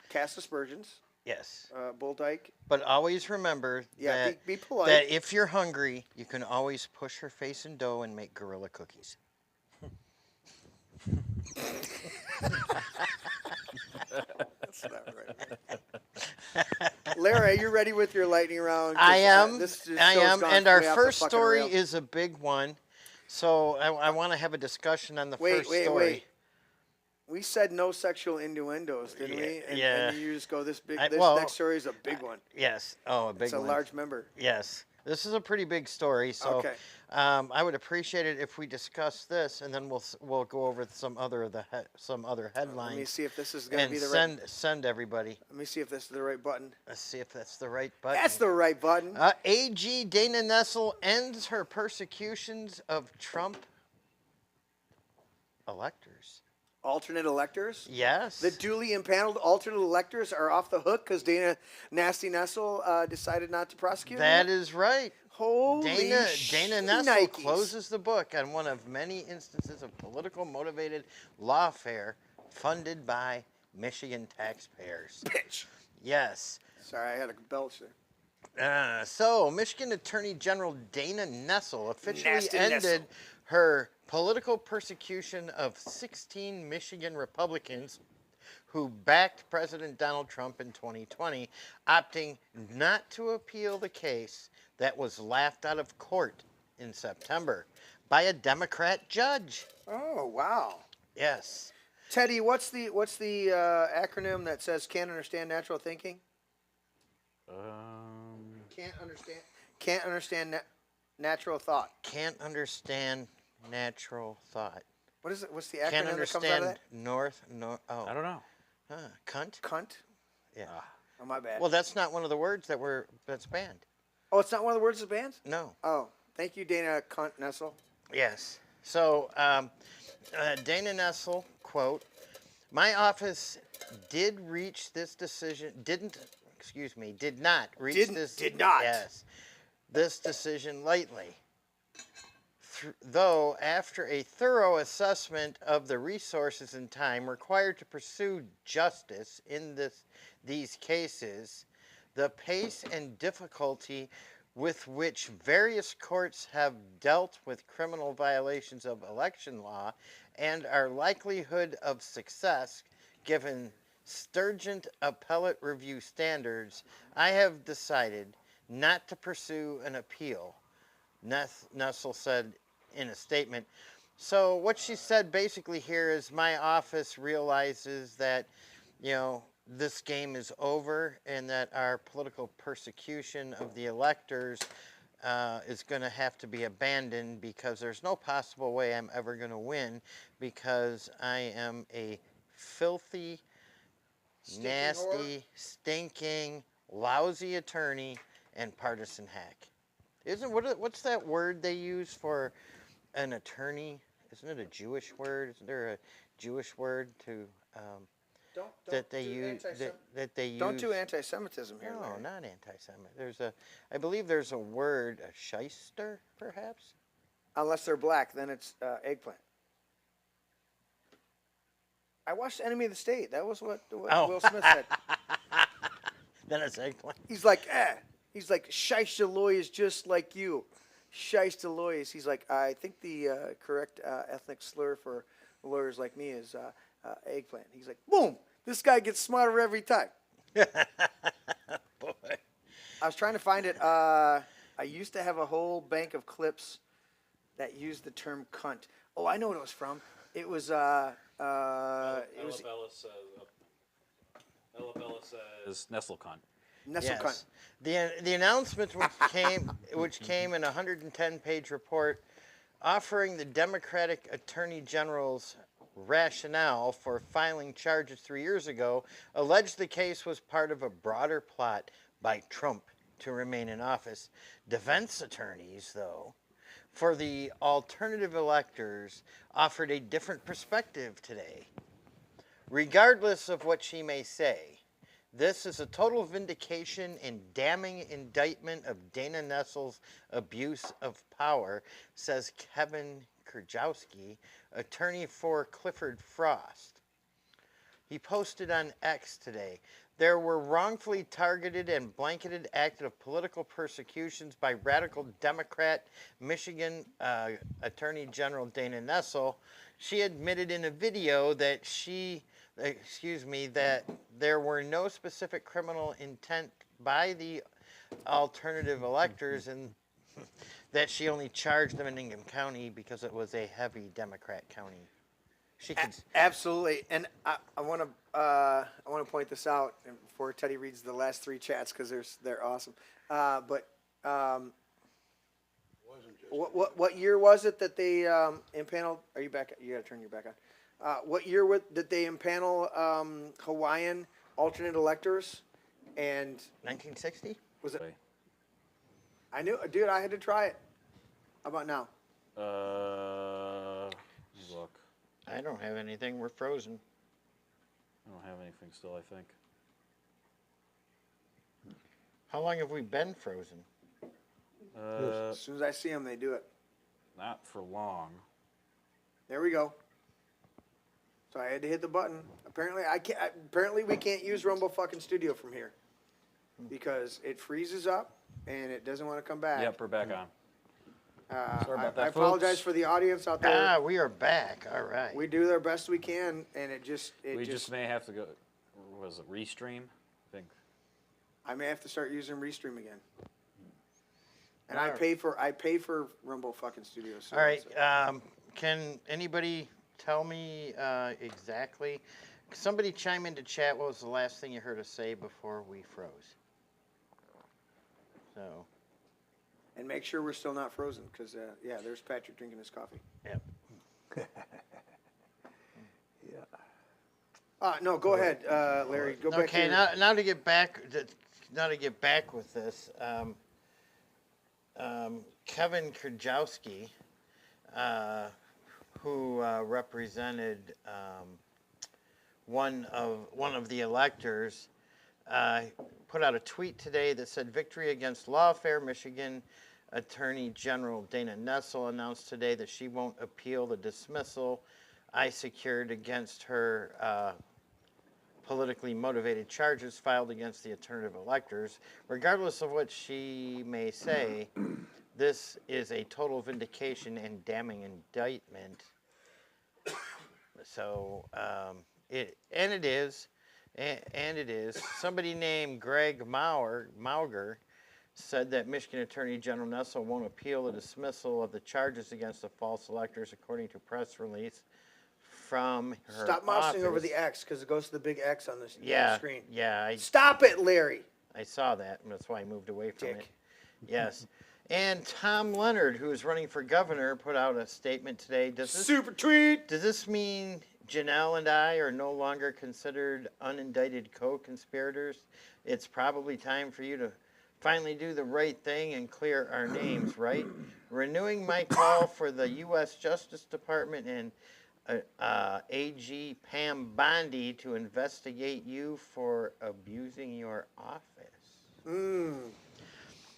C: cast aspersions.
B: Yes.
C: Bull dyke.
B: But always remember that,
C: be polite.
B: that if you're hungry, you can always push her face in dough and make gorilla cookies.
C: That's not right. Larry, are you ready with your lightning round?
B: I am.
C: This
B: I
C: show's
B: am.
C: gone
B: And our
C: way off the
B: first
C: fucking
B: story
C: rail.
B: is a big one. So I want to have a discussion on the first story.
C: Wait. We said no sexual innuendos, didn't we? And,
B: yeah.
C: and you just go, this
B: well,
C: next story is a big one.
B: Yes. Oh, a big
C: It's a
B: one.
C: large member.
B: Yes. This is a pretty big story. So
C: Okay.
B: I would appreciate it if we discuss this, and then we'll go over some other headlines.
C: Let me see if this is going to
B: and
C: be the right.
B: send everybody.
C: Let me see if this is the right button.
B: Let's see if that's the right button.
C: That's the right button.
B: AG Dana Nessel ends her persecutions of Trump electors.
C: Alternate electors?
B: Yes.
C: The duly impaneled alternate electors are off the hook because Dana Nasty Nessel decided not to prosecute
B: That
C: them?
B: is right.
C: Holy
B: Dana Nessel
C: Nikes.
B: closes the book on one of many instances of political motivated lawfare funded by Michigan taxpayers.
C: Bitch.
B: Yes.
C: Sorry, I had a belch there.
B: So, Michigan Attorney General Dana Nessel officially
C: Nasty
B: ended
C: Nessel.
B: her political persecution of 16 Michigan Republicans who backed President Donald Trump in 2020, opting not to appeal the case that was laughed out of court in September by a Democrat judge.
C: Oh, wow.
B: Yes.
C: Teddy, what's the acronym that says can't understand natural thinking? Can't understand natural thought.
B: Can't understand natural thought.
C: What is it? What's the acronym
B: Can't
C: that comes out of
B: understand
C: that?
B: oh.
I: I don't know.
B: Cunt?
C: Cunt?
B: Yeah.
C: Oh, my bad.
B: Well, that's not one of the words that's banned.
C: Oh, it's not one of the words of bands?
B: No.
C: Oh, thank you, Dana Cunt Nessel.
B: Yes. So, Dana Nessel, quote, "My office did not reach this decision lightly. Though after a thorough assessment of the resources and time required to pursue justice in these cases, the pace and difficulty with which various courts have dealt with criminal violations of election law, and our likelihood of success given stringent appellate review standards, I have decided not to pursue an appeal, Nessel said in a statement. So what she said basically here is my office realizes that, this game is over and that our political persecution of the electors is going to have to be abandoned because there's no possible way I'm ever going to win because I am a filthy, nasty, stinking, lousy attorney and partisan hack. What's that word they use for an attorney? Isn't it a Jewish word? Isn't there a Jewish word to that they use?
C: Don't do anti-Semitism here.
B: No,
C: Larry.
B: not anti-Semitic. I believe there's a word, a shyster, perhaps.
C: Unless they're black, then it's eggplant. I watched Enemy of the State. That was what Will Smith said.
B: Then it's eggplant.
C: He's like, He's like, Shiesty Loy is just like you. Shiesty Loy is. He's like, I think the correct ethnic slur for lawyers like me is eggplant. He's like, boom, this guy gets smarter every time.
B: Boy.
C: I was trying to find it. I used to have a whole bank of clips that used the term cunt. Oh, I know what it was from. It was,
I: Ella Bella says Nestle cunt.
C: Nestle cunt.
B: The announcement which came in a 110-page report offering the Democratic Attorney General's rationale for filing charges 3 years ago alleged the case was part of a broader plot by Trump to remain in office. Defense attorneys, though, for the alternative electors offered a different perspective today. Regardless of what she may say, this is a total vindication and damning indictment of Dana Nessel's abuse of power, says Kevin Kurjowski, attorney for Clifford Frost. He posted on X today, there were wrongfully targeted and blanketed acts of political persecutions by radical Democrat Michigan Attorney General Dana Nessel. She admitted in a video that that there were no specific criminal intent by the alternative electors and that she only charged them in Ingham County because it was a heavy Democrat county. She could
C: absolutely, and I want to point this out before Teddy reads the last three chats because they're awesome. What year was it that they impaneled? Are you back? You got to turn your back on. What year did they impanel Hawaiian alternate electors? And
B: 1960?
C: Was it? I knew, dude. I had to try it. How about now?
I: Look.
B: I don't have anything. We're frozen.
I: I don't have anything still, I think.
B: How long have we been frozen?
C: As soon as I see them, they do it.
I: Not for long.
C: There we go. So I had to hit the button. Apparently, Apparently, we can't use Rumble fucking Studio from here because it freezes up and it doesn't want to come back.
I: Yep, we're back on. Sorry about that,
C: I apologize for the audience out there.
B: We are back. All right.
C: We do our best we can, and
I: we just may have to go. Was it Restream? I think.
C: I may have to start using Restream again. And I pay for Rumble fucking Studio.
B: All right. Can anybody tell me exactly? Somebody chime into chat. What was the last thing you heard us say before we froze? So.
C: And make sure we're still not frozen, because there's Patrick drinking his coffee.
B: Yep.
C: No, go ahead, Larry. Go back.
B: Okay, now to get back with this. Kevin Kurjowski, who represented one of the electors, put out a tweet today that said, "Victory against lawfare." Michigan Attorney General Dana Nessel announced today that she won't appeal the dismissal I secured against her politically motivated charges filed against the alternative electors. Regardless of what she may say, this is a total vindication and damning indictment. So, it is. Somebody named Greg Mauger said that Michigan Attorney General Nessel won't appeal the dismissal of the charges against the false electors, according to press release from her
C: Stop mousing over
B: office.
C: the X because it goes to the big X on the screen.
B: Yeah.
C: Stop it, Larry.
B: I saw that, and that's why I moved away from it. Yes. And Tom Leonard, who is running for governor, put out a statement today.
C: Super tweet.
B: Does this mean Janelle and I are no longer considered unindicted co-conspirators? It's probably time for you to finally do the right thing and clear our names, right? Renewing my call for the U.S. Justice Department and AG Pam Bondi to investigate you for abusing your office.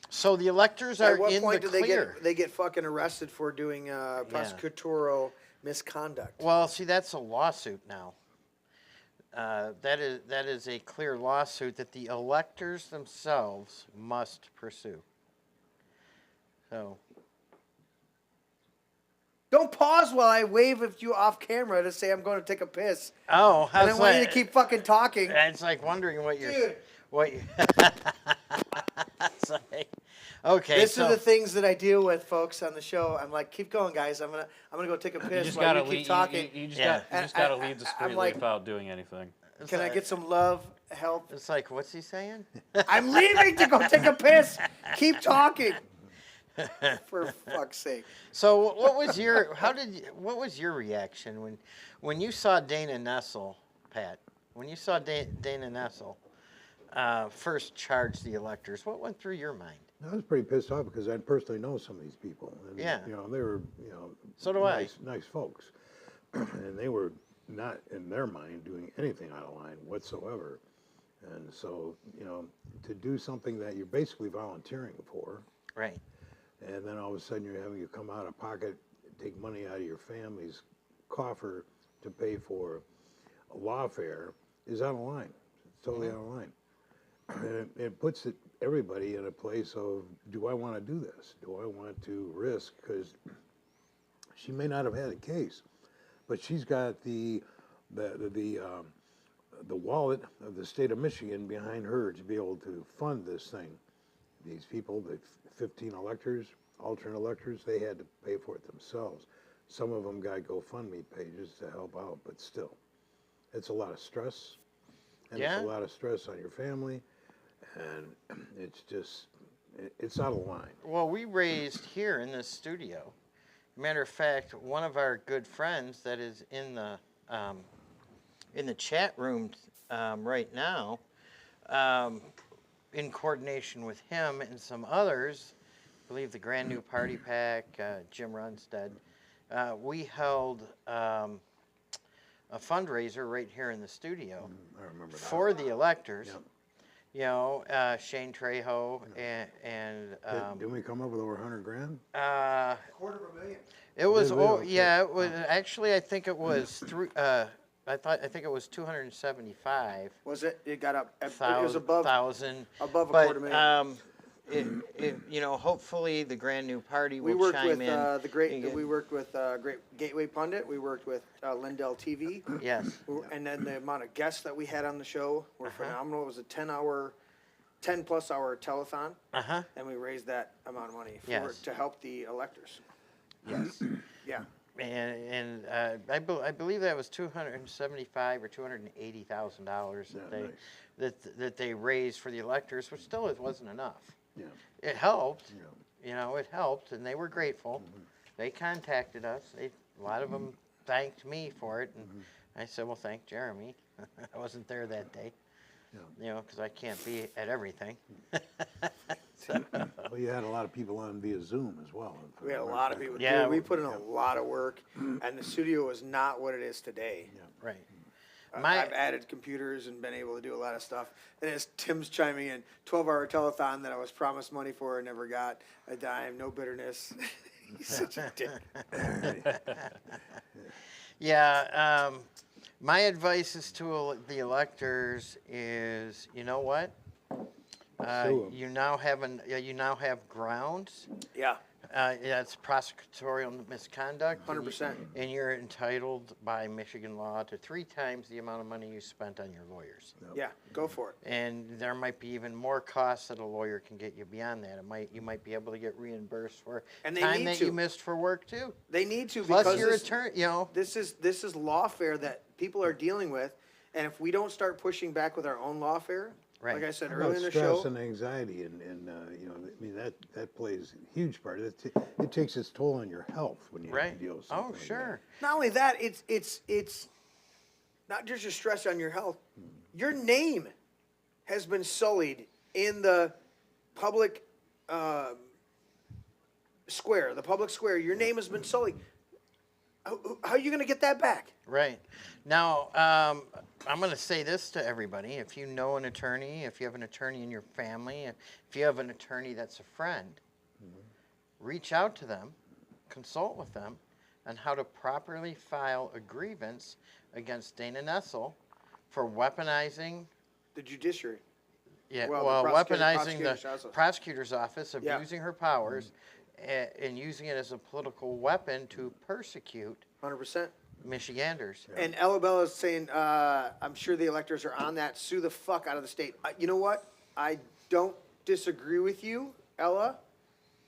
B: So the electors are
C: At what
B: in
C: point
B: the
C: do
B: clear.
C: they get fucking arrested for doing prosecutorial misconduct?
B: Well, see, that's a lawsuit now. That is a clear lawsuit that the electors themselves must pursue. So.
C: Don't pause while I wave at you off camera to say I'm going to take a piss.
B: Oh,
C: and I want you to keep fucking talking.
B: It's like wondering what you're.
C: Dude.
B: It's like, okay.
C: These are the things that I deal with, folks, on the show. I'm like, keep going, guys. I'm gonna go take a piss while you keep talking.
Q: You just gotta leave the street without doing anything.
C: Can I get some love, help?
B: It's like, what's he saying?
C: I'm leaving to go take a piss. Keep talking. For fuck's sake.
B: So, what was your reaction when you saw Dana Nessel, Pat? When you saw Dana Nessel first charge the electors, what went through your mind?
F: I was pretty pissed off because I personally know some of these people. And,
B: Yeah.
F: You know, they were,
B: So do
F: nice folks. And they were not, in their mind, doing anything out of line whatsoever. And so, to do something that you're basically volunteering for.
B: Right.
F: And then all of a sudden you're having to come out of pocket, take money out of your family's coffer to pay for a lawfare is out of line. It's totally out of line. And it puts everybody in a place of, do I want to do this? Do I want to risk? Because she may not have had a case, but she's got the wallet of the state of Michigan behind her to be able to fund this thing. These people, the 15 electors, alternate electors, they had to pay for it themselves. Some of them got GoFundMe pages to help out, but still, it's a lot of stress, and it's a lot of stress on your family, and it's just, it's out of line.
B: Well, we raised here in this studio. Matter of fact, one of our good friends that is in the chat room right now, in coordination with him and some others, I believe the Grand New Party PAC, Jim Runstead, we held a fundraiser right here in the studio
F: I remember that.
B: for the electors.
F: Yep.
B: You know, Shane Trejo and
F: didn't we come up with over $100,000?
C: $250,000.
B: It was
F: Did we?
B: it was actually I think it was through I think it was 275.
C: Was it? It got up. It was
B: 1,000.
C: above
B: But,
C: $250,000.
B: Hopefully the Grand New Party will
C: We worked
B: chime
C: with
B: in.
C: we worked with Great Gateway Pundit. We worked with Lindell TV.
B: Yes.
C: And then the amount of guests that we had on the show were phenomenal. It was a 10-plus hour telethon. And we raised that amount of money to help the electors.
B: Yes.
C: Yeah.
B: And I believe that was $275,000 or $280,000 that they raised for the electors, which still wasn't enough.
F: Yeah.
B: It helped. Yeah. You know, it helped, and they were grateful. They contacted us. A lot of them thanked me for it, and I said, "Well, thank Jeremy." I wasn't there that day, you know, because I can't be at everything.
F: Well, you had a lot of people on via Zoom as well.
C: We had a lot of people.
B: Yeah,
C: Dude, we put in a lot of work, and the studio is not what it is today.
B: Yeah. Right.
C: I've added computers and been able to do a lot of stuff. And as Tim's chiming in, 12-hour telethon that I was promised money for and never got a dime, no bitterness. He's such a dick.
B: Yeah, my advice is to the electors is, you know what? You now have grounds.
C: Yeah.
B: Yeah, it's prosecutorial misconduct.
C: 100%.
B: And you're entitled by Michigan law to 3 times the amount of money you spent on your lawyers.
C: Yeah, go for it.
B: And there might be even more costs that a lawyer can get you beyond that. You might be able to get reimbursed for
C: And they
B: time
C: need
B: that
C: to.
B: you missed for work too.
C: They need to
B: Plus
C: because
B: your
C: this,
B: attorney,
C: this is lawfare that people are dealing with, and if we don't start pushing back with our own lawfare, like I said
F: How
C: earlier
F: about
C: in the
F: stress
C: show,
F: and anxiety, and you know, I mean that plays a huge part. It takes its toll on your health when you have to deal with something.
B: Oh, sure.
C: not only that, it's not just your stress on your health. Your name has been sullied in the public square. The public square. Your name has been sullied. How are you going to get that back?
B: Right. Now, I'm going to say this to everybody. If you know an attorney, if you have an attorney in your family, if you have an attorney that's a friend, reach out to them, consult with them on how to properly file a grievance against Dana Nessel for weaponizing
C: the judiciary.
B: Yeah,
C: Well, the
B: weaponizing the
C: prosecutor's office.
B: prosecutor's office,
C: Yeah.
B: abusing her powers, and using it as a political weapon to persecute
C: 100%.
B: Michiganders.
C: And Ella is saying, I'm sure the electors are on that. Sue the fuck out of the state. You know what? I don't disagree with you, Ella.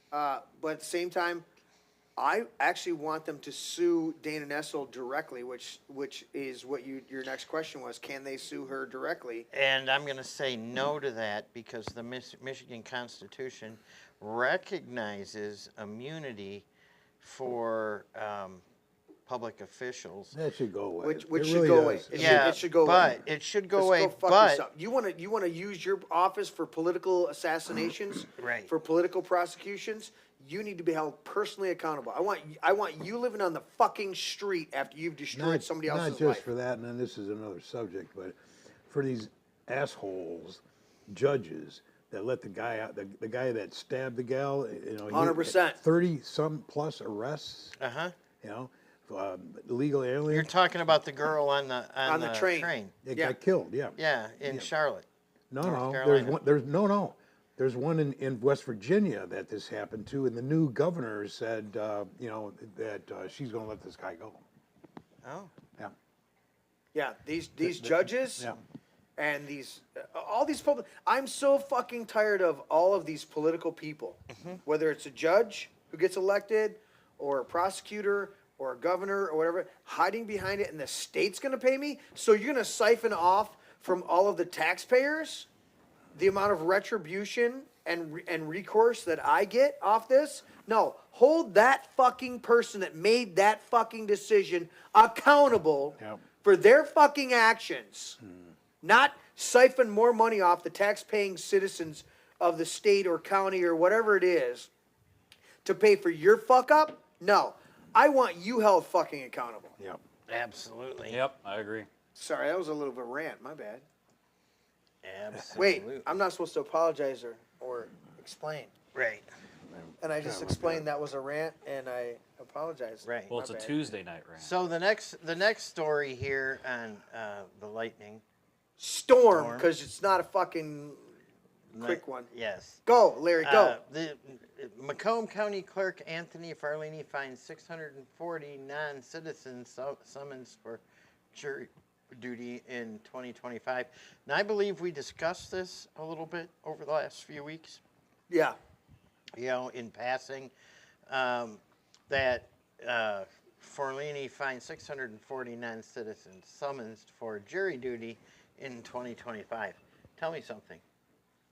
C: But at the same time, I actually want them to sue Dana Nessel directly, which is what your next question was. Can they sue her directly?
B: And I'm going to say no to that because the Michigan Constitution recognizes immunity for public officials.
F: That should go away.
C: Which
F: It
C: should
F: really
C: go
F: does.
C: away.
B: Yeah,
C: It should go
B: but
C: away.
B: it should go
C: Just
B: away,
C: Go fuck
B: but-
C: yourself. You want to use your office for political assassinations,
B: Right.
C: for political prosecutions. You need to be held personally accountable. I want you living on the fucking street after you've destroyed somebody else's
F: Not just
C: life.
F: for that, and then this is another subject, but for these assholes, judges that let the guy out, the guy that stabbed the gal,
C: 100%.
F: 30-some plus arrests, you know, illegal alien.
B: You're talking about the girl on the train.
F: It got killed, yeah.
B: Yeah, in Charlotte.
F: No,
B: North
F: no,
B: Carolina.
F: there's one in West Virginia that this happened to, and the new governor said, that she's going to let this guy go.
B: Oh.
F: Yeah.
C: Yeah, these judges
F: Yeah.
C: and these all these public. I'm so fucking tired of all of these political people, whether it's a judge who gets elected, or a prosecutor, or a governor, or whatever, hiding behind it, and the state's going to pay me. So you're going to siphon off from all of the taxpayers the amount of retribution and recourse that I get off this? No, hold that fucking person that made that fucking decision accountable for their fucking actions. Not siphon more money off the tax-paying citizens of the state or county or whatever it is to pay for your fuck up. No, I want you held fucking accountable.
F: Yep.
B: Absolutely.
Q: Yep, I agree.
C: Sorry, that was a little bit of a rant. My bad.
B: Absolutely.
C: Wait, I'm not supposed to apologize or explain.
B: Right.
C: And I just explained that was a rant, and I apologized.
B: Right.
Q: Well, it's a
C: My bad.
Q: Tuesday night rant.
B: So the next story here on the lightning
C: Storm, because it's not a fucking quick one.
B: Yes.
C: Go, Larry, go.
B: The Macomb County Clerk Anthony Farlini finds 640 non-citizens summons for jury duty in 2025. Now, I believe we discussed this a little bit over the last few weeks.
C: Yeah.
B: You know, in passing, that Farlini finds 640 non-citizens summoned for jury duty in 2025. Tell me something.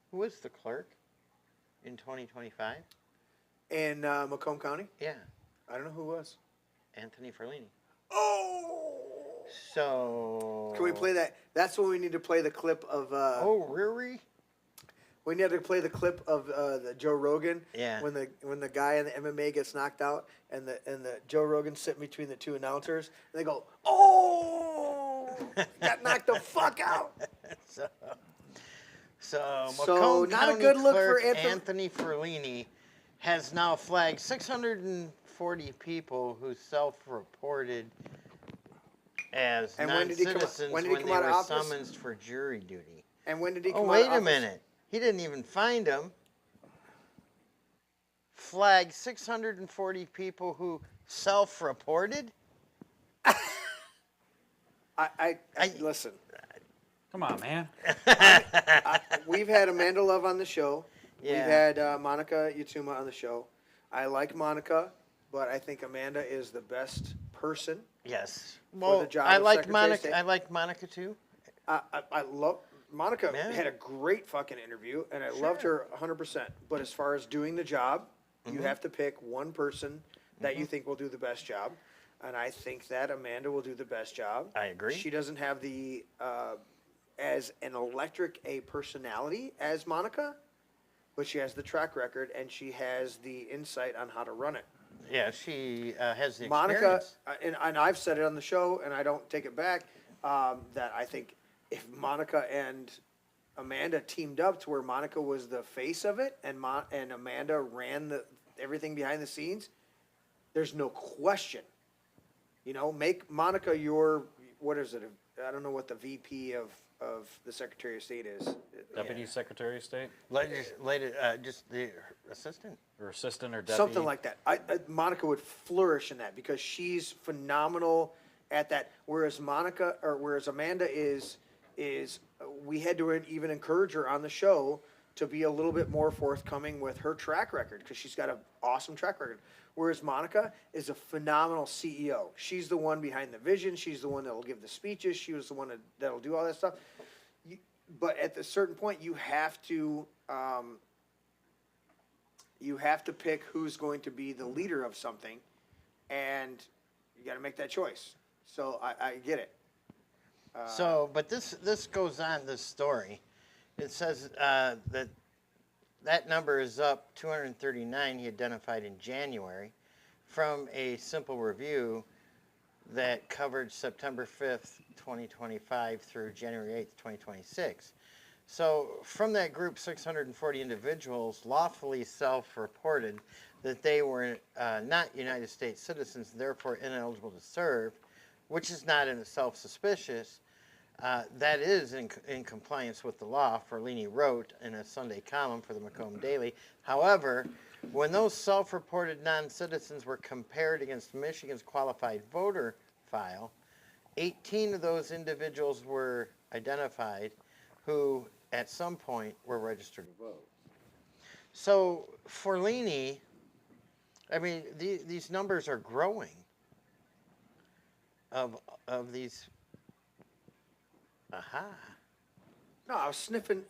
B: Who is the clerk in 2025?
C: In Macomb County?
B: Yeah.
C: I don't know who it was.
B: Anthony Farlini.
C: Oh!
B: So...
C: Can we play that? That's when we need to play the clip of...
B: oh, really?
C: We need to play the clip of the Joe Rogan.
B: Yeah.
C: When the guy in the MMA gets knocked out, and the Joe Rogan sitting between the two announcers, and they go, "Oh, got knocked the fuck out."
B: So
C: So,
B: Macomb
C: not a
B: County
C: good look for
B: Clerk
C: Anthony
B: Farlini has now flagged 640 people who self-reported as
C: And when did he come out-
B: non-citizens
C: when
B: when,
C: did he come
B: they
C: out of
B: were
C: office?
B: summoned for jury duty.
C: And when did he come
B: Oh,
C: out
B: wait
C: of
B: a
C: office?
B: minute. He didn't even find them. flag 640 people who self-reported?
C: I listen.
I: Come on, man.
C: We've had Amanda Love on the show.
B: Yeah.
C: We've had Monica Yatuma on the show. I like Monica, but I think Amanda is the best person.
B: Yes.
C: For
B: Well,
C: the job
B: I
C: of
B: like
C: Secretary of
B: Monica.
C: State.
B: I like Monica too.
C: I love Monica.
B: Yeah.
C: Had a great fucking interview, and I loved her 100%. But as far as doing the job, you have to pick one person that you think will do the best job, and I think that Amanda will do the best job.
B: I agree.
C: She doesn't have the as an electric a personality as Monica, but she has the track record and she has the insight on how to run it.
B: Yeah, she has the
C: Monica,
B: experience.
C: and I've said it on the show, and I don't take it back, that I think if Monica and Amanda teamed up to where Monica was the face of it, and Amanda ran everything behind the scenes, there's no question. You know, make Monica your, what is it? I don't know what the VP of the Secretary of State is.
Q: Deputy Secretary of State?
B: Just the assistant.
Q: Or assistant or deputy?
C: Something like that. Monica would flourish in that because she's phenomenal at that. Whereas Amanda is we had to even encourage her on the show to be a little bit more forthcoming with her track record because she's got an awesome track record. Whereas Monica is a phenomenal CEO. She's the one behind the vision. She's the one that will give the speeches. She was the one that'll do all that stuff. But at a certain point, you have to pick who's going to be the leader of something, and you got to make that choice. So I get it.
B: But this goes on, this story. It says that number is up 239 he identified in January from a simple review that covered September 5th, 2025 through January 8th, 2026. So from that group, 640 individuals lawfully self-reported that they were not United States citizens, therefore ineligible to serve, which is not in itself suspicious. That is in compliance with the law, Forlini wrote in a Sunday column for the Macomb Daily. However, when those self-reported non-citizens were compared against Michigan's qualified voter file, 18 of those individuals were identified who at some point were registered to vote. So Forlini, I mean, these numbers are growing of these. Aha.
C: No, I was sniffing.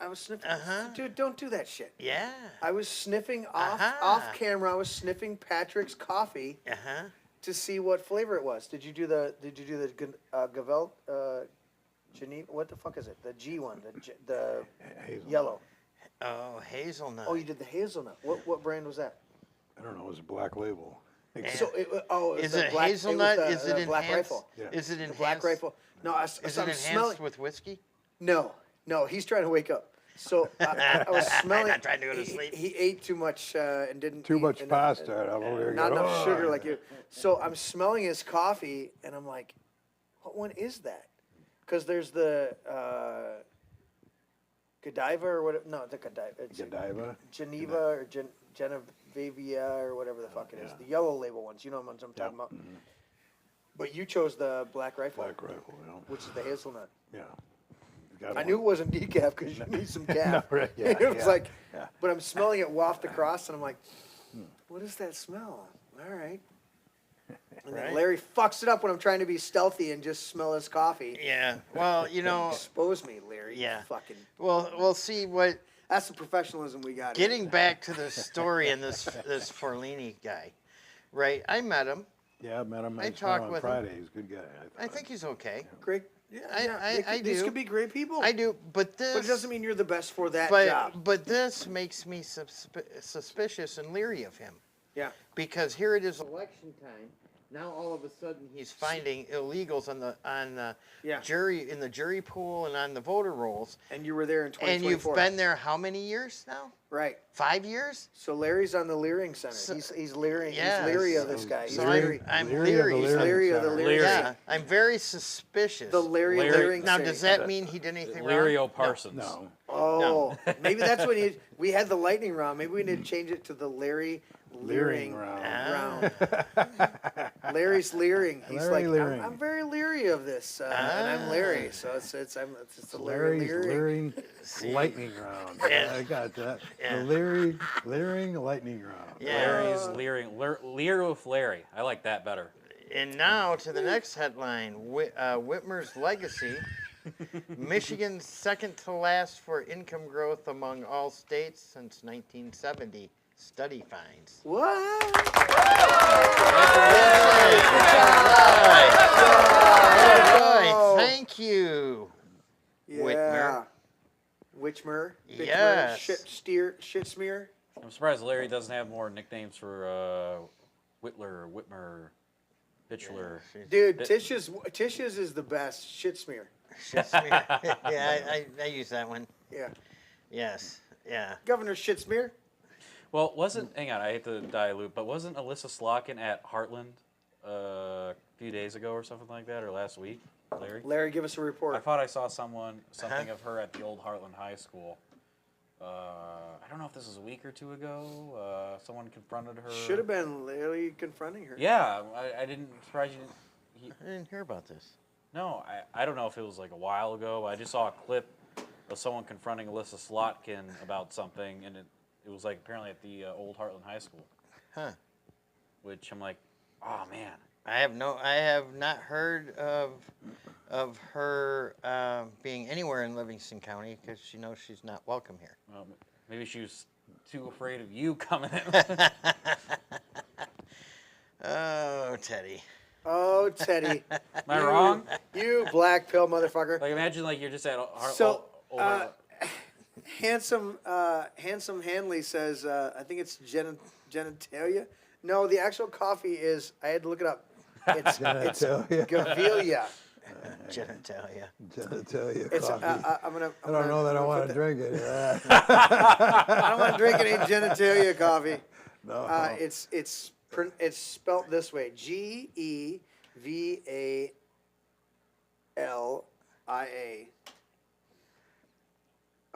C: Dude, don't do that shit.
B: Yeah.
C: I was sniffing off camera. I was sniffing Patrick's coffee to see what flavor it was. Did you do the Gavel Geneva? What the fuck is it? The G one, the yellow.
B: Oh, hazelnut.
C: Oh, you did the hazelnut. What brand was that?
F: I don't know. It was a Black Label.
C: So
B: is it hazelnut?
C: Is it
B: Black
C: Rifle?
B: Yeah. Is it enhanced?
C: Black Rifle. No,
B: is it enhanced with whiskey?
C: No, he's trying to wake up. So I was smelling.
B: I'm not trying to go to sleep.
C: He ate too much and didn't.
F: Too much
C: enough,
F: pasta. I'm over here
C: not
F: going,
C: enough sugar like you. So I'm smelling his coffee and I'm like, what one is that? Because there's the Godiva or what? No, the Godiva. It's
F: Godiva?
C: Geneva or Genovevia or whatever the fuck it is. The yellow label ones. You know what I'm talking about. Mm-hmm. But you chose the Black Rifle.
F: Black Rifle, yeah.
C: Which is the hazelnut.
F: Yeah.
C: I knew it wasn't decaf because you need some calf.
F: No, right, yeah,
C: it was like,
F: yeah.
C: But I'm smelling it waft across, and I'm like, what does that smell? All right. And then Larry fucks it up when I'm trying to be stealthy and just smell his coffee.
B: Yeah. Well, you know.
C: Expose me, Larry.
B: Yeah.
C: Fucking.
B: Well, we'll see what.
C: That's the professionalism we got.
B: Getting back to the story and this Forlini guy, right? I met him.
F: Yeah, I met him.
B: I talked with
F: Friday.
B: him.
F: He's a good guy.
B: I think he's okay.
C: Great. Yeah,
B: I do.
C: These could be great people.
B: I do, but this.
C: But it doesn't mean you're the best for that job.
B: But this makes me suspicious and leary of him.
C: Yeah.
B: Because here it is election time. Now all of a sudden he's finding illegals on the jury, in the jury pool and on the voter rolls.
C: And you were there in 2024.
B: And you've been there how many years now?
C: Right.
B: 5 years?
C: So Larry's on the leering center. He's leering.
B: Yeah.
C: He's leery of this guy.
B: So
C: I'm
B: leery.
C: He's leery of the leering.
B: Yeah. I'm very suspicious.
C: The leering
B: Now,
C: center.
B: does that mean he did anything wrong?
Q: Larry Parsons.
F: No.
C: Oh, maybe that's when we had the lightning round. Maybe we need to change it to the Larry leering round. Larry's leering. He's
F: Larry
C: like,
F: leering.
C: I'm very leery of this, and I'm Larry, so it's a Larry
F: Larry's
C: leering.
F: lightning round. I got that.
B: Yeah.
F: The leering lightning round.
I: Larry's leering. Leer with Larry. I like that better.
B: And now to the next headline: Whitmer's legacy. Michigan's second to last for income growth among all states since 1970. Study finds.
C: What?
B: Thank you, Whitmer.
C: Whitmer.
B: Yes.
C: Shit smear.
I: I'm surprised Larry doesn't have more nicknames for Whitler, Whitmer, Bitchler.
C: Dude, Tish's is the best. Shit smear.
B: Shit smear. Yeah, I use that one.
C: Yeah.
B: Yes. Yeah.
C: Governor Shit smear.
I: Well, hang on, I hate to dilute, but wasn't Alyssa Slotkin at Heartland a few days ago or something like that, or last week, Larry?
C: Larry, give us a report.
I: I thought I saw something of her at the old Heartland High School. I don't know if this was a week or two ago. Someone confronted her.
C: Should have been Larry confronting her.
I: Yeah, I didn't. Surprise you.
B: I didn't hear about this.
I: No, I don't know if it was like a while ago. I just saw a clip of someone confronting Alyssa Slotkin about something, and it was like apparently at the old Heartland High School.
B: Huh.
I: Which I'm like, oh man.
B: I have not heard of her being anywhere in Livingston County because she knows she's not welcome here.
I: Well, maybe she was too afraid of you coming in.
B: Oh, Teddy.
C: Oh, Teddy.
I: Am I wrong?
C: You black pill motherfucker.
I: Like imagine like you're just at
C: handsome Hanley says I think it's genitalia. No, the actual coffee is. I had to look it up. It's Gavilia.
B: Genitalia.
F: Genitalia
C: It's,
F: coffee.
C: I
F: don't know that I want to drink it.
C: I don't want to drink any genitalia coffee.
F: No.
C: It's spelt this way: Gevalia.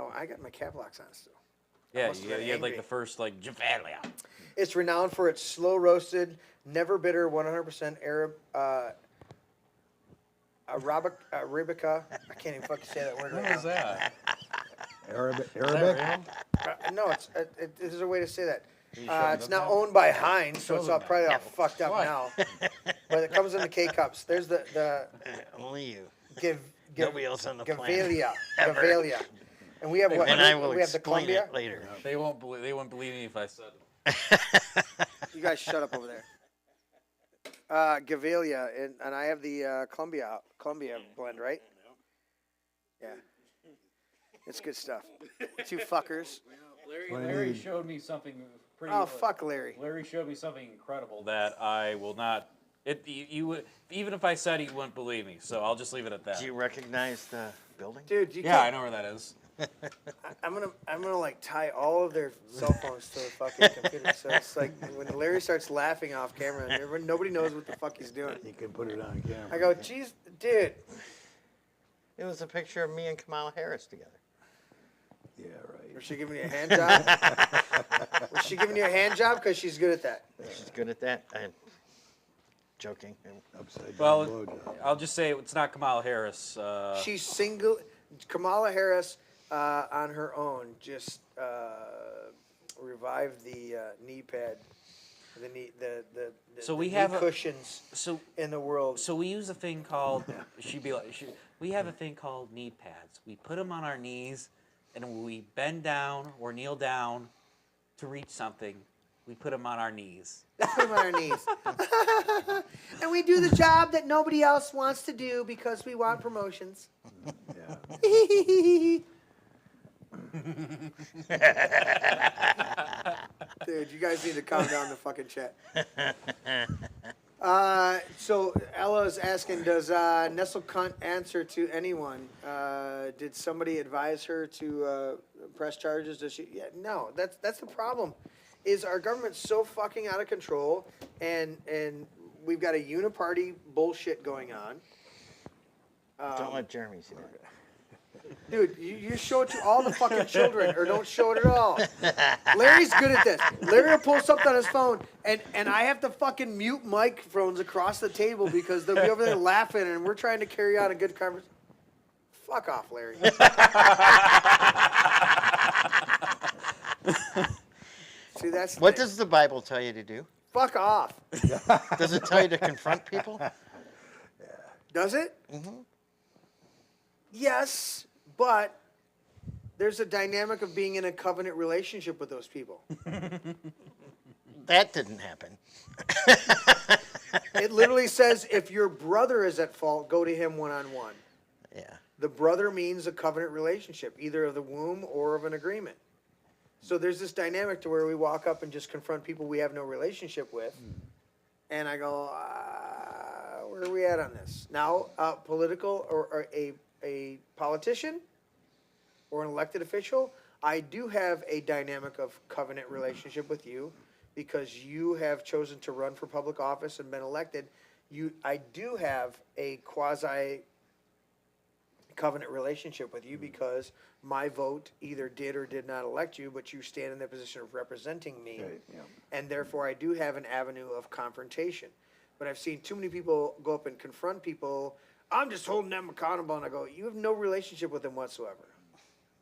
C: Oh, I got my cap locks on still.
I: Yeah, you had like the first like Javalia.
C: It's renowned for its slow roasted, never bitter, 100% Arab Arabica. I can't even fucking say that word right now.
I: What is that?
F: Arabic?
C: No, there's a way to say that. It's now owned by Heinz, so it's all probably all fucked up now. But it comes in the K-cups. There's the
B: only you. Nobody else on the
C: Gavilia.
B: planet.
C: Gavilia. And we have what?
B: And I will
C: we have the
B: explain
C: Columbia
B: it later.
I: They won't believe me if I said it.
C: You guys shut up over there. Gavilia, and I have the Columbia blend, right? Yeah. It's good stuff. Two fuckers.
I: Larry showed me something pretty.
C: Oh, fuck Larry.
I: Larry showed me something incredible that I will not. Even if I said, he wouldn't believe me. So I'll just leave it at that.
B: Do you recognize the building?
C: Dude,
I: I know where that is.
C: I'm gonna like tie all of their cell phones to the fucking computer. So it's like when Larry starts laughing off camera, and nobody knows what the fuck he's doing.
F: You can put it on camera.
C: I go, geez, dude.
B: It was a picture of me and Kamala Harris together.
F: Yeah, right.
C: Was she giving you a hand job? Was she giving you a hand job? Because she's good at that.
B: She's good at that. I'm joking.
F: Upside down
I: Well, I'll just say it's not Kamala Harris.
C: She's single. Kamala Harris on her own just revived the knee pad,
I: so we
C: knee
I: have
C: cushions in the world.
I: So we use a thing called we have a thing called knee pads. We put them on our knees, and we bend down or kneel down to reach something. We put them on our knees.
C: Put them on our knees. And we do the job that nobody else wants to do because we want promotions. Dude, you guys need to calm down the fucking chat. So Ella is asking, does Nestle Cunt answer to anyone? Did somebody advise her to press charges? Does she? Yeah, no. That's the problem. Is our government so fucking out of control, and we've got a uniparty bullshit going on.
B: Don't let Jeremy see that.
C: Dude, you show it to all the fucking children, or don't show it at all. Larry's good at this. Larry will pull something on his phone, and I have to fucking mute microphones across the table because they'll be over there laughing, and we're trying to carry on a good conversation. Fuck off, Larry. See, that's
B: what does the Bible tell you to do?
C: Fuck off.
B: Does it tell you to confront people?
C: Does it?
B: Mm-hmm.
C: Yes, but there's a dynamic of being in a covenant relationship with those people.
B: That didn't happen.
C: It literally says if your brother is at fault, go to him one-on-one.
B: Yeah.
C: The brother means a covenant relationship, either of the womb or of an agreement. So there's this dynamic to where we walk up and just confront people we have no relationship with. And I go, where are we at on this? Now, political or a politician or an elected official, I do have a dynamic of covenant relationship with you because you have chosen to run for public office and been elected. I do have a quasi covenant relationship with you because my vote either did or did not elect you, but you stand in the position of representing me.
F: Right, yeah.
C: And therefore I do have an avenue of confrontation. But I've seen too many people go up and confront people. I'm just holding them accountable. And I go, you have no relationship with them whatsoever.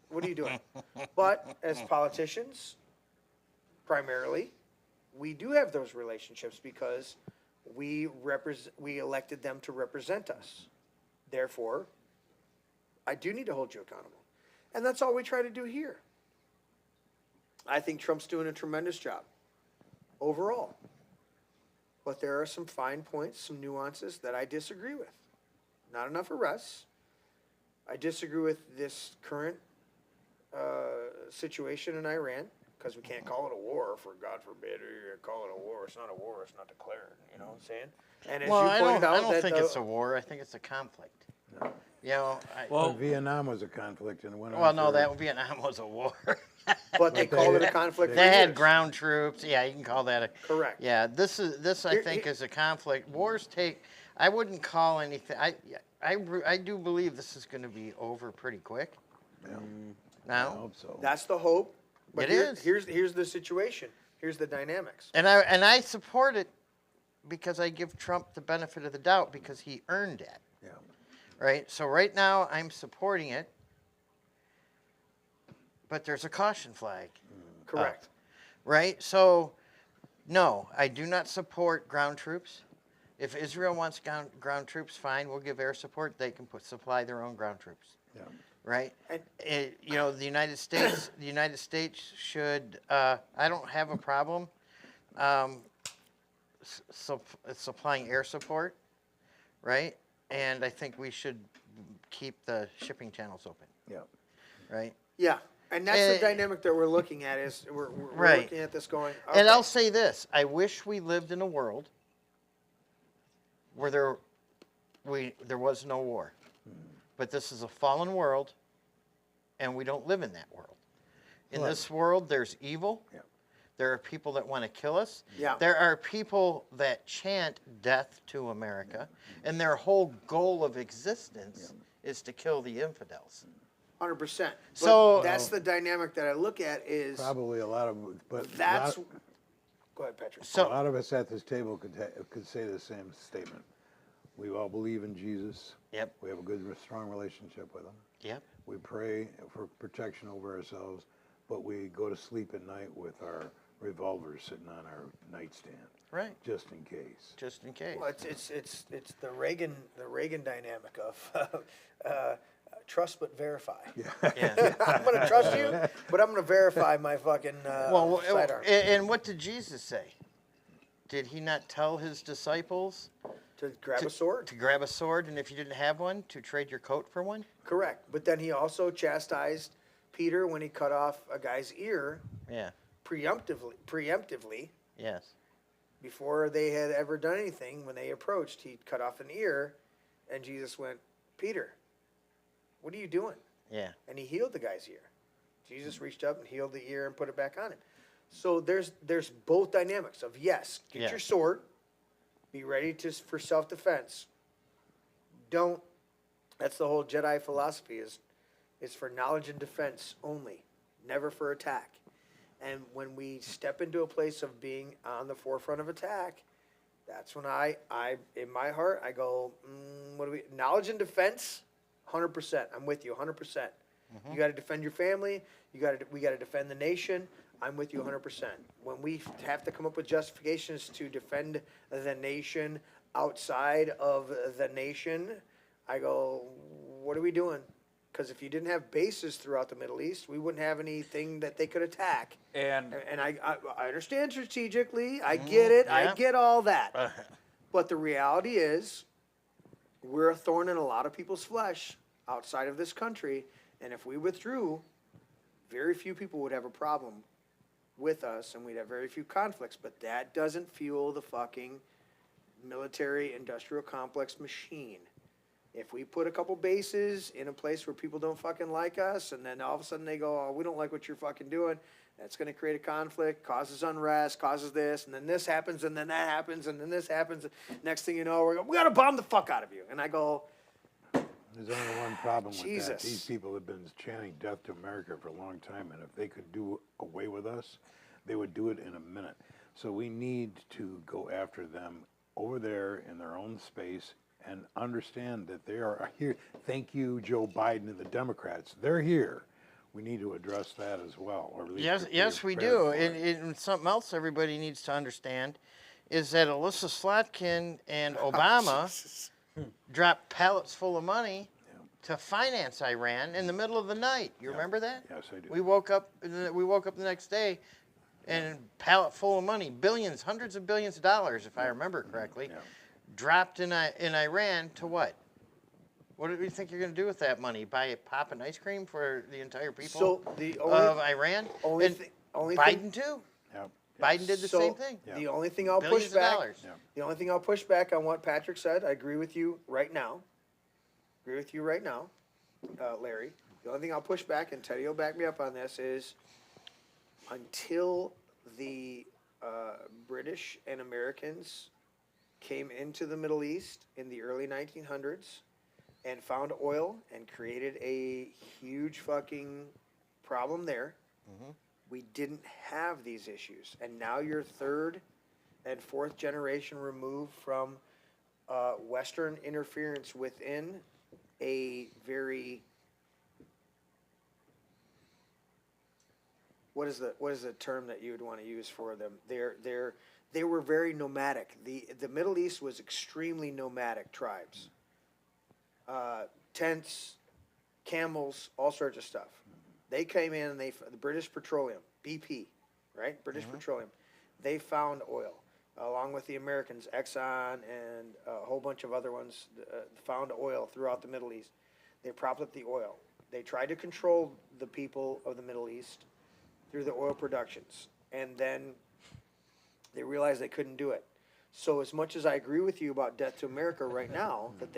C: What are you doing? But as politicians, primarily, we do have those relationships because we elected them to represent us. Therefore, I do need to hold you accountable. And that's all we try to do here. I think Trump's doing a tremendous job overall. But there are some fine points, some nuances that I disagree with. Not enough arrests. I disagree with this current situation in Iran because we can't call it a war, for God forbid, or you call it a war. It's not a war. It's not declared. You know what I'm saying? And as you pointed out,
B: I don't think it's a war. I think it's a conflict.
F: No.
B: You know,
F: Vietnam was a conflict and went on.
B: Well, no, that Vietnam was a war.
C: But they called it a conflict.
B: They had ground troops. Yeah, you can call that a
C: correct.
B: Yeah, this I think is a conflict. Wars take. I wouldn't call anything. I do believe this is going to be over pretty quick.
F: Yeah.
B: Now,
F: I hope so.
C: That's the hope. But
B: It is.
C: Here's the situation. Here's the dynamics.
B: And I support it because I give Trump the benefit of the doubt because he earned it.
F: Yeah.
B: Right? So right now I'm supporting it, but there's a caution flag.
C: Correct.
B: Up, right? So, no, I do not support ground troops. If Israel wants ground troops, fine, we'll give air support. They can supply their own ground troops.
F: Yeah.
B: Right? You know, the United States should, I don't have a problem supplying air support, right? And I think we should keep the shipping channels open.
F: Yeah.
B: Right?
C: Yeah. And that's the dynamic that we're looking at is we're
B: right.
C: looking at this going. Okay.
B: And I'll say this. I wish we lived in a world where there was no war. But this is a fallen world, and we don't live in that world. In this world, there's evil.
F: Yeah.
B: There are people that want to kill us.
C: Yeah.
B: There are people that chant death to America, and their whole goal of existence is to kill the infidels.
C: 100%.
B: So
C: that's the dynamic that I look at is
F: probably a lot of, but
C: that's. Go ahead, Patrick.
F: So a lot of us at this table could say the same statement. We all believe in Jesus.
B: Yep.
F: We have a good, strong relationship with him.
B: Yep.
F: We pray for protection over ourselves, but we go to sleep at night with our revolvers sitting on our nightstand.
B: Right.
F: Just in case.
B: Just in case.
C: Well, it's the Reagan dynamic of trust but verify.
B: Yeah.
C: I'm going to trust you, but I'm going to verify my fucking sidearm.
B: And what did Jesus say? Did he not tell his disciples
C: to grab a sword?
B: To grab a sword, and if you didn't have one, to trade your coat for one?
C: Correct. But then he also chastised Peter when he cut off a guy's ear.
B: Yeah.
C: Preemptively.
B: Yes.
C: Before they had ever done anything, when they approached, he cut off an ear, and Jesus went, Peter, what are you doing?
B: Yeah.
C: And he healed the guy's ear. Jesus reached up and healed the ear and put it back on him. So there's both dynamics of yes, get your sword, be ready for self-defense. That's the whole Jedi philosophy is is for knowledge and defense only, never for attack. And when we step into a place of being on the forefront of attack, that's when I in my heart, I go, knowledge and defense, 100%. I'm with you, 100%. You got to defend your family. We got to defend the nation. I'm with you 100%. When we have to come up with justifications to defend the nation outside of the nation, I go, what are we doing? Because if you didn't have bases throughout the Middle East, we wouldn't have anything that they could attack. And I understand strategically. I get it. I get all that. But the reality is, we're a thorn in a lot of people's flesh outside of this country. And if we withdrew, very few people would have a problem with us, and we'd have very few conflicts. But that doesn't fuel the fucking military-industrial complex machine. If we put a couple bases in a place where people don't fucking like us, and then all of a sudden they go, oh, we don't like what you're fucking doing, that's going to create a conflict, causes unrest, causes this, and then this happens, and then that happens, and then this happens. Next thing you know, we got to bomb the fuck out of you. And I go,
F: there's only one problem with
C: Jesus.
F: that. These people have been chanting death to America for a long time, and if they could do away with us, they would do it in a minute. So we need to go after them over there in their own space and understand that they are here. Thank you, Joe Biden and the Democrats. They're here. We need to address that as well. Or at least
B: Yes, we do. And something else everybody needs to understand is that Alyssa Slotkin and Obama dropped pallets full of money to finance Iran in the middle of the night. You remember that?
F: Yes, I do.
B: We woke up the next day and a pallet full of money, billions, hundreds of billions of dollars, if I remember correctly, dropped in Iran to what? What do you think you're going to do with that money? Buy a pop and ice cream for the entire people of Iran? Biden too?
F: Yep.
B: Biden did the same thing.
C: The only thing I'll
B: Billions
C: push
B: of
C: back.
B: dollars.
C: The only thing I'll push back on what Patrick said. I agree with you right now. Larry. The only thing I'll push back, and Teddy will back me up on this, is until the British and Americans came into the Middle East in the early 1900s and found oil and created a huge fucking problem there. We didn't have these issues. And now you're third and fourth generation removed from Western interference within a very, what is the term that you would want to use for them? They were very nomadic. The Middle East was extremely nomadic tribes. Tents, camels, all sorts of stuff. They came in and the British Petroleum, BP, right? British Petroleum. They found oil, along with the Americans, Exxon and a whole bunch of other ones, found oil throughout the Middle East. They propped up the oil. They tried to control the people of the Middle East through the oil productions. And then they realized they couldn't do it. So as much as I agree with you about death to America right now, that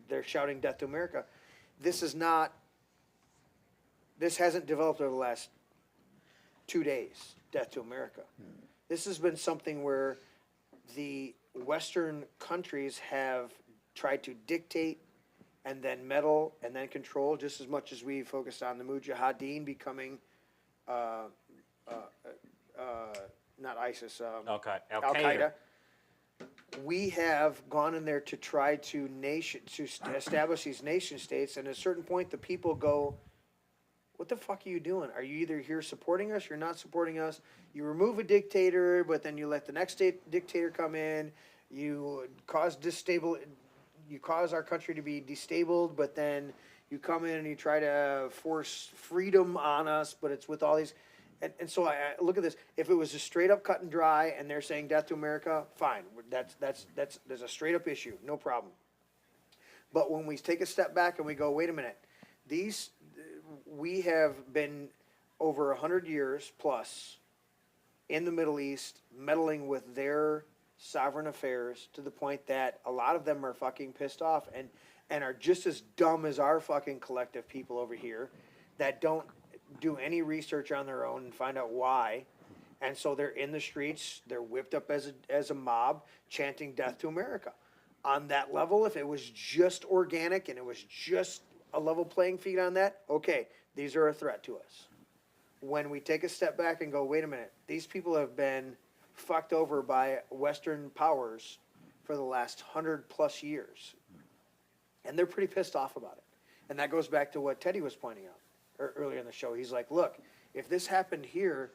C: they're shouting death to America, this hasn't developed over the last 2 days, death to America. This has been something where the Western countries have tried to dictate and then meddle and then control just as much as we focused on the Mujahideen becoming, not ISIS, Al-Qaeda. We have gone in there to try to establish these nation states, and at a certain point the people go, what the fuck are you doing? Are you either here supporting us, you're not supporting us? You remove a dictator, but then you let the next dictator come in. You cause our country to be destabilized, but then you come in and you try to force freedom on us, but it's with all these. And so I look at this. If it was just straight up cut and dry, and they're saying death to America, fine. There's a straight up issue, no problem. But when we take a step back and we go, wait a minute, we have been over 100 years plus in the Middle East meddling with their sovereign affairs to the point that a lot of them are fucking pissed off and are just as dumb as our fucking collective people over here that don't do any research on their own and find out why. And so they're in the streets, they're whipped up as a mob chanting death to America. On that level, if it was just organic and it was just a level playing field on that, okay, these are a threat to us. When we take a step back and go, wait a minute, these people have been fucked over by Western powers for the last 100+ years. And they're pretty pissed off about it. And that goes back to what Teddy was pointing out earlier in the show. He's like, look, if this happened here,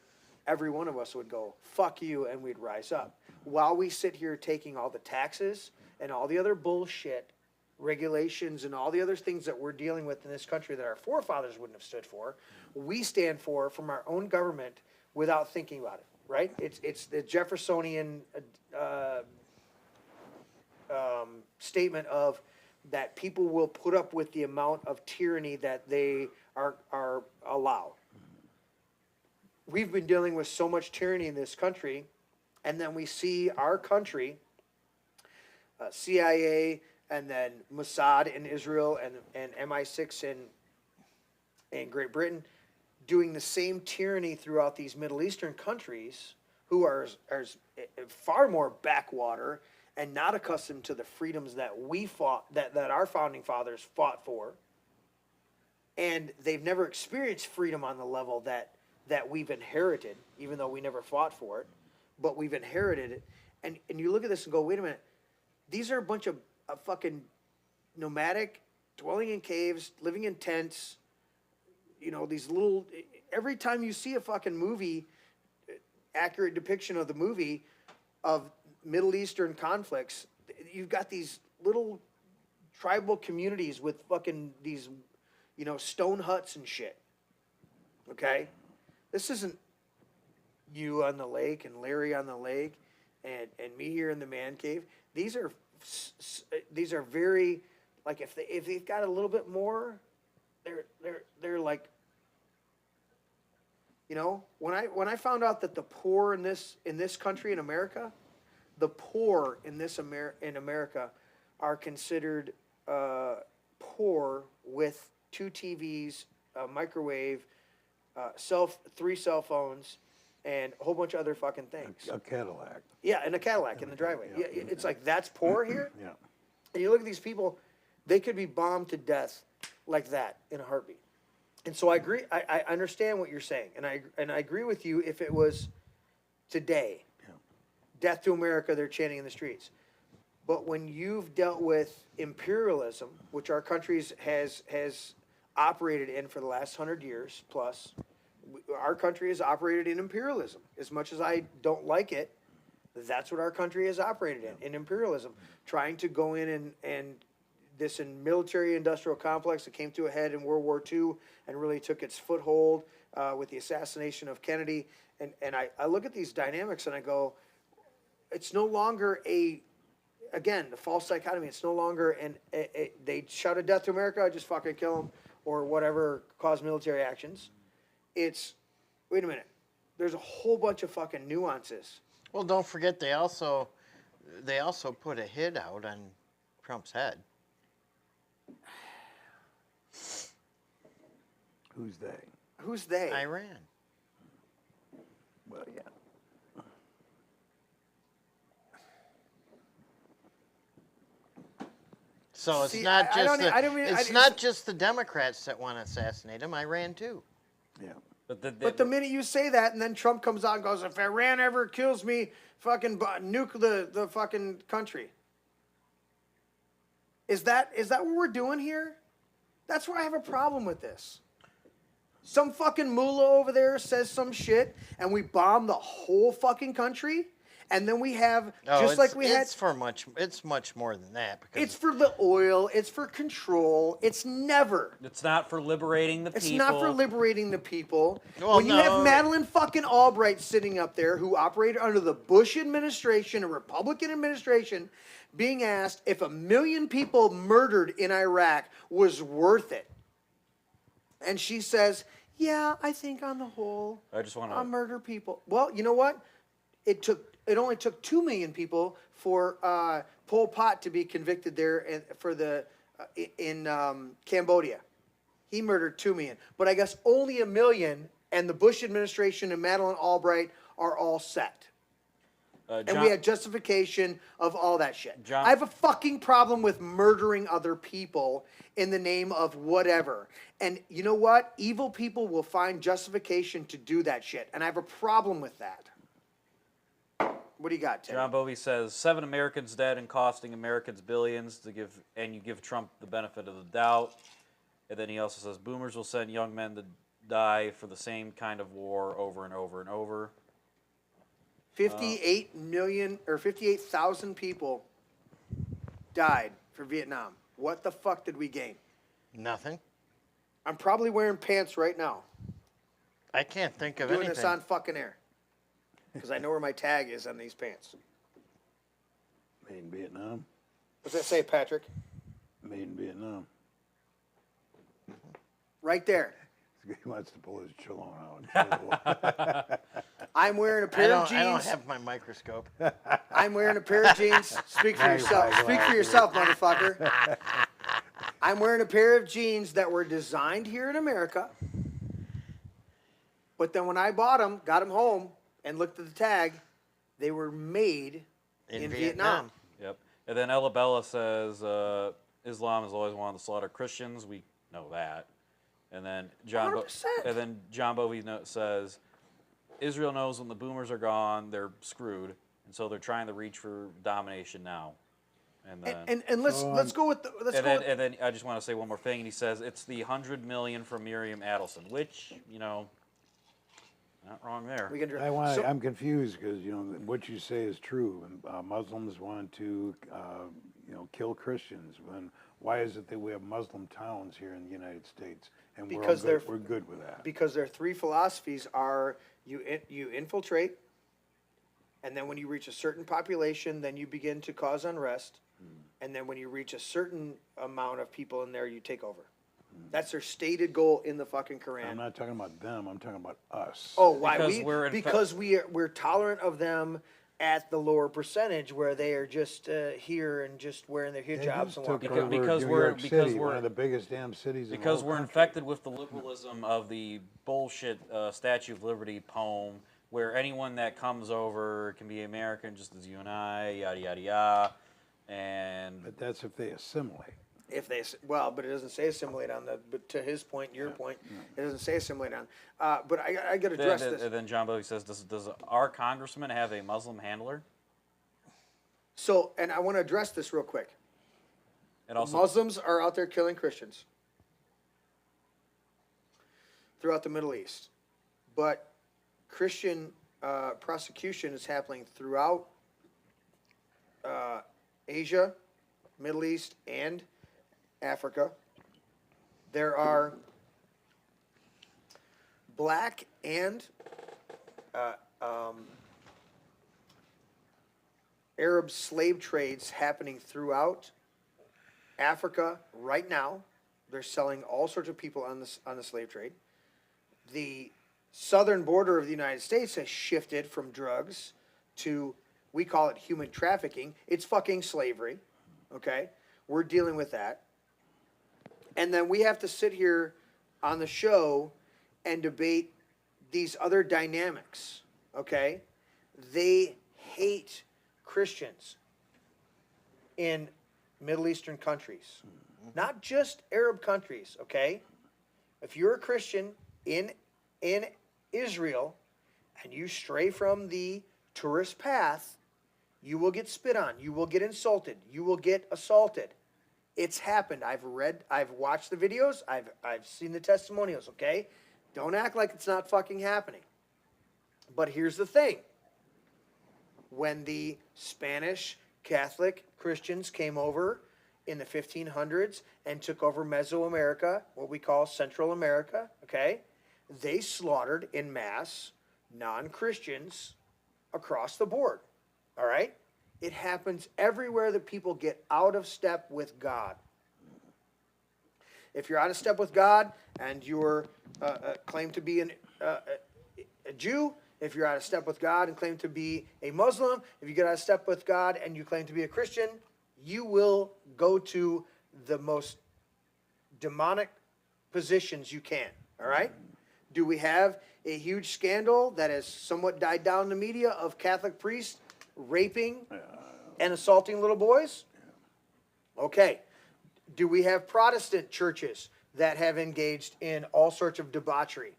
C: every one of us would go, fuck you, and we'd rise up. While we sit here taking all the taxes and all the other bullshit, regulations and all the other things that we're dealing with in this country that our forefathers wouldn't have stood for, we stand for from our own government without thinking about it, right? It's the Jeffersonian statement of that people will put up with the amount of tyranny that they are allow. We've been dealing with so much tyranny in this country, and then we see our country, CIA, and then Mossad in Israel and MI6 in Great Britain, doing the same tyranny throughout these Middle Eastern countries who are far more backwater and not accustomed to the freedoms that we fought, that our founding fathers fought for. And they've never experienced freedom on the level that we've inherited, even though we never fought for it, but we've inherited it. And you look at this and go, wait a minute, these are a bunch of fucking nomadic, dwelling in caves, living in tents, these little, every time you see a fucking movie, accurate depiction of the movie of Middle Eastern conflicts, you've got these little tribal communities with fucking these, stone huts and shit. Okay? This isn't you on the lake and Larry on the lake and me here in the man cave. These are very, like, if they've got a little bit more, they're like, when I found out that the poor in this country in America, the poor in America are considered poor with 2 TVs, a microwave, 3 cell phones, and a whole bunch of other fucking things.
F: A Cadillac.
C: Yeah, and a Cadillac in the driveway.
F: Yeah.
C: Yeah, it's like, that's poor here?
F: Yeah.
C: And you look at these people, they could be bombed to death like that in a heartbeat. And so I agree, I understand what you're saying, and I agree with you if it was today.
F: Yeah.
C: Death to America, they're chanting in the streets. But when you've dealt with imperialism, which our country has operated in for the last 100 years plus, our country has operated in imperialism. As much as I don't like it, that's what our country has operated in imperialism. Trying to go in and this military industrial complex that came to a head in World War II and really took its foothold with the assassination of Kennedy. And I look at these dynamics and I go, it's no longer again, the false dichotomy. It's no longer they shouted death to America, just fucking kill them, or whatever, cause military actions. It's, wait a minute, there's a whole bunch of fucking nuances.
B: Well, don't forget they also put a hit out on Trump's head.
F: Who's they?
C: Who's they?
B: Iran.
F: Well, yeah.
B: So it's not just the Democrats that want to assassinate him. Iran too.
F: Yeah.
C: But the minute you say that, and then Trump comes out and goes, if Iran ever kills me, fucking nuke the fucking country. Is that what we're doing here? That's where I have a problem with this. Some fucking mullah over there says some shit, and we bomb the whole fucking country, and then we have
B: It's much more than that. Because
C: it's for the oil. It's for control. It's never.
I: It's not for liberating the people.
C: It's not for liberating the people.
B: Well,
C: when you have Madeleine fucking Albright sitting up there, who operated under the Bush administration, a Republican administration, being asked if 1 million people murdered in Iraq was worth it. And she says, yeah, I think on the whole, I'll murder people. Well, you know what? It only took 2 million people for Pol Pot to be convicted there in Cambodia. He murdered 2 million. But I guess only 1 million, and the Bush administration and Madeleine Albright are all set. And we had justification of all that shit. I have a fucking problem with murdering other people in the name of whatever. And you know what? Evil people will find justification to do that shit. And I have a problem with that. What do you got, Tim?
Q: John Bovey says 7 Americans dead and costing Americans billions and you give Trump the benefit of the doubt. And then he also says boomers will send young men to die for the same kind of war over and over and over.
C: 58,000 people died for Vietnam. What the fuck did we gain?
B: Nothing.
C: I'm probably wearing pants right now.
B: I can't think of
C: doing
B: anything.
C: This on fucking air. Because I know where my tag is on these pants.
F: Made in Vietnam.
C: What's that say, Patrick?
F: Made in Vietnam.
C: Right there.
F: He wants to pull his chelon out.
C: I'm wearing a pair of jeans.
B: I don't have my microscope.
C: I'm wearing a pair of jeans. Speak for yourself. Speak for yourself, motherfucker. I'm wearing a pair of jeans that were designed here in America. But then when I bought them, got them home, and looked at the tag, they were made in Vietnam.
Q: Yep. And then Ella Bella says Islam has always wanted to slaughter Christians. We know that. And then John Bovey says Israel knows when the boomers are gone, they're screwed, and so they're trying to reach for domination now. And then
C: let's go with
Q: and then I just want to say one more thing. And he says it's the 100 million from Miriam Adelson, which not wrong there.
F: I'm confused because what you say is true. Muslims want to kill Christians. Why is it that we have Muslim towns here in the United States? And we're good with that.
C: Because their 3 philosophies are you infiltrate, and then when you reach a certain population, then you begin to cause unrest, and then when you reach a certain amount of people in there, you take over. That's their stated goal in the fucking Quran.
F: I'm not talking about them. I'm talking about us.
C: Oh, why? Because we're tolerant of them at the lower percentage where they are just here and just wearing their hijabs and walking around.
Q: Because we're
F: one of the biggest damn cities.
Q: Because
F: in the
Q: we're
F: whole
Q: infected with the liberalism of the bullshit Statue of Liberty poem, where anyone that comes over can be American, just as you and I, yada yada yada,
F: But that's if they assimilate.
C: But it doesn't say assimilate on the. But to his point, your point, it doesn't say assimilate on. But I got to address this.
Q: Then John Bovey says, does our congressman have a Muslim handler?
C: So, and I want to address this real quick. And also, Muslims are out there killing Christians throughout the Middle East, but Christian prosecution is happening throughout Asia, Middle East, and Africa. There are black and Arab slave trades happening throughout Africa right now. They're selling all sorts of people on the slave trade. The southern border of the United States has shifted from drugs to, we call it human trafficking. It's fucking slavery, okay? We're dealing with that. And then we have to sit here on the show and debate these other dynamics, okay? They hate Christians in Middle Eastern countries, not just Arab countries, okay? If you're a Christian in Israel and you stray from the tourist path, you will get spit on, you will get insulted, you will get assaulted. It's happened. I've watched the videos, I've seen the testimonials, okay? Don't act like it's not fucking happening. But here's the thing. When the Spanish Catholic Christians came over in the 1500s and took over Mesoamerica, what we call Central America, okay? They slaughtered en masse non-Christians across the board, all right? It happens everywhere that people get out of step with God. If you're out of step with God and you're claim to be a Jew, if you're out of step with God and claim to be a Muslim, if you get out of step with God and you claim to be a Christian, you will go to the most demonic positions you can, all right? Do we have a huge scandal that has somewhat died down in the media of Catholic priests raping and assaulting little boys? Okay. Do we have Protestant churches that have engaged in all sorts of debauchery?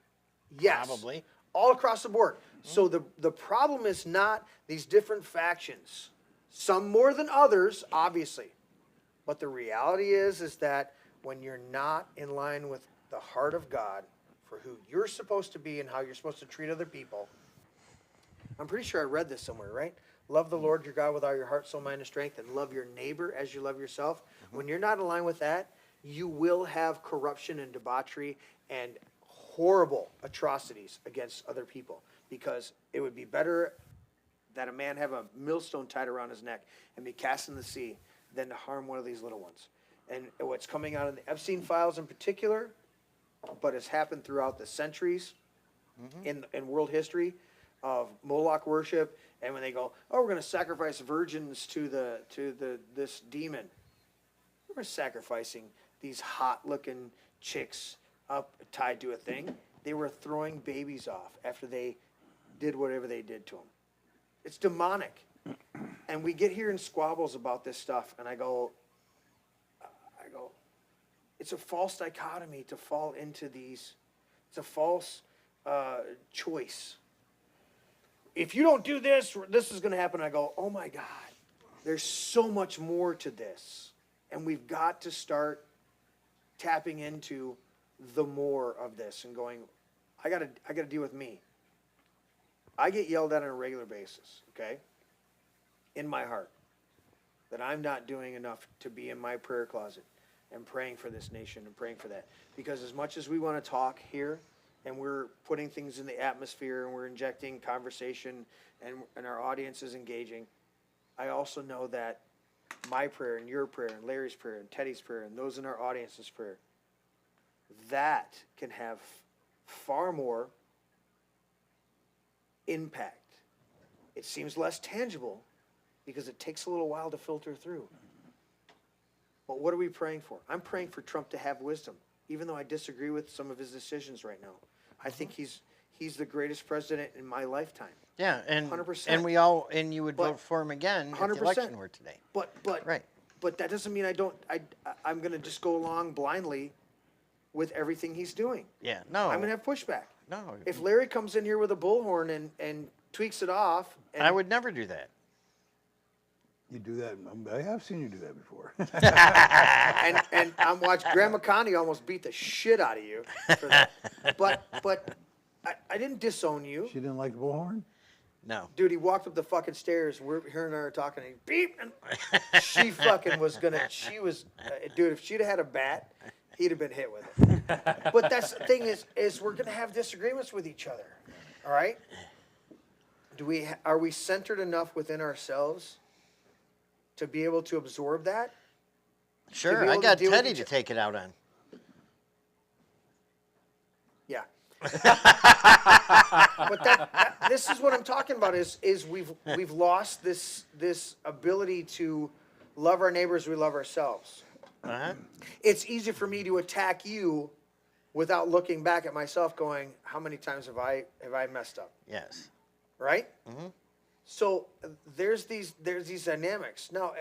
C: Yes.
B: Probably.
C: All across the board. So the problem is not these different factions. Some more than others, obviously. But the reality is that when you're not in line with the heart of God for who you're supposed to be and how you're supposed to treat other people, I'm pretty sure I read this somewhere, right? Love the Lord your God with all your heart, soul, mind, and strength, and love your neighbor as you love yourself. When you're not in line with that, you will have corruption and debauchery and horrible atrocities against other people, because it would be better that a man have a millstone tied around his neck and be cast in the sea than to harm one of these little ones. And what's coming out in the Epstein files in particular, but has happened throughout the centuries in world history of Moloch worship, and when they go, oh, we're going to sacrifice virgins to this demon. We're sacrificing these hot-looking chicks up tied to a thing. They were throwing babies off after they did whatever they did to them. It's demonic. And we get here in squabbles about this stuff, and I go, it's a false dichotomy to fall into these. It's a false choice. If you don't do this, this is going to happen. I go, oh my God, there's so much more to this. And we've got to start tapping into the more of this and going, I gotta deal with me. I get yelled at on a regular basis, okay, in my heart, that I'm not doing enough to be in my prayer closet and praying for this nation and praying for that. Because as much as we want to talk here, and we're putting things in the atmosphere, and we're injecting conversation, and our audience is engaging, I also know that my prayer and your prayer and Larry's prayer and Teddy's prayer and those in our audience's prayer, that can have far more impact. It seems less tangible because it takes a little while to filter through. But what are we praying for? I'm praying for Trump to have wisdom, even though I disagree with some of his decisions right now. I think he's the greatest president in my lifetime.
B: Yeah, and
C: 100%.
B: And you would vote for him again if the election were today.
C: But that doesn't mean I'm going to just go along blindly with everything he's doing.
B: Yeah, no.
C: I'm going to have pushback.
B: No.
C: If Larry comes in here with a bullhorn and tweaks it off.
B: I would never do that.
F: You do that. I have seen you do that before.
C: and I'm watching Grandma Connie almost beat the shit out of you for that. But I didn't disown you.
F: She didn't like the bullhorn?
B: No.
C: Dude, he walked up the fucking stairs. Her and I are talking, and he beep, and she fucking was gonna. She was, dude. If she'd have had a bat, he'd have been hit with it. But that's the thing is we're gonna have disagreements with each other. All right. Are we centered enough within ourselves to be able to absorb that?
B: Sure, I got Teddy to take it out on.
C: Yeah. But this is what I'm talking about is we've lost this ability to love our neighbors as we love ourselves. It's easy for me to attack you without looking back at myself going, how many times have I messed up?
B: Yes.
C: Right? Mm-hmm. So there's these dynamics. Now,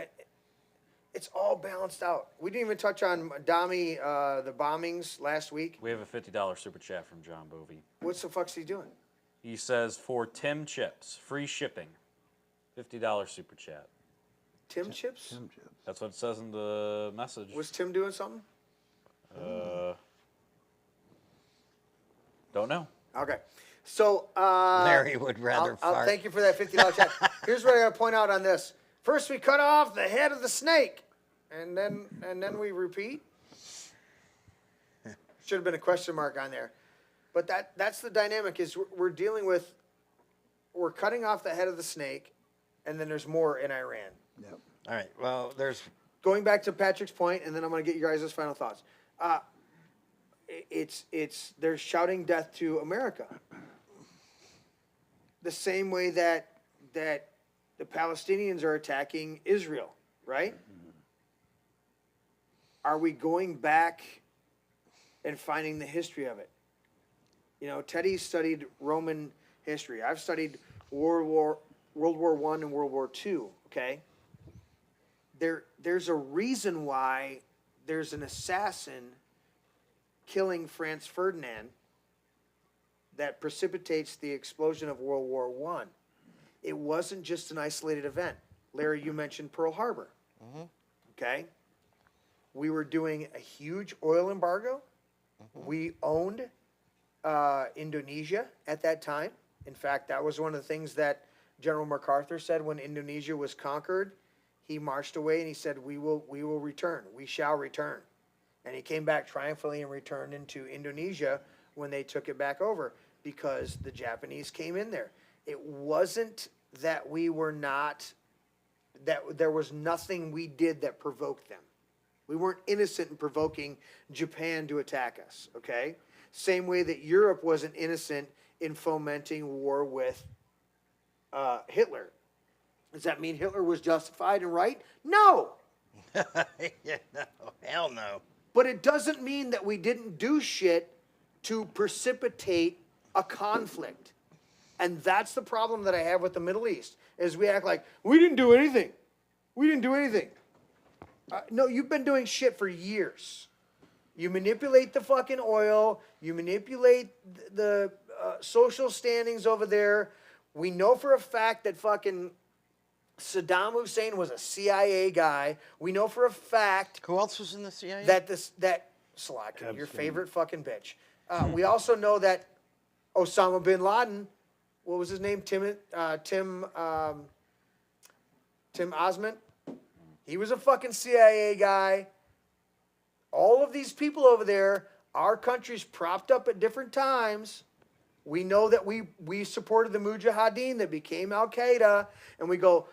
C: it's all balanced out. We didn't even touch on Dami, the bombings last week.
Q: We have a $50 super chat from John Bovey.
C: What's the fuck's he doing?
Q: He says, for Tim Chips, free shipping, $50 super chat.
C: Tim Chips?
F: Tim Chips.
Q: That's what it says in the message.
C: Was Tim doing something?
Q: Don't know.
C: Okay. So,
B: Larry would rather fart.
C: Thank you for that $50 check. Here's what I got to point out on this. First, we cut off the head of the snake, and then we repeat. Should have been a question mark on there. But that's the dynamic is we're dealing with, we're cutting off the head of the snake, and then there's more in Iran.
F: Yep.
B: All right, well, there's...
C: Going back to Patrick's point, and then I'm going to get you guys' final thoughts. They're shouting death to America. The same way that the Palestinians are attacking Israel, right? Mm-hmm. Are we going back and finding the history of it? You know, Teddy studied Roman history. I've studied World World War I and World War II, okay? There's a reason why there's an assassin killing Franz Ferdinand that precipitates the explosion of World War I. It wasn't just an isolated event. Larry, you mentioned Pearl Harbor. Okay? We were doing a huge oil embargo. We owned Indonesia at that time. In fact, that was one of the things that General MacArthur said when Indonesia was conquered. He marched away and he said, we will return. We shall return. And he came back triumphantly and returned into Indonesia when they took it back over because the Japanese came in there. It wasn't that we were not, that there was nothing we did that provoked them. We weren't innocent in provoking Japan to attack us, okay? Same way that Europe wasn't innocent in fomenting war with Hitler. Does that mean Hitler was justified and right? No.
B: Yeah, no, hell no.
C: But it doesn't mean that we didn't do shit to precipitate a conflict. And that's the problem that I have with the Middle East, is we act like, we didn't do anything. We didn't do anything. No, you've been doing shit for years. You manipulate the fucking oil. You manipulate the social standings over there. We know for a fact that fucking Saddam Hussein was a CIA guy. We know for a fact.
B: Who else was in the CIA?
C: That Slack, your favorite fucking bitch. We also know that Osama bin Laden, what was his name? Tim Osman. He was a fucking CIA guy. All of these people over there, our country's propped up at different times. We know that we supported the Mujahideen that became Al-Qaeda, and we go,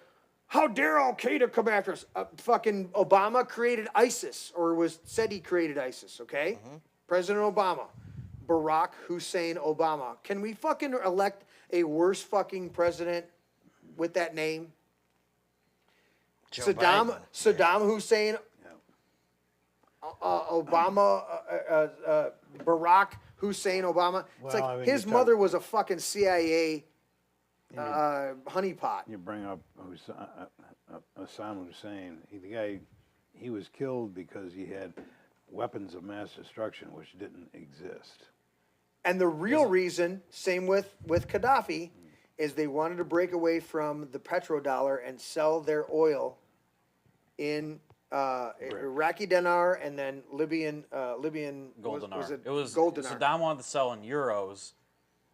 C: how dare Al-Qaeda come after us? Fucking Obama created ISIS, or said he created ISIS, okay? President Obama. Barack Hussein Obama. Can we fucking elect a worse fucking president with that name? Saddam Hussein, Obama, Barack Hussein Obama. It's
F: Well,
C: like
F: I mean,
C: his
F: you
C: mother was a fucking CIA honeypot.
F: You bring up Osama Hussein. He was killed because he had weapons of mass destruction which didn't exist.
C: And the real reason, same with Gaddafi, is they wanted to break away from the petrodollar and sell their oil in Iraqi dinar and then Libyan
Q: Gold dinar.
C: Was it
Q: was
C: gold dinar?
Q: Saddam wanted to sell in euros,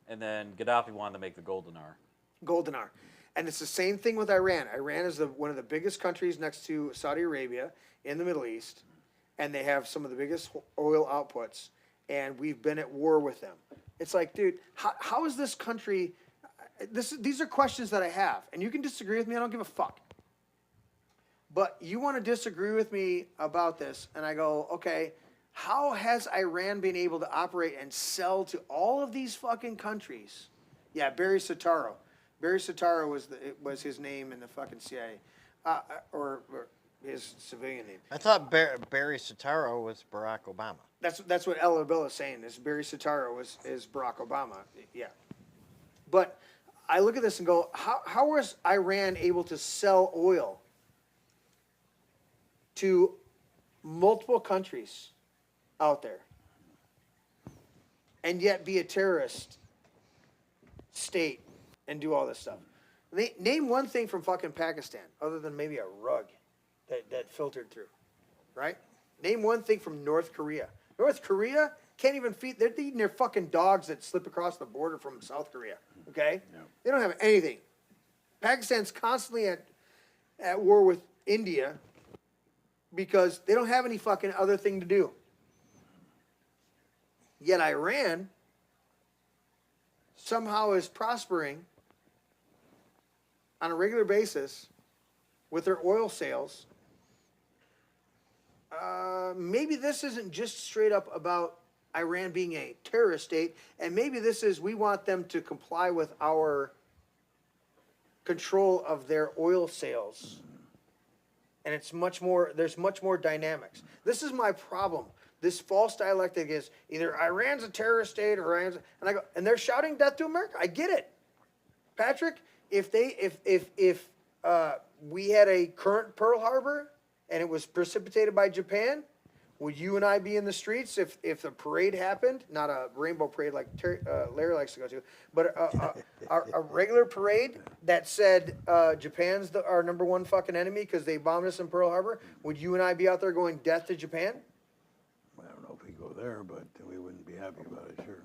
Q: and then Gaddafi wanted to make the gold dinar.
C: Gold dinar. And it's the same thing with Iran. Iran is one of the biggest countries next to Saudi Arabia in the Middle East, and they have some of the biggest oil outputs, and we've been at war with them. It's like, dude, how is this country... These are questions that I have, and you can disagree with me. I don't give a fuck. But you want to disagree with me about this, and I go, okay, how has Iran been able to operate and sell to all of these fucking countries? Yeah, Barry Soetoro. Barry Soetoro was his name in the fucking CIA, or his civilian name.
B: I thought Barry Soetoro was Barack Obama.
C: That's what El Abel is saying. Is Barry Soetoro is Barack Obama? Yeah, but I look at this and go, how was Iran able to sell oil to multiple countries out there and yet be a terrorist state and do all this stuff? Name one thing from fucking Pakistan other than maybe a rug that filtered through, right? Name one thing from North Korea. North Korea can't even feed, they're eating their fucking dogs that slip across the border from South Korea, okay? Yeah. They don't have anything. Pakistan's constantly at war with India because they don't have any fucking other thing to do. Yet Iran somehow is prospering on a regular basis with their oil sales. Maybe this isn't just straight up about Iran being a terrorist state, and maybe this is we want them to comply with our control of their oil sales. And it's much more, there's much more dynamics. This is my problem. This false dialectic is either Iran's a terrorist state or Iran's, and I go, and they're shouting death to America. I get it. Patrick, if we had a current Pearl Harbor and it was precipitated by Japan, would you and I be in the streets if a parade happened? Not a rainbow parade like Larry likes to go to, but a regular parade that said Japan's our number one fucking enemy because they bombed us in Pearl Harbor. Would you and I be out there going death to Japan?
F: I don't know if we go there, but we wouldn't be happy about it, sure.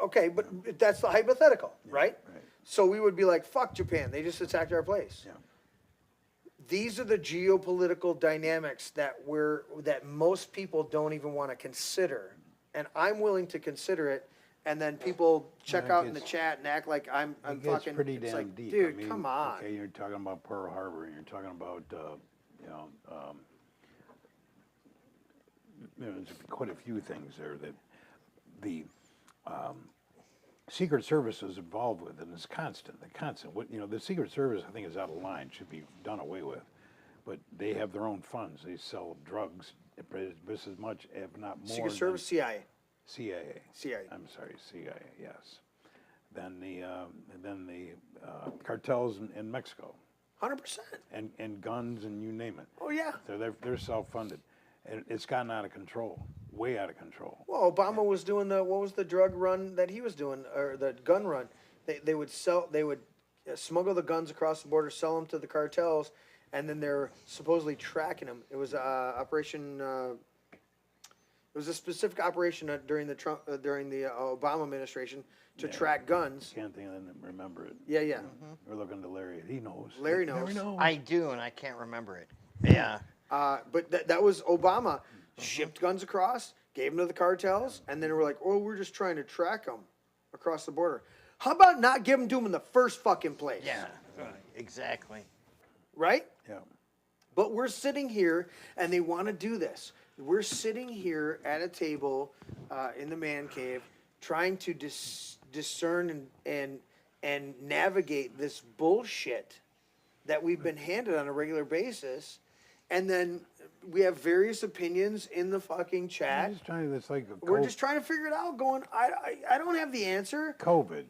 C: Okay, but that's the hypothetical, right? So we would be like, fuck Japan. They just attacked our place.
F: Yeah.
C: These are the geopolitical dynamics that most people don't even want to consider, and I'm willing to consider it. And then people check out in the chat and act like I'm fucking.
F: Pretty
C: it's
F: damn
C: like,
F: deep.
C: dude,
F: I mean,
C: come on.
F: Okay, you're talking about Pearl Harbor, and you're talking about there's quite a few things there that the Secret Service is involved with, and it's constant. The Secret Service, I think, is out of line. Should be done away with. But they have their own funds. They sell drugs just as much, if not more.
C: Secret Service, CIA.
F: CIA. I'm sorry, CIA. Yes. Then the cartels in Mexico.
C: 100%.
F: And guns and you name it.
C: Oh yeah.
F: So they're self-funded, and it's gotten out of control, way out of control.
C: Well, Obama was doing what was the drug run that he was doing, or the gun run? They would smuggle the guns across the border, sell them to the cartels, and then they're supposedly tracking them. It was Operation. It was a specific operation during the Obama administration to track guns.
F: Can't think of it, remember it.
C: Yeah, yeah.
F: We're looking to Larry. He knows.
C: Larry knows.
B: I do, and I can't remember it. Yeah.
C: But that was Obama shipped guns across, gave them to the cartels, and then they were like, "Oh, we're just trying to track them across the border." How about not give them to them in the first fucking place?
B: Yeah, exactly.
C: Right?
F: Yeah.
C: But we're sitting here, and they want to do this. We're sitting here at a table in the man cave, trying to discern and navigate this bullshit that we've been handed on a regular basis, and then we have various opinions in the fucking chat. We're just trying to figure it out. Going, I don't have the answer.
F: COVID.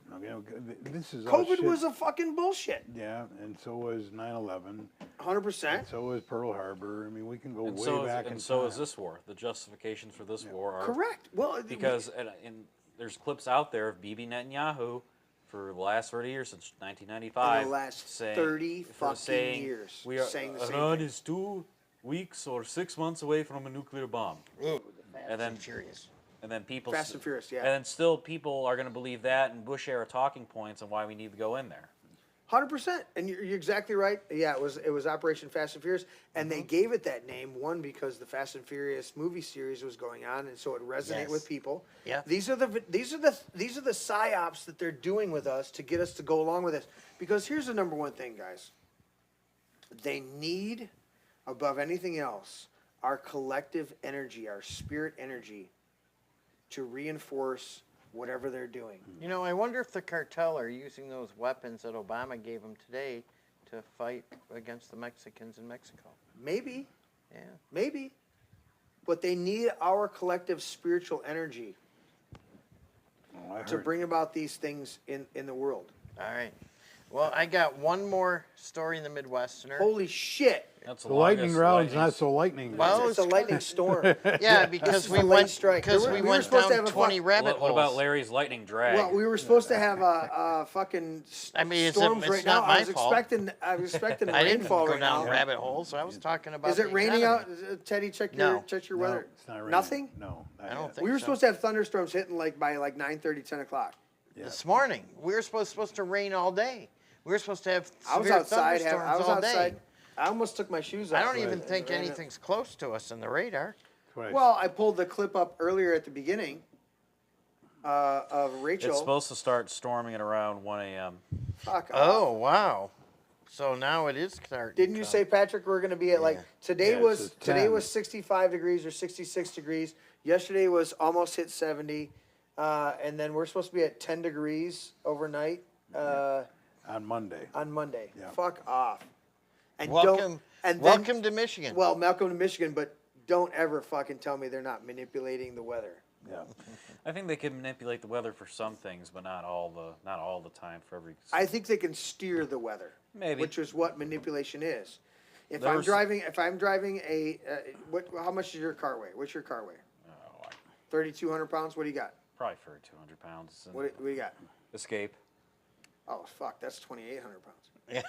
F: This is all
C: COVID
F: shit.
C: was a fucking bullshit.
F: Yeah, and so was 9/11.
C: 100%.
F: So was Pearl Harbor. I mean, we can go
Q: And
F: way
Q: so
F: back.
Q: and so is this war. The justifications for this war are
C: correct. Well,
Q: because and there's clips out there of Bibi Netanyahu for the last 30 years since 1995.
C: In the last
Q: saying,
C: 30 fucking
Q: saying
C: years,
Q: we are
C: saying the same
Q: Iran
C: thing.
Q: is 2 weeks or 6 months away from a nuclear bomb. And then
B: Furious.
Q: And then people
C: Fast and Furious, yeah.
Q: And then still people are going to believe that and Bush era talking points on why we need to go in there.
C: 100%, and you're exactly right. Yeah, it was Operation Fast and Furious, and they gave it that name one because the Fast and Furious movie series was going on, and so it resonated with people.
B: Yeah.
C: These are the psyops that they're doing with us to get us to go along with this. Because here's the number one thing, guys. They need, above anything else, our collective energy, our spirit energy, to reinforce whatever they're doing.
B: You know, I wonder if the cartel are using those weapons that Obama gave them today to fight against the Mexicans in Mexico.
C: Maybe.
B: Yeah.
C: Maybe. But they need our collective spiritual energy to bring about these things in the world.
B: All right. Well, I got one more story in the Midwesterner.
C: Holy shit.
Q: That's
F: the lightning round's not so lightning.
B: Well,
C: it's a lightning storm.
B: Yeah, because we went down 20 rabbit holes.
Q: What about Larry's lightning drag?
C: Well, we were supposed to have a fucking storms right now. I was expecting a
B: I didn't
C: rainfall
B: go
C: right
B: down
C: now.
B: rabbit holes, so I was talking about.
C: Is it
B: the
C: raining
B: economy.
C: out? Teddy, check
B: No.
C: your weather.
F: It's not raining.
C: Nothing?
F: No.
B: I don't think
C: We were
B: so.
C: supposed to have thunderstorms hitting by 9:30, 10 o'clock.
B: This morning. We were supposed to rain all day. We were supposed to have
C: I was
B: severe
C: outside.
B: thunderstorms all day.
C: I almost took my shoes off.
B: I don't even think anything's close to us in the radar.
C: Well, I pulled the clip up earlier at the beginning of Rachel.
Q: It's supposed to start storming at around 1 a.m.
C: Fuck off.
B: Oh, wow. So now it is starting.
C: Didn't you say, Patrick, we're going to be at today
F: Yeah,
C: was
F: it's a
C: today
F: 10.
C: was 65 degrees or 66 degrees. Yesterday was almost hit 70, and then we're supposed to be at 10 degrees overnight.
F: On Monday. Yeah.
C: Fuck off. And
B: Welcome to Michigan.
C: Well, welcome to Michigan, but don't ever fucking tell me they're not manipulating the weather.
F: Yeah.
Q: I think they can manipulate the weather for some things, but not all the time for every.
C: I think they can steer the weather.
Q: Maybe.
C: Which is what manipulation is. If
Q: There
C: I'm
Q: was-
C: driving a, how much does your car weigh? What's your car weigh? 3,200 pounds. What do you got?
Q: Probably for 200 pounds. And
C: What do you got?
Q: Escape.
C: Oh fuck, that's 2,800 pounds.
F: Yeah.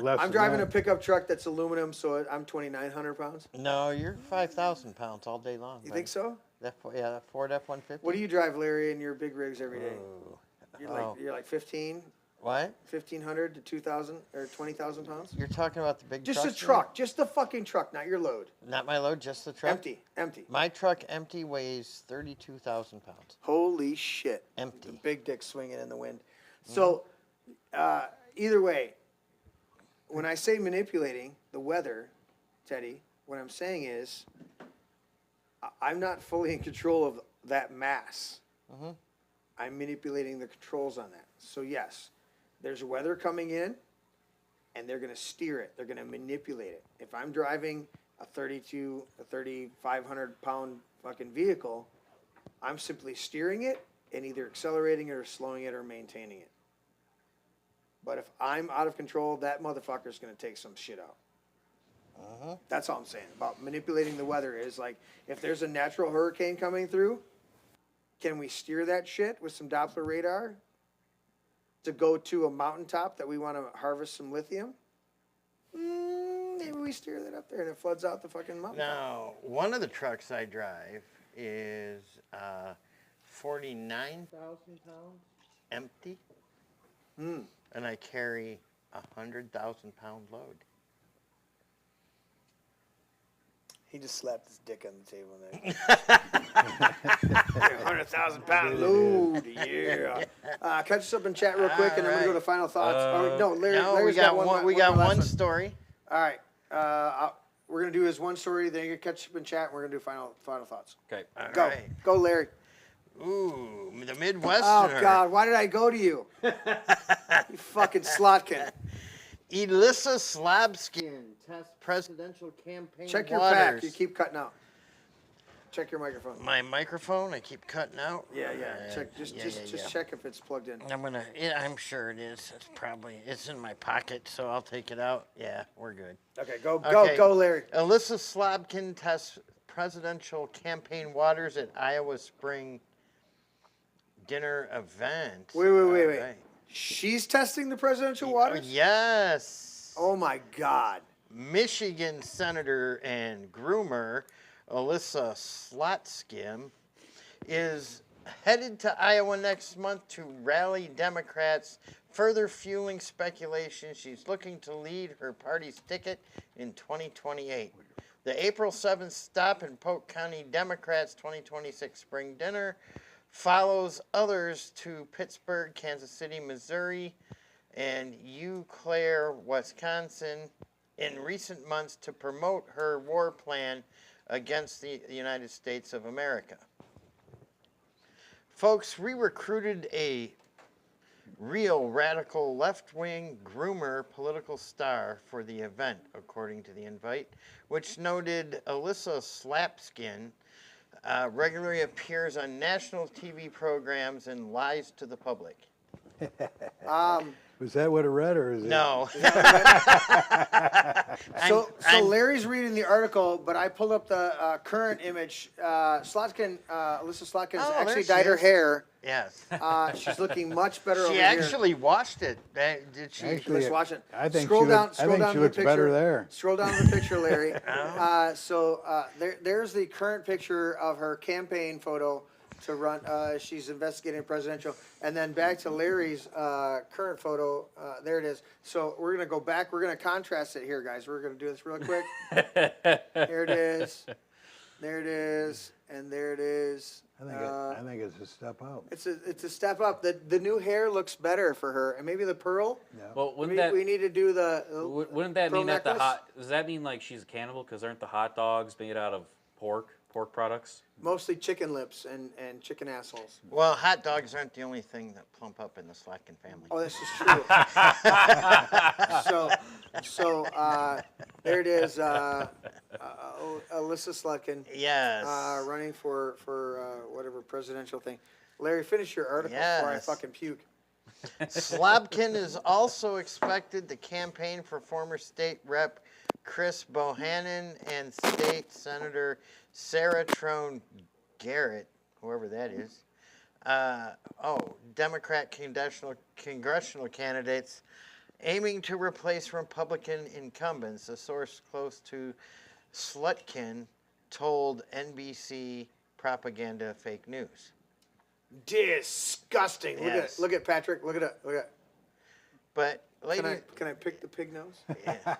F: Less
C: I'm
F: than
C: driving
F: that.
C: a pickup truck that's aluminum, so I'm 2,900 pounds.
B: No, you're 5,000 pounds all day long.
C: You think so?
B: That Ford F-150.
C: What do you drive, Larry, in your big rigs every day?
B: Ooh.
C: You're like 15.
B: What?
C: 1,500 to 2,000 or 20,000 pounds.
B: You're talking about the big
C: Just
B: trucks
C: a
B: here?
C: truck, just the fucking truck, not your load.
B: Not my load, just the truck?
C: Empty.
B: My truck empty weighs 32,000 pounds.
C: Holy shit.
B: Empty.
C: The big dick swinging in the wind. So, either way, when I say manipulating the weather, Teddy, what I'm saying is I'm not fully in control of that mass.
B: Mm-hmm.
C: I'm manipulating the controls on that. So, yes, there's weather coming in, and they're going to steer it. They're going to manipulate it. If I'm driving a 3,500 pound fucking vehicle, I'm simply steering it and either accelerating it or slowing it or maintaining it. But if I'm out of control, that motherfucker's going to take some shit out. That's all I'm saying about manipulating the weather is like, if there's a natural hurricane coming through, can we steer that shit with some Doppler radar to go to a mountaintop that we want to harvest some lithium? Maybe we steer that up there and it floods out the fucking mountain.
B: Now, one of the trucks I drive is 49,000 pounds empty, and I carry 100,000 pound load.
C: He just slapped his dick on the table there. 100,000 pound load, yeah. Catch us up in chat real quick, and then we're gonna go to final thoughts. Larry's got one.
B: We got one
C: last
B: story.
C: All right, we're gonna do his one story. Then you catch up in chat, and we're gonna do final thoughts.
Q: Okay.
C: Go, go, Larry.
B: Ooh, the Midwesterner.
C: Oh God, why did I go to you? You fucking slotkin.
B: Elissa Slabskin test presidential campaign.
C: Check your
B: waters.
C: pack. You keep cutting out. Check your microphone.
B: My microphone, I keep cutting out.
C: Yeah. Check. Just check if it's plugged in.
B: I'm sure it is. It's in my pocket, so I'll take it out. Yeah, we're good.
C: Okay, go, Larry.
B: Elissa Slabkin tests presidential campaign waters at Iowa Spring dinner event.
C: Wait.
B: Right.
C: She's testing the presidential waters?
B: Yes.
C: Oh my God.
B: Michigan Senator and groomer Elissa Slotkin is headed to Iowa next month to rally Democrats, further fueling speculation she's looking to lead her party's ticket in 2028. The April 7th stop in Polk County Democrats' 2026 spring dinner follows others to Pittsburgh, Kansas City, Missouri, and Eau Claire, Wisconsin, in recent months to promote her war plan against the United States of America. Folks, we recruited a real radical left-wing groomer political star for the event, according to the invite, which noted Elissa Slabskin regularly appears on national TV programs and lies to the public.
F: Was that what it read, or is it?
B: No.
C: So Larry's reading the article, but I pulled up the current image. Elissa Slotkin has actually dyed her hair.
B: Yes.
C: She's looking much better over
B: She
C: here.
B: actually washed it. Did she?
F: Actually,
C: Let's watch it.
F: I think
C: Scroll
F: she
C: down.
F: looks,
C: Scroll
F: I think
C: down
F: she
C: to the
F: looks
C: picture.
F: better there.
C: Scroll down to the picture, Larry. There's the current picture of her campaign photo to run. She's investigating presidential, and then back to Larry's current photo. There it is. So we're gonna go back. We're gonna contrast it here, guys. We're gonna do this real quick. Here it is. There it is, and there it is.
F: I think it's a step up.
C: It's a step up. The new hair looks better for her, and maybe the pearl.
F: Yeah.
Q: Well,
C: we need to do the.
Q: Wouldn't that
C: pearl
Q: mean that
C: necklace?
Q: does that mean like she's a cannibal? Because aren't the hot dogs made out of pork products?
C: Mostly chicken lips and chicken assholes.
B: Well, hot dogs aren't the only thing that plump up in the Slotkin family.
C: Oh, this is true. so there it is. Alyssa Slutkin.
B: Yes.
C: Running for whatever presidential thing. Larry, finish your article before I
B: Yes.
C: fucking puke.
B: Slobkin is also expected to campaign for former state rep Chris Bohannon and state senator Sarah Trone Garrett, whoever that is. Democrat congressional candidates aiming to replace Republican incumbents. A source close to Slutkin told NBC Propaganda Fake News.
C: Disgusting.
B: Yes.
C: Look at Patrick. Look at it. Look at.
B: But
C: Can I pick the pig nose?
B: Yeah.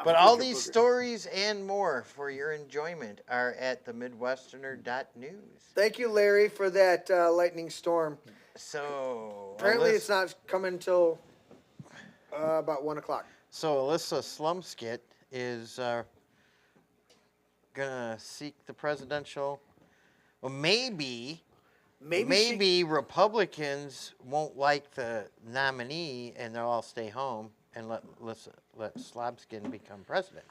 B: But all these stories and more for your enjoyment are at themidwesterner.news.
C: Thank you, Larry, for that lightning storm.
B: So
C: Apparently, it's not coming till about 1 o'clock.
B: So Alyssa Slumskit is gonna seek the presidential. Well, maybe Republicans won't like the nominee, and they'll all stay home and let Slobskin become president,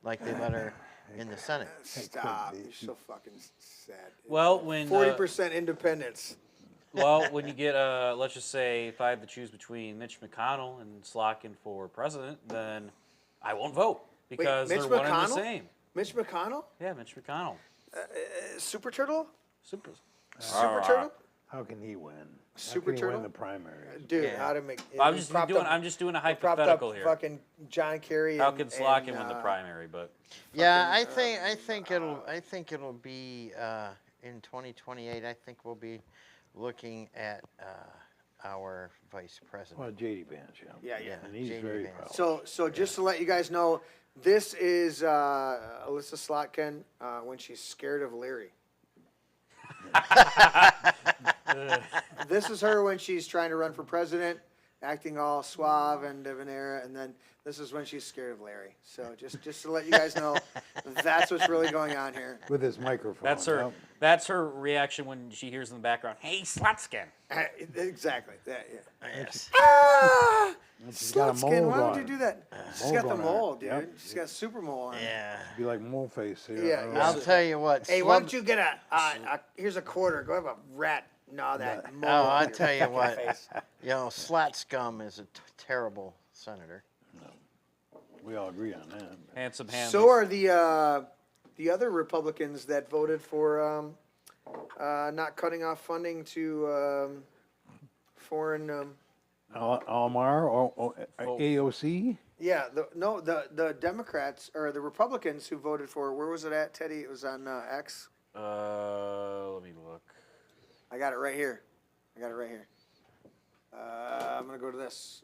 B: like they let her in the Senate.
C: Stop! You're so fucking sad.
I: Well, when
C: 40% independence.
I: Well, when you get, let's just say, if I had to choose between Mitch McConnell and Slotkin for president, then I won't vote because
C: Wait,
I: they're one and the same.
C: Mitch McConnell?
I: Yeah, Mitch McConnell.
C: Super Turtle?
I: Super
C: Turtle?
F: How can he win?
C: Super
F: how can
C: Turtle?
F: he win the primary?
C: Dude, how to make?
I: I'm just doing a hypothetical here.
C: Fucking John Kerry.
I: How can Slotkin win the primary? But
B: yeah, I think it'll be in 2028. I think we'll be looking at our vice president.
F: Well, J.D. Vance,
C: Yeah.
F: And he's
B: J.D.
F: very
B: Vance.
F: proud.
C: So just to let you guys know, this is Alyssa Slotkin when she's scared of Larry. This is her when she's trying to run for president, acting all suave and debonair, and then this is when she's scared of Larry. So just to let you guys know, that's what's really going on here.
F: With his microphone.
I: that's her.
F: Yep.
I: That's her reaction when she hears in the background, "Hey, Slutskin."
C: Exactly. That, yeah.
B: Yes.
C: Ah!
F: She's got a
C: Slutskin,
F: mole
C: why would
F: going.
C: you do that? She's
F: Mole
C: got the
F: going on
C: mole,
F: it.
C: dude.
F: Yep.
C: She's got super mole on it.
B: Yeah.
F: Be like mole face.
C: Yeah,
B: I'll tell you what.
C: Hey, why don't you get here's a quarter. Go have a rat gnaw that mole.
B: Oh,
C: on
B: I'll
C: your
B: tell you
C: fucking
B: what.
C: face.
B: Slat scum is a terrible senator.
F: We all agree on that.
I: Handsome hands.
C: So are the other Republicans that voted for not cutting off funding to foreign.
F: Almar or AOC?
C: Yeah, the Democrats or the Republicans who voted for, where was it at, Teddy? It was on X.
I: Let me look.
C: I got it right here. I'm going to go to this.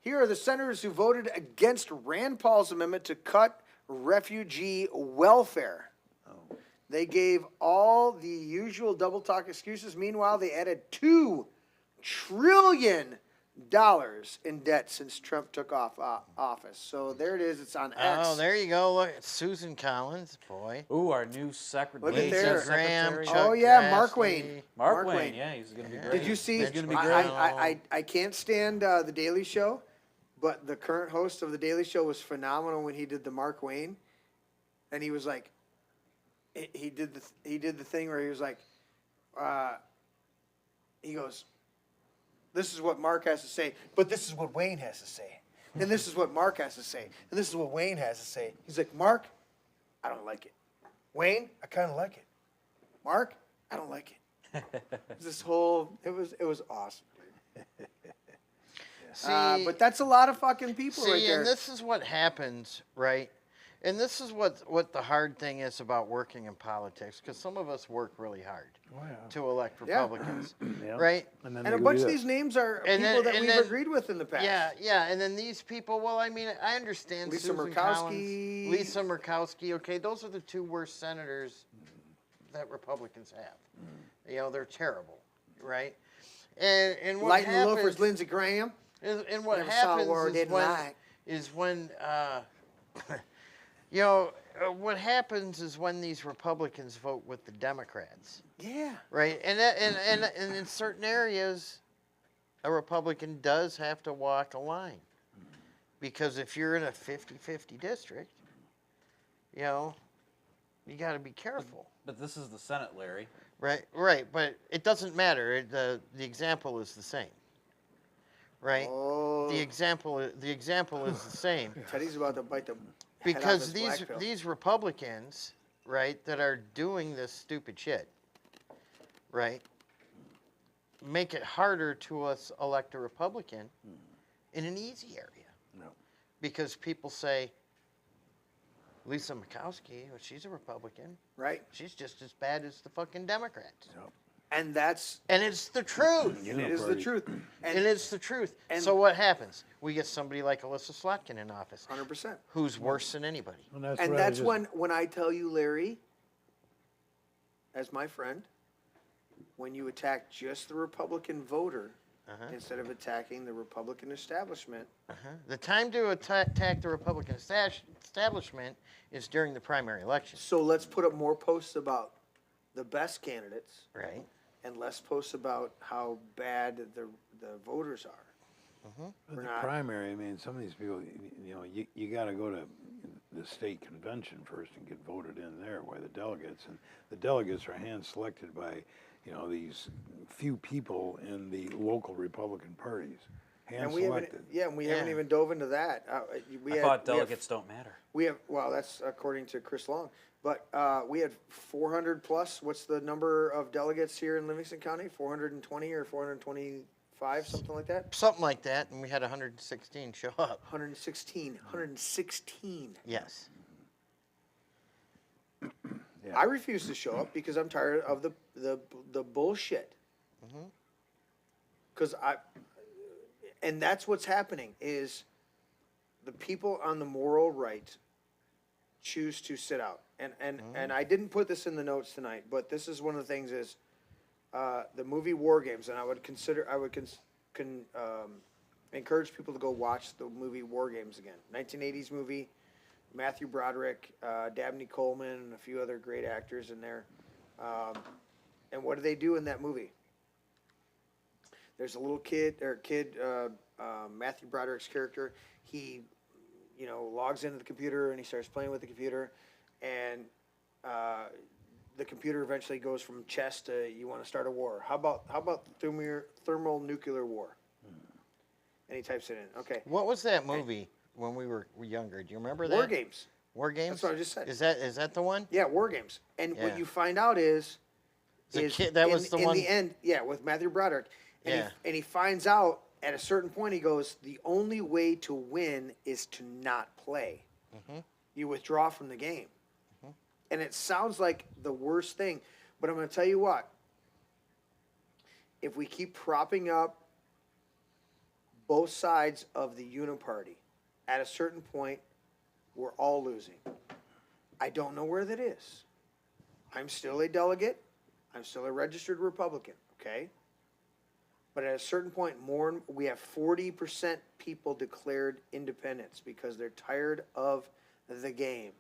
C: Here are the senators who voted against Rand Paul's amendment to cut refugee welfare. They gave all the usual double talk excuses. Meanwhile, they added $2 trillion in debt since Trump took office. So there it is. It's on X.
B: Oh, there you go. Look, Susan Collins, boy.
I: Ooh, our new secretary.
C: Look at there.
B: Graham,
C: Oh yeah, Mark Wayne.
I: Mark Wayne. Yeah, he's gonna be great.
C: Did you see?
I: He's gonna be great.
C: I can't stand the Daily Show, but the current host of the Daily Show was phenomenal when he did the Mark Wayne, and he was like, he did the thing where he was like, he goes, this is what Mark has to say, but this is what Wayne has to say, and this is what Mark has to say, and this is what Wayne has to say. He's like, Mark, I don't like it. Wayne, I kind of like it. Mark, I don't like it. It was awesome.
B: See,
C: but that's a lot of fucking people right there.
B: And this is what happens, right? And this is what the hard thing is about working in politics, because some of us work really hard to elect Republicans, right?
C: And a bunch of these names are people that we've agreed with in the past.
B: Yeah, and then these people, well, I mean, I understand
C: Lisa
B: Susan
C: Murkowski.
B: Collins, Lisa Murkowski, okay, those are the two worst senators that Republicans have. They're terrible, right? And what
C: Lighting
B: happens,
C: the loafers, Lindsey Graham.
B: And what
C: Never saw a
B: happens
C: war,
B: is
C: didn't like.
B: What happens is when these Republicans vote with the Democrats.
C: Yeah.
B: Right? And in certain areas, a Republican does have to walk a line. Because if you're in a 50-50 district, you know, you got to be careful.
Q: But this is the Senate, Larry.
B: Right, but it doesn't matter. The example is the same. Right?
C: Oh.
B: The example is the same.
C: Teddy's about to bite the
B: Because
C: head off his black pill.
B: these Republicans, right, that are doing this stupid shit, right, make it harder to us elect a Republican in an easy area.
F: No.
B: Because people say, Lisa Murkowski, well, she's a Republican.
C: Right.
B: She's just as bad as the fucking Democrats.
F: Yep.
C: And
B: it's the truth.
C: It is the truth.
B: And it's the truth.
C: and-
B: So what happens? We get somebody like Alyssa Slotkin in office.
C: 100%.
B: Who's worse than anybody.
C: And that's when I tell you, Larry, as my friend, when you attack just the Republican voter instead of attacking the Republican establishment.
B: The time to attack the Republican establishment is during the primary election.
C: So let's put up more posts about the best candidates.
B: Right.
C: And less posts about how bad the voters are.
F: But the primary, I mean, some of these people, you got to go to the state convention first and get voted in there by the delegates. And the delegates are hand-selected by, these few people in the local Republican parties. Hand-selected.
C: And we haven't even dove into that.
Q: I thought delegates don't matter.
C: Well, that's according to Chris Long. But we had 400 plus. What's the number of delegates here in Livingston County? 420 or 425, something like that?
B: Something like that, and we had 116 show up.
C: 116.
B: Yes.
C: I refuse to show up because I'm tired of the bullshit. Because and that's what's happening is the people on the moral right choose to sit out. And I didn't put this in the notes tonight, but this is one of the things is the movie War Games, and I would encourage people to go watch the movie War Games again. 1980s movie, Matthew Broderick, Dabney Coleman, and a few other great actors in there. And what do they do in that movie? There's a little kid, Matthew Broderick's character. He, logs into the computer and he starts playing with the computer, and the computer eventually goes from chess to you want to start a war. How about thermal nuclear war? And he types it in. Okay.
B: What was that movie when we were younger? Do you remember that?
C: War Games.
B: War Games?
C: That's what I just said.
B: Is that the one?
C: Yeah, War Games. And what you find out is
B: the kid, that was the one
C: in the end, with Matthew Broderick. And
B: Yeah.
C: he finds out at a certain point, he goes, the only way to win is to not play. You withdraw from the game. And it sounds like the worst thing, but I'm going to tell you what. If we keep propping up both sides of the uniparty, at a certain point, we're all losing. I don't know where that is. I'm still a delegate. I'm still a registered Republican, okay? But at a certain point, we have 40% people declared independence because they're tired of the game,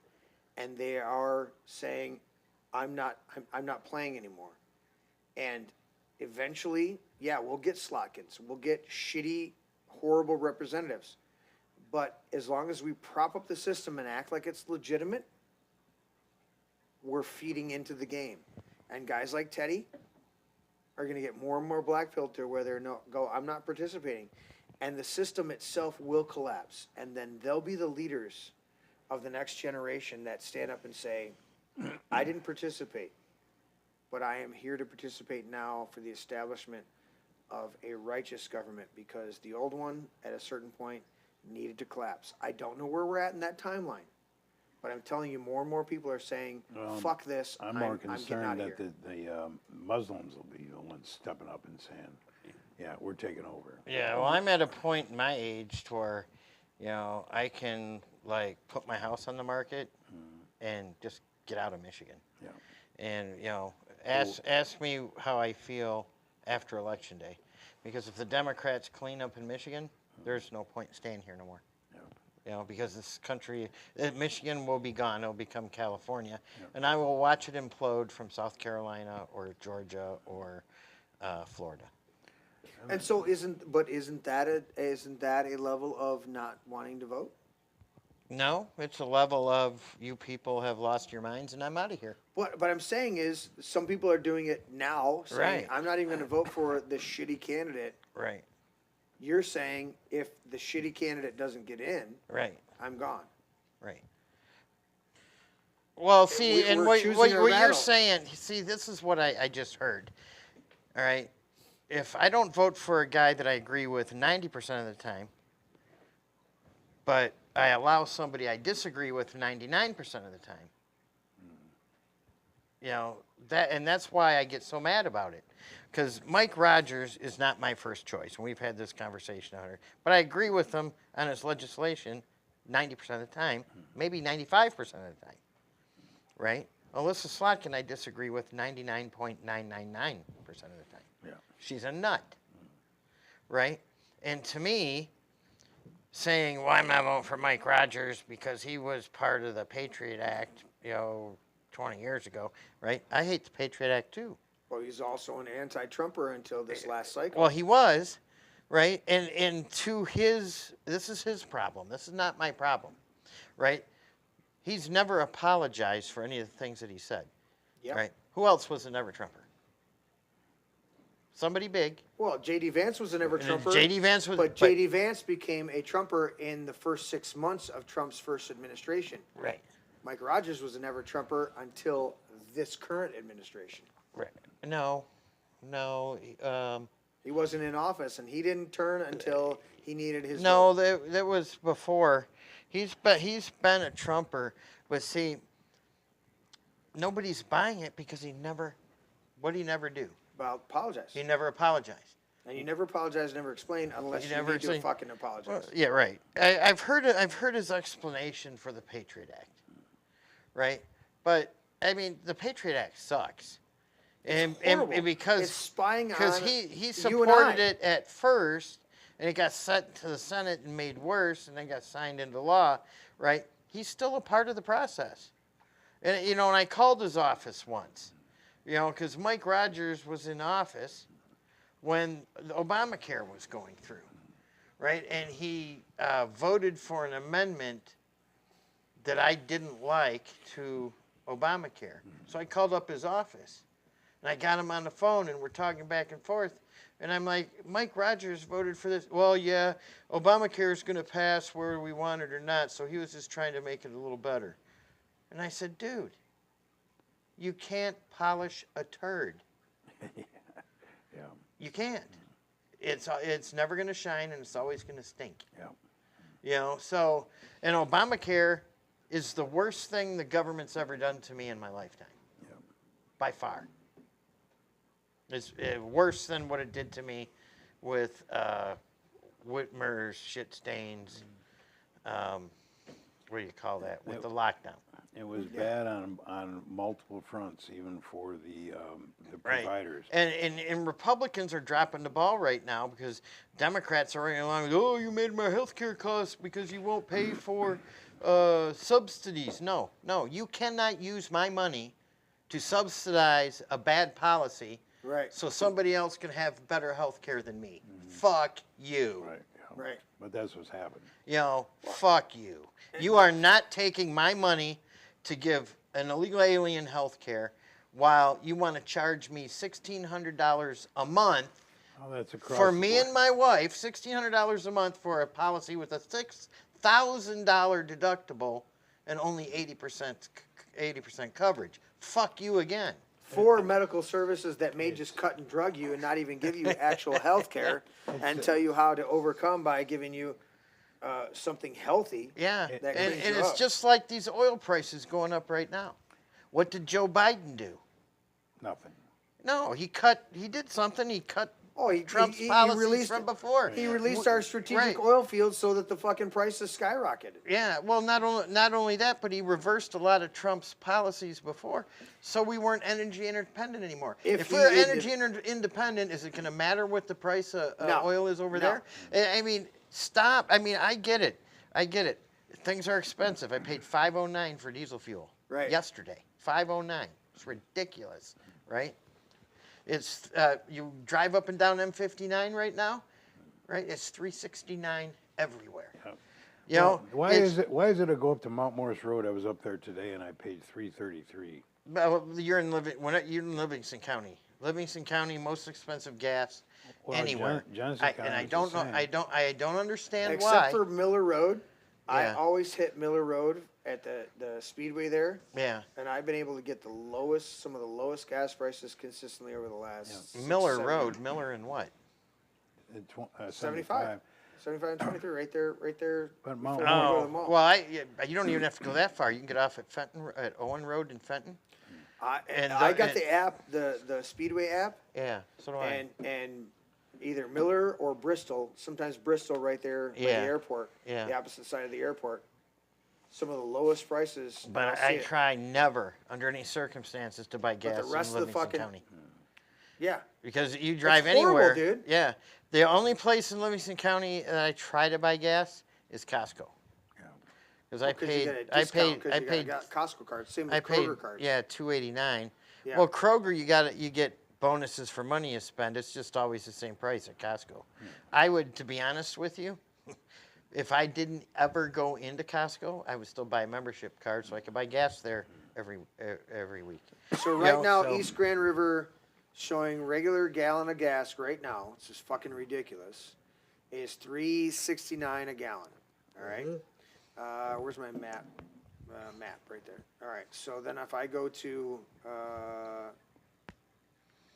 C: and they are saying, "I'm not playing anymore." And eventually, we'll get Slotkins, we'll get shitty, horrible representatives, but as long as we prop up the system and act like it's legitimate, we're feeding into the game, and guys like Teddy are going to get more and more blackpilled to where they're I'm not participating. And the system itself will collapse. And then they'll be the leaders of the next generation that stand up and say, I didn't participate, but I am here to participate now for the establishment of a righteous government because the old one, at a certain point, needed to collapse. I don't know where we're at in that timeline. But I'm telling you, more and more people are saying, fuck this,
F: I'm more
C: getting out
F: concerned
C: of
F: that
C: here.
F: the Muslims will be the ones stepping up and saying, we're taking over.
B: Yeah, well, I'm at a point in my age to where, I can, put my house on the market and just get out of Michigan.
F: Yeah.
B: And, ask me how I feel after Election Day. Because if the Democrats clean up in Michigan, there's no point in staying here no more. Because this country, Michigan will be gone. It'll become California. And I will watch it implode from South Carolina or Georgia or Florida.
C: And so isn't that a level of not wanting to vote?
B: No, it's a level of you people have lost your minds and I'm out of here.
C: What I'm saying is, some people are doing it now, saying,
B: Right.
C: I'm not even going to vote for the shitty candidate.
B: Right.
C: You're saying, if the shitty candidate doesn't get in,
B: Right.
C: I'm gone.
B: Right. Well, see,
C: We're
B: and what
C: choosing our
B: you're
C: battle.
B: saying, see, this is what I just heard. All right. If I don't vote for a guy that I agree with 90% of the time, but I allow somebody I disagree with 99% of the time, you know, that's why I get so mad about it. Because Mike Rogers is not my first choice, and we've had this conversation on her. But I agree with him on his legislation 90% of the time, maybe 95% of the time, right? Alyssa Slotkin I disagree with 99.999% of the time.
F: Yeah.
B: She's a nut, right? And to me, saying, well, I'm not voting for Mike Rogers because he was part of the Patriot Act, 20 years ago, right? I hate the Patriot Act too.
C: Well, he's also an anti-Trumper until this last cycle.
B: Well, he was, right? And to this is his problem. This is not my problem, right? He's never apologized for any of the things that he said, right? Who else was a never Trumper? Somebody big.
C: Well, J.D. Vance was a never Trumper.
B: J.D. Vance was,
C: but J.D. Vance became a Trumper in the first 6 months of Trump's first administration.
B: Right.
C: Mike Rogers was a never Trumper until this current administration.
B: Right. No.
C: He wasn't in office, and he didn't turn until he needed his.
B: No,
C: vote.
B: that was before. He's been a Trumper, but see, nobody's buying it because he never. What did he never do?
C: Well, apologize.
B: He never apologized.
C: And you never apologize, never explain, unless you
B: never
C: need to
B: explain.
C: fucking apologize.
B: Well, yeah, right. I've heard his explanation for the Patriot Act, right? But I mean, the Patriot Act sucks, and because
C: it's spying
B: because
C: on
B: he
C: you and I.
B: supported it at first, and it got sent to the Senate and made worse, and then got signed into law, right? He's still a part of the process, and and I called his office once, because Mike Rogers was in office when the Obamacare was going through, right? And he voted for an amendment that I didn't like to Obamacare. So I called up his office, and I got him on the phone, and we're talking back and forth. And I'm like, Mike Rogers voted for this. Well, yeah, Obamacare is going to pass whether we want it or not, so he was just trying to make it a little better. And I said, dude, you can't polish a turd.
F: Yeah.
B: You can't. It's never going to shine, and it's always going to stink.
F: Yeah.
B: So, and Obamacare is the worst thing the government's ever done to me in my lifetime.
F: Yeah.
B: By far. It's worse than what it did to me with Whitmer's shit stains. What do you call that? With the lockdown.
F: It was bad on multiple fronts, even for the
B: Right.
F: providers.
B: And Republicans are dropping the ball right now because Democrats are running along with, oh, you made my health care costs because you won't pay for subsidies. No, you cannot use my money to subsidize a bad policy so somebody else can have better health care than me. Fuck you.
F: Right. Yeah.
C: Right.
F: But that's what's happened.
B: Fuck you. You are not taking my money to give an illegal alien health care while you want to charge me $1,600 a month
F: Oh, that's across
B: for
F: the
B: me
F: board.
B: and my wife, $1,600 a month for a policy with a $6,000 deductible and only 80% coverage. Fuck you again.
C: For medical services that may just cut and drug you and not even give you actual health care and tell you how to overcome by giving you something healthy.
B: Yeah,
C: that
B: and
C: cleans you
B: it's
C: up.
B: just like these oil prices going up right now. What did Joe Biden do?
F: Nothing.
B: No, he did something. He cut Trump's
C: he
B: policies
C: released
B: from before.
C: He released our strategic
B: Right.
C: oil fields so that the fucking prices skyrocketed.
B: Yeah, well, not only that, but he reversed a lot of Trump's policies before, so we weren't energy independent anymore. If
C: he
B: we're
C: did
B: energy independent, is it going to matter what the price of
C: No.
B: oil is over
C: No.
B: there? I mean, stop. I mean, I get it. Things are expensive. I paid $5.09 for diesel fuel yesterday. $5.09. It's ridiculous, right? It's you drive up and down M59 right now, right? It's $3.69 everywhere. You know,
F: why is it I go up to Mount Morris Road? I was up there today and I paid $3.33.
B: Well, you're in Livingston County. Livingston County, most expensive gas anywhere.
F: Johnson County.
B: And I don't know. I don't understand why.
C: Except for Miller Road, I
B: Yeah.
C: always hit Miller Road at the speedway there.
B: Yeah.
C: And I've been able to get some of the lowest gas prices consistently over the last.
B: Miller Road, Miller and what?
C: 75. 75 and 23, right there.
F: But
C: before
F: Mount
C: you go to the
B: Oh,
C: mall.
B: well, you don't even have to go that far. You can get off at Fenton, at Owen Road in Fenton.
C: I got the app, the Speedway app.
B: Yeah, so do I.
C: And either Miller or Bristol, sometimes Bristol right there by the
B: Yeah.
C: airport,
B: Yeah.
C: the opposite side of the airport. Some of the lowest prices.
B: But
C: I'll see
B: I
C: it.
B: try never, under any circumstances, to buy gas
C: the rest
B: in
C: of the
B: Livingston
C: fucking-
B: County.
C: Yeah.
B: Because you drive
C: It's horrible,
B: anywhere.
C: dude.
B: Yeah. The only place in Livingston County that I try to buy gas is Costco. Because I paid,
C: got Costco cards, same
B: I
C: as
B: paid,
C: Kroger cards.
B: yeah, $2.89.
C: Yeah.
B: Well, Kroger, you get bonuses for money you spend. It's just always the same price at Costco. I would, to be honest with you, if I didn't ever go into Costco, I would still buy a membership card so I could buy gas there every week.
C: So right now, East Grand River showing regular gallon of gas right now, it's just fucking ridiculous, is $3.69 a gallon. All right? Where's my map? Map right there. All right. So then if I go to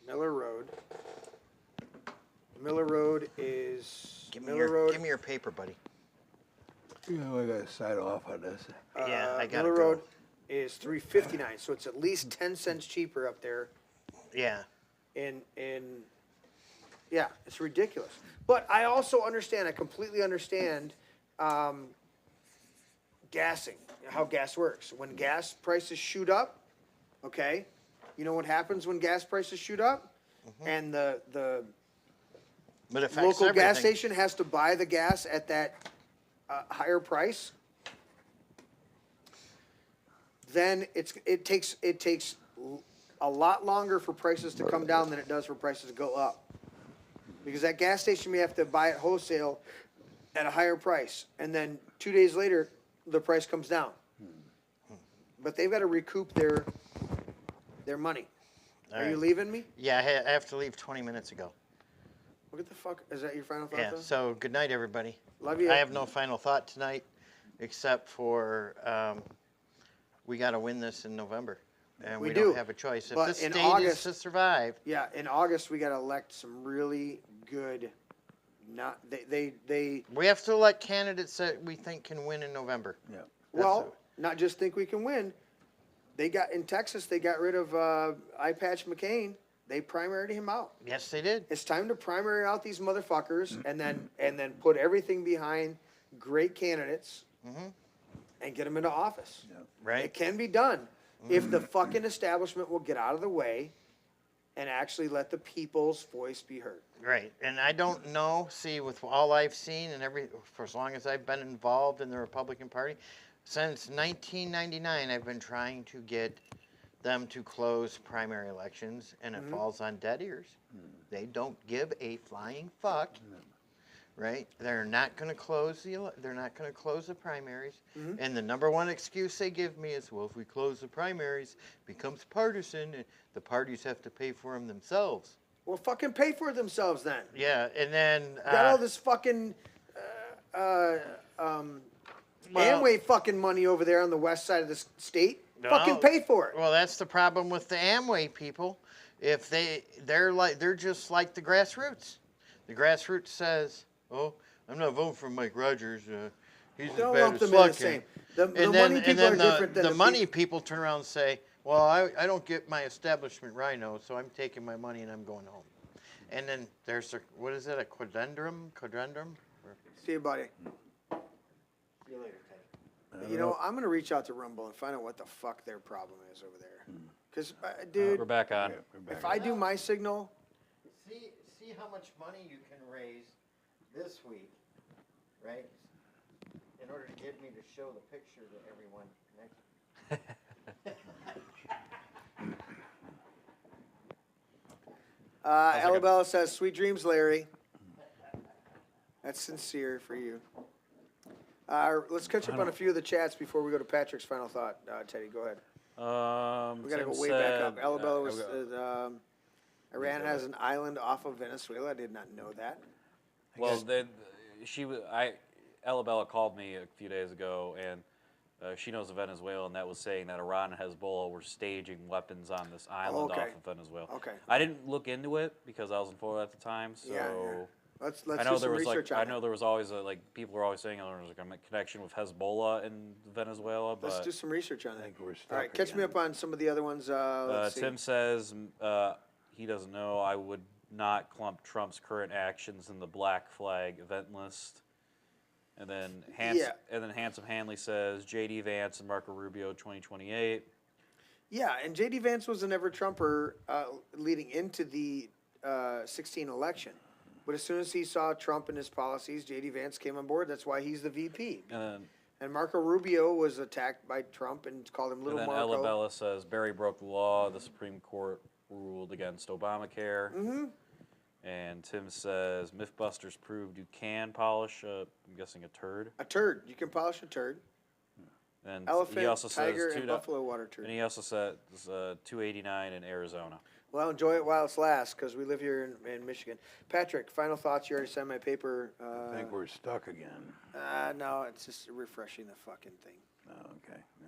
C: Miller Road is
B: Give
C: Miller Road.
B: me your paper, buddy.
F: I got to sign off on this.
B: Yeah, I got
C: Miller Road is $3.59, so it's at least 10 cents cheaper up there.
B: Yeah.
C: And yeah, it's ridiculous. But I also understand. I completely understand gassing, how gas works. When gas prices shoot up, okay, you know what happens when gas prices shoot up, and the
B: But it affects
C: local gas
B: everything.
C: station has to buy the gas at that higher price. Then it takes a lot longer for prices to come down than it does for prices to go up. Because that gas station may have to buy it wholesale at a higher price, and then 2 days later, the price comes down. But they've got to recoup their money.
B: All
C: Are you
B: right.
C: leaving me?
B: Yeah, I have to leave 20 minutes ago.
C: What the fuck? Is that your final thought?
B: Yeah,
C: though?
B: so good night, everybody.
C: Love you.
B: I have no final thought tonight, except for we got to win this in November. And we
C: do.
B: don't have a choice. If
C: But
B: this
C: in
B: state
C: August,
B: is to survive,
C: Yeah, in August we got to elect some really good.
B: we have to elect candidates that we think can win in November.
F: Yeah.
C: Well, not just think we can win. They got in Texas. They got rid of Eye Patch McCain. They primaried him out.
B: Yes, they did.
C: It's time to primary out these motherfuckers, and then put everything behind great candidates, and get them into office.
B: Right.
C: It can be done if the fucking establishment will get out of the way, and actually let the people's voice be heard.
B: Right, and I don't know. See, with all I've seen and for as long as I've been involved in the Republican Party, since 1999, I've been trying to get them to close primary elections, and it falls on dead ears. They don't give a flying fuck. Right, they're not going to close they're not going to close the primaries, and the number one excuse they give me is, well, if we close the primaries, it becomes partisan, and the parties have to pay for them themselves.
C: Well, fucking pay for it themselves then.
B: Yeah, and then
C: Got all this fucking Amway fucking money over there on the west side of the state. Fucking pay for it.
B: Well, that's the problem with the Amway people. If they're just like the grassroots. The grassroots says, "Oh, I'm not voting for Mike Rogers. He's
C: Don't
B: as
C: lump
B: bad
C: them
B: as
C: in the
B: fucking."
C: same. The money people are different than
B: the
C: the
B: money people turn around and say, "Well, I don't get my establishment rhino, so I'm taking my money and I'm going home." And then there's what is it? A quadrendrum?
C: See you, buddy.
B: See you later, Teddy.
C: You know, I'm gonna reach out to Rumble and find out what the fuck their problem is over there. Because, dude,
Q: We're back on.
C: if I do my signal,
B: See how much money you can raise this week, right? In order to get me to show the picture to everyone next.
C: Alabella says, "Sweet dreams, Larry." That's sincere for you. Let's catch up on a few of the chats before we go to Patrick's final thought. Teddy, go ahead. We got to go way back up. Alabella was. Iran has an island off of Venezuela. I did not know that.
Q: Well, Alabella called me a few days ago, and she knows a Venezuelan that was saying that Iran and Hezbollah were staging weapons on this island off of Venezuela.
C: Okay.
Q: I didn't look into it because I was in Florida at the time, so.
C: Yeah. Let's
Q: I know
C: do some
Q: there was
C: research on
Q: I
C: it.
Q: know there was always people were always saying there was like a connection with Hezbollah in Venezuela, but
C: Let's do some research on that.
F: we're
C: All right, catch me up on some of the other ones. Let's see.
Q: Tim says he doesn't know. I would not clump Trump's current actions in the Black Flag event list. And then Handsome Hanley says J.D. Vance and Marco Rubio 2028.
C: Yeah, and J.D. Vance was an ever-Trumper leading into the 16 election. But as soon as he saw Trump and his policies, J.D. Vance came on board. That's why he's the VP. And Marco Rubio was attacked by Trump and called him Little
Q: And then
C: Marco.
Q: Alabella says Barry broke the law. The Supreme Court ruled against Obamacare.
C: Mm-hmm.
Q: And Tim says Mythbusters proved you can polish, I'm guessing a turd.
C: A turd. You can polish a turd.
Q: And
C: Elephant,
Q: he also
C: tiger,
Q: says
C: and buffalo water turd.
Q: And he also says 289 in Arizona.
C: Well, enjoy it while it's lasts, because we live here in Michigan. Patrick, final thoughts? You already signed my paper.
F: I think we're stuck again.
C: No, it's just refreshing the fucking thing.
F: Oh, okay. Yeah.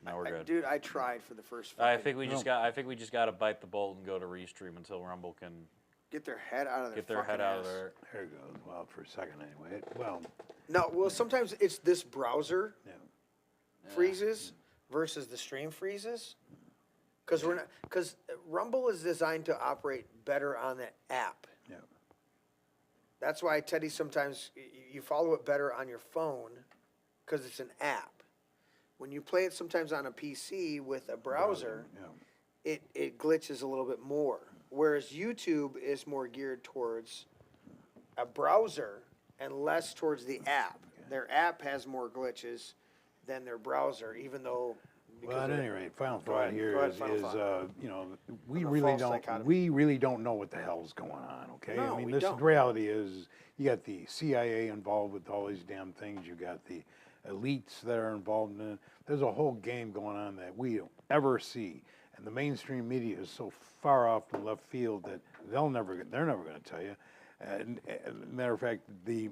Q: Now we're good.
C: Dude, I tried for the first.
Q: I think we just got to bite the bullet and go to Restream until Rumble can
C: get their head out of their
Q: out of there.
F: There it goes. Well, for a second anyway.
C: Well, sometimes it's this browser freezes versus the stream freezes. Because Rumble is designed to operate better on the app.
F: Yeah.
C: That's why, Teddy, sometimes you follow it better on your phone because it's an app. When you play it sometimes on a PC with a browser, it glitches a little bit more. Whereas YouTube is more geared towards a browser and less towards the app. Their app has more glitches than their browser, even though...
F: Well, at any rate, final thought here is we
C: I'm a
F: really
C: false
F: don't
C: dichotomy.
F: we really don't know what the hell's going on. Okay,
C: No,
F: I mean,
C: we
F: this
C: don't.
F: the reality is you got the CIA involved with all these damn things. You got the elites that are involved in it. There's a whole game going on that we don't ever see, and the mainstream media is so far off the left field that they're never going to tell you. And matter of fact, the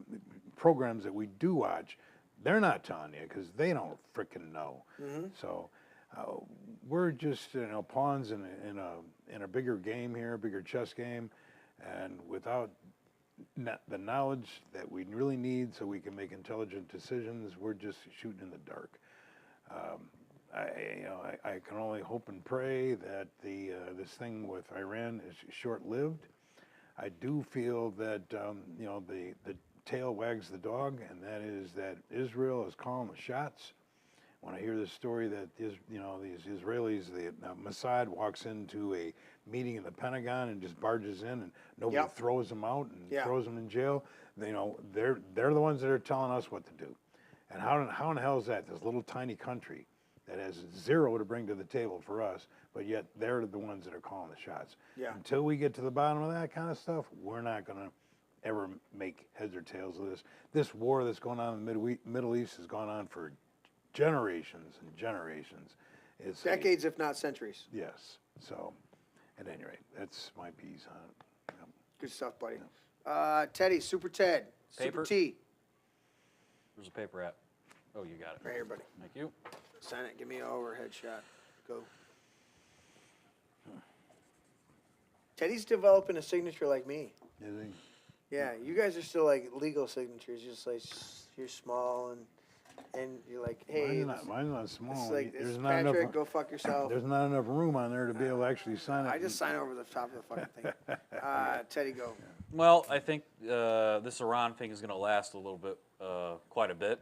F: programs that we do watch, they're not telling you because they don't frickin' know.
C: Mm-hmm.
F: So we're just pawns in a bigger game here, a bigger chess game, and without the knowledge that we really need so we can make intelligent decisions, we're just shooting in the dark. I can only hope and pray that this thing with Iran is short-lived. I do feel that the tail wags the dog, and that is that Israel is calling the shots. When I hear this story that these Israelis, the Mossad walks into a meeting in the Pentagon and just barges in, and nobody throws them out and throws them in jail. They're the ones that are telling us what to do. And how in the hell is that? This little tiny country that has zero to bring to the table for us, but yet they're the ones that are calling the shots.
C: Yeah.
F: Until we get to the bottom of that kind of stuff, we're not going to ever make heads or tails of this. This war that's going on in the Middle East has gone on for generations and generations. It's
C: decades, if not centuries.
F: Yes. So, at any rate, that's my piece on it. Yep.
C: Good stuff, buddy. Teddy, Super Ted,
Q: Paper?
C: Super T.
Q: Where's the paper at? Oh, you got it.
C: Right here, buddy.
Q: Thank you.
C: Sign it. Give me an overhead shot. Go. Teddy's developing a signature like me.
F: Is he?
C: Yeah, you guys are still like legal signatures. You're just like you're small and you're like, hey,
F: mine's not small.
C: It's like,
F: There's
C: it's
F: not
C: Patrick,
F: enough.
C: go fuck yourself.
F: There's not enough room on there to be able to actually sign it.
C: I just sign over the top of the fucking thing. Teddy, go.
Q: Well, I think this Iran thing is going to last a little bit, quite a bit.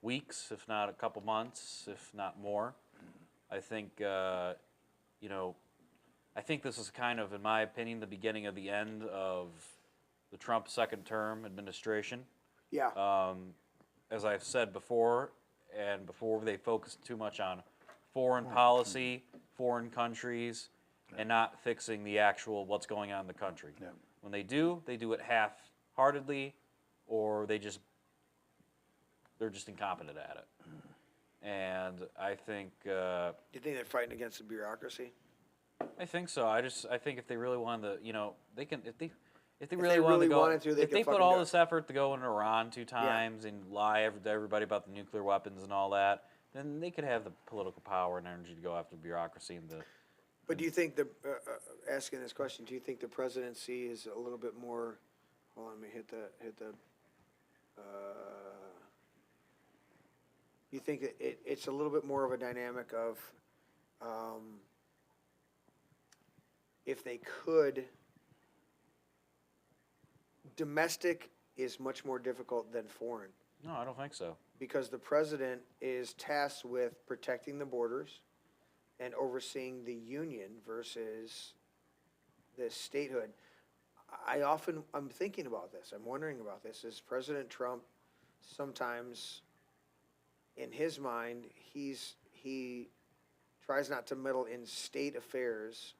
Q: Weeks, if not a couple months, if not more. I think, I think this is kind of, in my opinion, the beginning of the end of the Trump second term administration.
C: Yeah.
Q: As I've said before, and before they focused too much on foreign policy, foreign countries, and not fixing the actual what's going on in the country.
F: Yeah.
Q: When they do it half-heartedly, or they just they're just incompetent at it. And I think.
C: Do you think they're fighting against the bureaucracy?
Q: I think so. I think if they really wanted to, they can if they really wanted to go, if they put all this effort to go into Iran 2 times and lie to everybody about the nuclear weapons and all that, then they could have the political power and energy to go after the bureaucracy and the.
C: But do you think asking this question? Do you think the presidency is a little bit more? Hold on, let me hit the. You think it's a little bit more of a dynamic of, if they could. Domestic is much more difficult than foreign.
Q: No, I don't think so.
C: Because the president is tasked with protecting the borders and overseeing the union versus the statehood. I'm thinking about this. I'm wondering about this. Is President Trump sometimes, in his mind, he tries not to meddle in state affairs,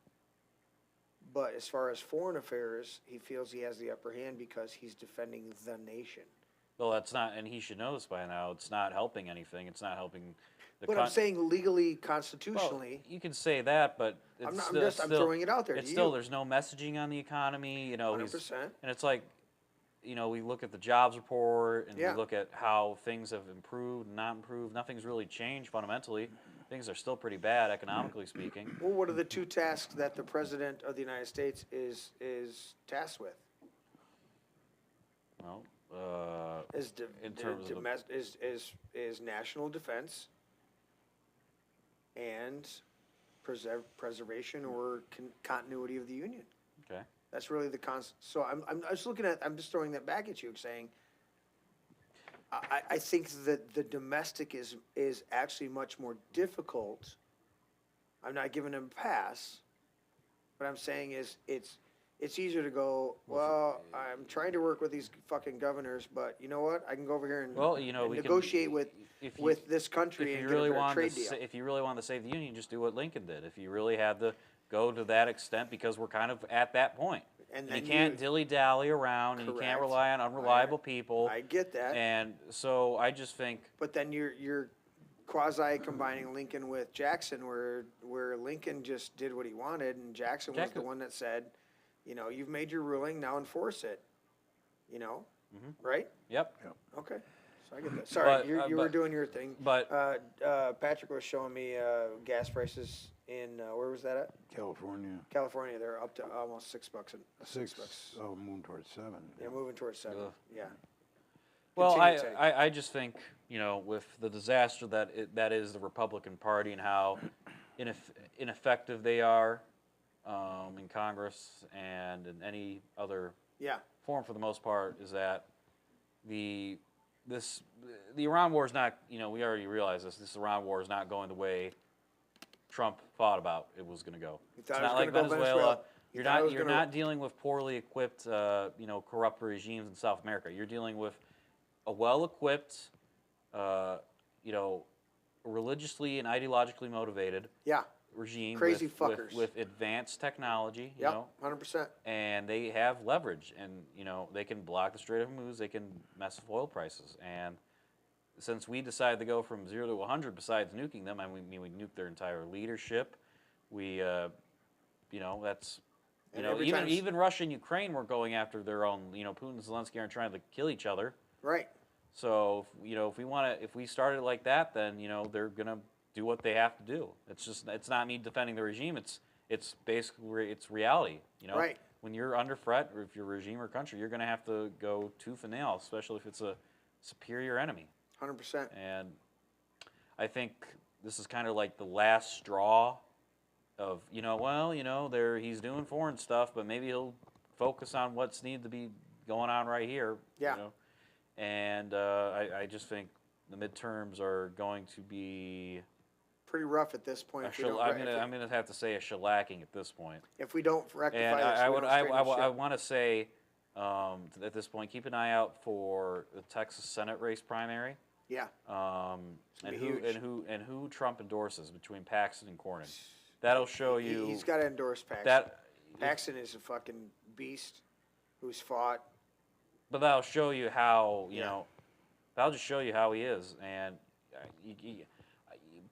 C: but as far as foreign affairs, he feels he has the upper hand because he's defending the nation.
Q: Well, that's not, and he should know this by now. It's not helping anything. It's not helping.
C: But I'm saying legally, constitutionally.
Q: Well, you can say that, but it's
C: I'm throwing it out there.
Q: It's still there's no messaging on the economy.
C: 100%.
Q: And it's like, we look at the jobs report and we look at how things have improved and not improved. Nothing's really changed fundamentally. Things are still pretty bad economically speaking.
C: Well, what are the 2 tasks that the President of the United States is tasked with?
Q: Well,
C: in terms of national defense and preservation or continuity of the Union.
Q: Okay.
C: That's really the So I'm just looking at. I'm just throwing that back at you, saying. I think that the domestic is actually much more difficult. I'm not giving him a pass, but I'm saying it's easier to go, well, I'm trying to work with these fucking governors, but you know what? I can go over here and, and negotiate with this country and get a trade deal.
Q: If you really wanted to save the union, just do what Lincoln did. If you really had to go to that extent, because we're kind of at that point. And you can't dilly-dally around, and you can't rely on unreliable people.
C: I get that.
Q: And so I just think.
C: But then you're quasi combining Lincoln with Jackson, where Lincoln just did what he wanted, and Jackson was the one that said, you've made your ruling, now enforce it. Right?
Q: Yep.
C: Okay. So I get that. Sorry, you were doing your thing.
Q: But
C: Patrick was showing me gas prices in where was that at?
F: California.
C: California, they're up to almost $6.
F: $6. Oh, moving towards 7.
C: Yeah, moving towards 7. Yeah.
Q: Well, I just think with the disaster that is the Republican Party and how ineffective they are in Congress and in any other form for the most part, is that the Iran war is not, we already realize this Iran war is not going the way Trump thought about it was going to go. It's not like Venezuela. You're not dealing with poorly equipped, corrupt regimes in South America. You're dealing with a well-equipped, religiously and ideologically motivated regime
C: crazy fuckers
Q: with advanced technology.
C: Yep, 100%.
Q: And they have leverage, and they can block the Strait of Hormuz. They can mess with oil prices, and since we decided to go from 0 to 100, besides nuking them, we nuked their entire leadership. We, that's, even Russia and Ukraine were going after their own. Putin and Zelensky aren't trying to kill each other.
C: Right.
Q: So if we started like that, then they're gonna do what they have to do. It's not me defending the regime. It's basically it's reality.
C: Right.
Q: When you're under threat, or if you're a regime or country, you're gonna have to go tooth and nail, especially if it's a superior enemy.
C: 100%.
Q: And I think this is kind of like the last straw of, he's doing foreign stuff, but maybe he'll focus on what's needed to be going on right here.
C: Yeah.
Q: And I just think the midterms are going to be
C: pretty rough at this point.
Q: I'm gonna have to say a shellacking at this point.
C: If we don't rectify
Q: and
C: this,
Q: I want to say at this point, keep an eye out for the Texas Senate race primary.
C: Yeah.
Q: And who Trump endorses between Paxton and Cornyn. That'll show you.
C: He's got to endorse Paxton. Paxton is a fucking beast who's fought.
Q: But that'll show you how I'll just show you how he is. And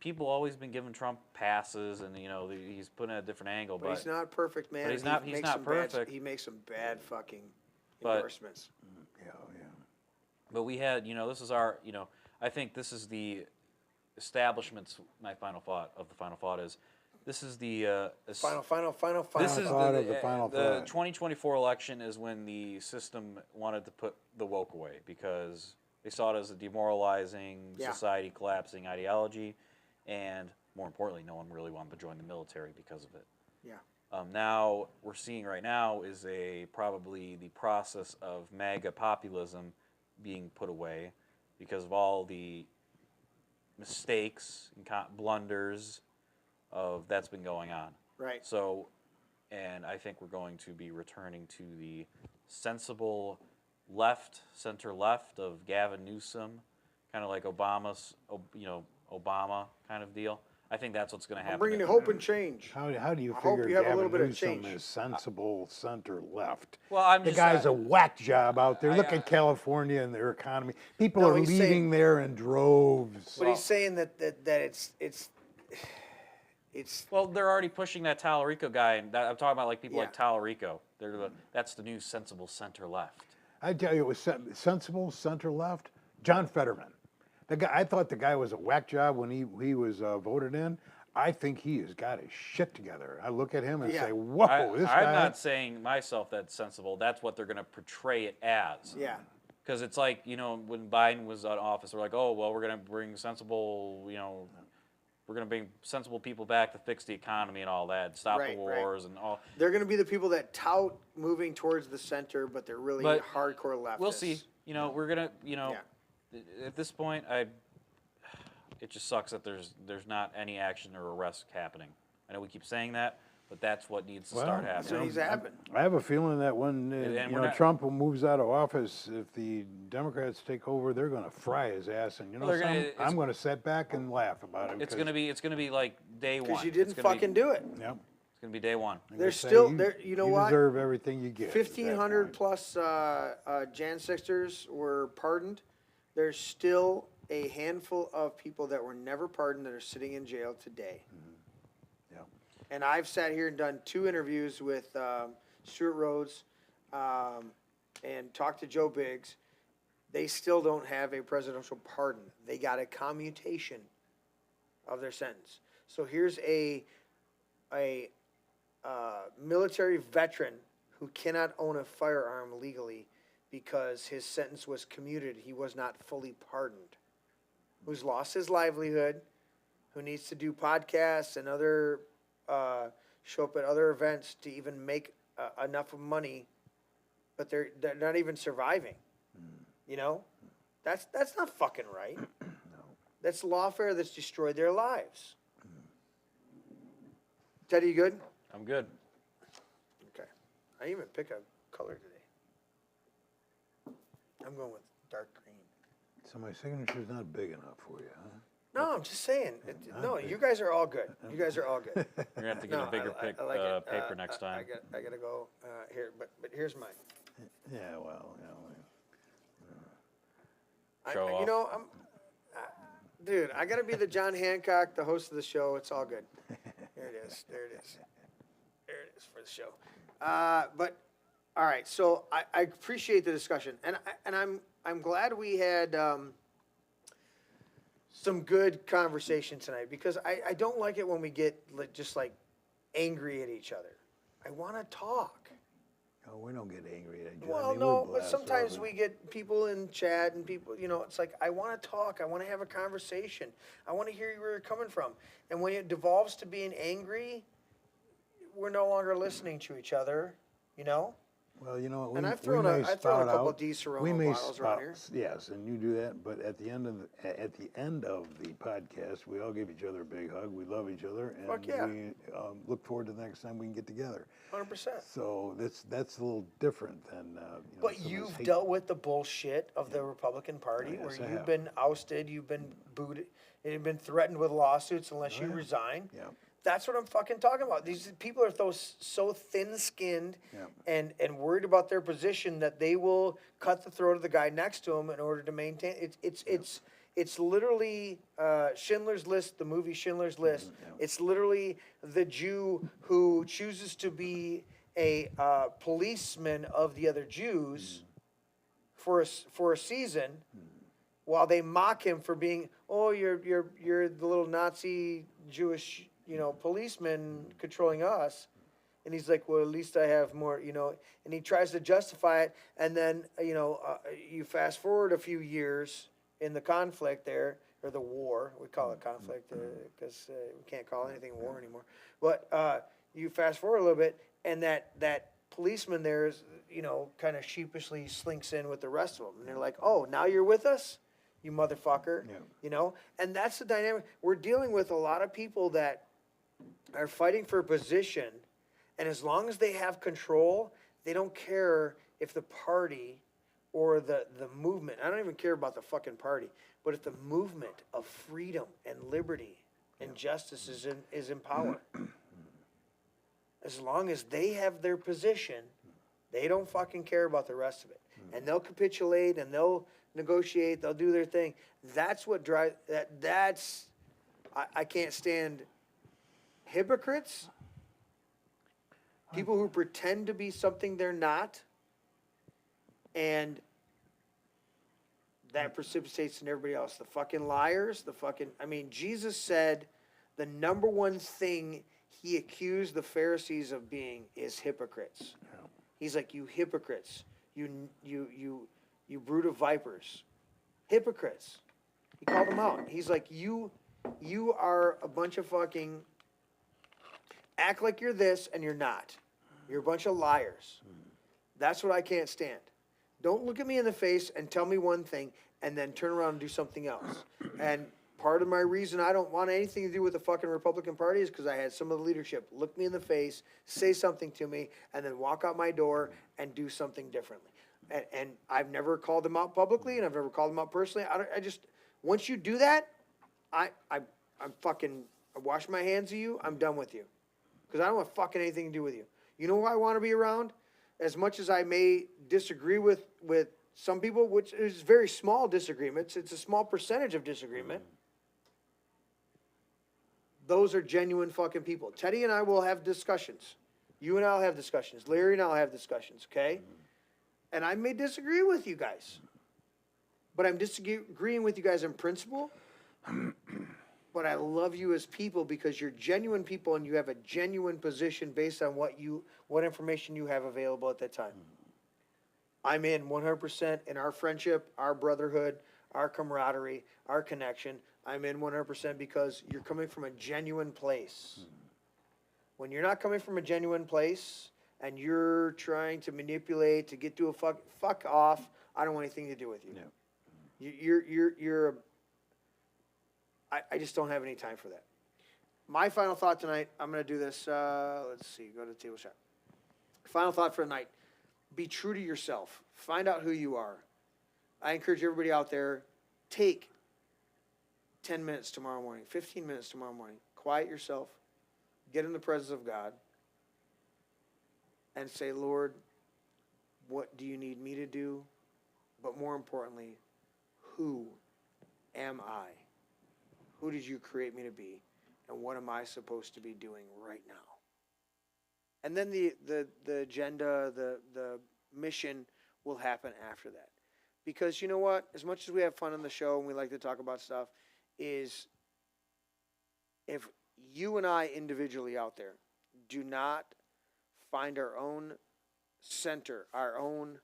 Q: people always been giving Trump passes, and he's putting at a different angle.
C: But he's not perfect, man.
Q: But he's not perfect.
C: He makes some bad fucking endorsements.
Q: But we had, this is our, I think this is the establishment's. My final thought of the final thought is, this is the
C: final
Q: This is
F: thought of the final
Q: the
F: thought.
Q: 2024 election is when the system wanted to put the woke away because they saw it as a demoralizing, society collapsing ideology, and more importantly, no one really wanted to join the military because of it.
C: Yeah.
Q: Now we're seeing right now is probably the process of MAGA populism being put away because of all the mistakes and blunders of that's been going on.
C: Right.
Q: So, and I think we're going to be returning to the sensible left, center left of Gavin Newsom, kind of like Obama's, Obama kind of deal. I think that's what's going to happen.
C: I'm bringing you hope and change.
F: How do you
C: I
F: figure
C: hope you have a
F: Gavin
C: little bit of
F: Newsom
C: change.
F: is sensible center left?
Q: Well,
F: the guy's a whack job out there. Look at California and their economy. People are
C: he's
F: leaving
C: saying-
F: there in droves.
C: But he's saying that it's.
Q: Well, they're already pushing that Tallarico guy, and I'm talking about like people
C: Yeah.
Q: like Tallarico. That's the new sensible center left.
F: I tell you, it was sensible center left. John Fetterman, the guy. I thought the guy was a whack job when he was voted in. I think he has got his shit together. I look at him and say, "Whoa, this guy."
Q: I'm not saying myself that's sensible. That's what they're going to portray it as.
C: Yeah.
Q: Because it's like, when Biden was in office, they're like, oh, well, we're going to bring sensible, we're going to bring sensible people back to fix the economy and all that, stop the wars and all.
C: They're going to be the people that tout moving towards the center, but they're really hardcore leftists.
Q: We'll see. We're going to, at this point, it just sucks that there's not any action or arrest happening. I know we keep saying that, but that's what needs to start happening.
C: That's what needs to happen.
F: I have a feeling that when Trump moves out of office, if the Democrats take over, they're going to fry his ass, and I'm going to sit back and laugh about it.
Q: It's going to be like day one.
C: Because you didn't fucking do it.
F: Yep.
Q: It's going to be day one.
C: There's still there. You know what?
F: You deserve everything you get.
C: 1,500 plus Jan 6ers were pardoned. There's still a handful of people that were never pardoned that are sitting in jail today. And I've sat here and done 2 interviews with Stuart Rhodes and talked to Joe Biggs. They still don't have a presidential pardon. They got a commutation of their sentence. So here's a military veteran who cannot own a firearm legally because his sentence was commuted. He was not fully pardoned. Who's lost his livelihood, who needs to do podcasts and other show up at other events to even make enough money, but they're not even surviving. That's not fucking right. No. That's lawfare that's destroyed their lives. Teddy, you good?
Q: I'm good.
C: Okay. I didn't even pick a color today. I'm going with dark green.
F: So my signature's not big enough for you, huh?
C: No, I'm just saying. No, you guys are all good. You guys are all good.
Q: You're gonna have to get a bigger paper next time.
C: I gotta go here, but here's mine.
F: Yeah, well,
Q: Show off.
C: I'm, dude. I gotta be the John Hancock, the host of the show. It's all good. There it is. There it is for the show. But all right. So I appreciate the discussion, and I'm glad we had some good conversation tonight, because I don't like it when we get just like angry at each other. I want to talk.
F: Oh, we don't get angry at each other.
C: Well, no, but sometimes we get people in chat and people, it's like, I want to talk. I want to have a conversation. I want to hear where you're coming from. And when it devolves to being angry, we're no longer listening to each other,
F: Well, what?
C: And I've thrown a couple of D Serrano bottles around here.
F: Yes, and you do that. But at the end of the podcast, we all give each other a big hug. We love each other, and
C: Fuck yeah.
F: we look forward to the next time we can get together.
C: 100%.
F: So that's a little different than.
C: But you've dealt with the bullshit of the Republican Party,
F: Yes,
C: where
F: I
C: you've
F: have.
C: been ousted, you've been booted, and you've been threatened with lawsuits unless you resign.
F: Yeah.
C: That's what I'm fucking talking about. These people are so thin-skinned and worried about their position that they will cut the throat of the guy next to them in order to maintain. It's literally Schindler's List, the movie Schindler's List. It's literally the Jew who chooses to be a policeman of the other Jews for a season, while they mock him for being, oh, you're the little Nazi Jewish, policeman controlling us. And he's like, well, at least I have more, and he tries to justify it. And then, you fast forward a few years in the conflict there, or the war, we call it conflict because we can't call anything war anymore. But you fast forward a little bit, and that policeman there is, kind of sheepishly slinks in with the rest of them. And they're like, oh, now you're with us? You motherfucker. And that's the dynamic. We're dealing with a lot of people that are fighting for a position, and as long as they have control, they don't care if the party or the movement, I don't even care about the fucking party, but if the movement of freedom and liberty and justice is in power. As long as they have their position, they don't fucking care about the rest of it. And they'll capitulate and they'll negotiate, they'll do their thing. That's what drives I can't stand hypocrites, people who pretend to be something they're not, and that precipitates in everybody else. The fucking liars, Jesus said the number one thing he accused the Pharisees of being is hypocrites. He's like, you hypocrites, you brood of vipers, hypocrites. He called them out. He's like, you are a bunch of fucking, act like you're this and you're not. You're a bunch of liars. That's what I can't stand. Don't look at me in the face and tell me one thing and then turn around and do something else. And part of my reason I don't want anything to do with the fucking Republican Party is because I had some of the leadership look me in the face, say something to me, and then walk out my door and do something differently. And I've never called them out publicly, and I've never called them out personally. I just, once you do that, I wash my hands of you, I'm done with you. Because I don't want fucking anything to do with you. You know who I want to be around? As much as I may disagree with some people, which is very small disagreements, it's a small percentage of disagreement. Those are genuine fucking people. Teddy and I will have discussions. You and I will have discussions. Larry and I will have discussions, okay? And I may disagree with you guys. But I'm disagreeing with you guys in principle. But I love you as people because you're genuine people and you have a genuine position based on what information you have available at that time. I'm in 100% in our friendship, our brotherhood, our camaraderie, our connection. I'm in 100% because you're coming from a genuine place. When you're not coming from a genuine place and you're trying to manipulate to get to a fuck off, I don't want anything to do with you. No. I just don't have any time for that. My final thought tonight, I'm going to do this. Let's see, go to the table shot. Final thought for tonight. Be true to yourself. Find out who you are. I encourage everybody out there, take 10 minutes tomorrow morning, 15 minutes tomorrow morning. Quiet yourself. Get in the presence of God. And say, Lord, what do you need me to do? But more importantly, who am I? Who did you create me to be? And what am I supposed to be doing right now? And then the agenda, the mission will happen after that. Because you know what? As much as we have fun on the show and we like to talk about stuff, is if you and I individually out there do not find our own center, our own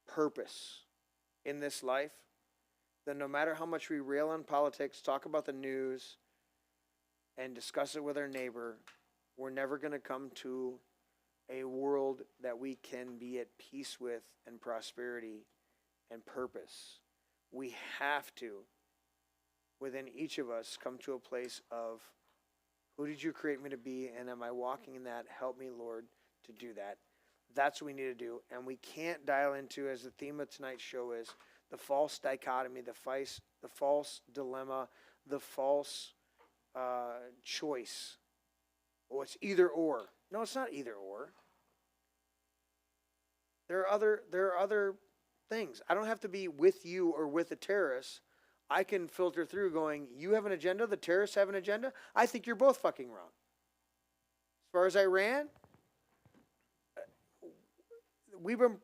C: purpose in this life, then no matter how much we rail on politics, talk about the news, and discuss it with our neighbor, we're never going to come to a world that we can be at peace with and prosperity and purpose. We have to, within each of us, come to a place of, who did you create me to be, and am I walking in that? Help me, Lord, to do that. That's what we need to do. And we can't dial into, as the theme of tonight's show is, the false dichotomy, the false dilemma, the false choice. Oh, it's either or. No, it's not either or. There are other things. I don't have to be with you or with a terrorist. I can filter through going, you have an agenda, the terrorists have an agenda. I think you're both fucking wrong. As far as Iran,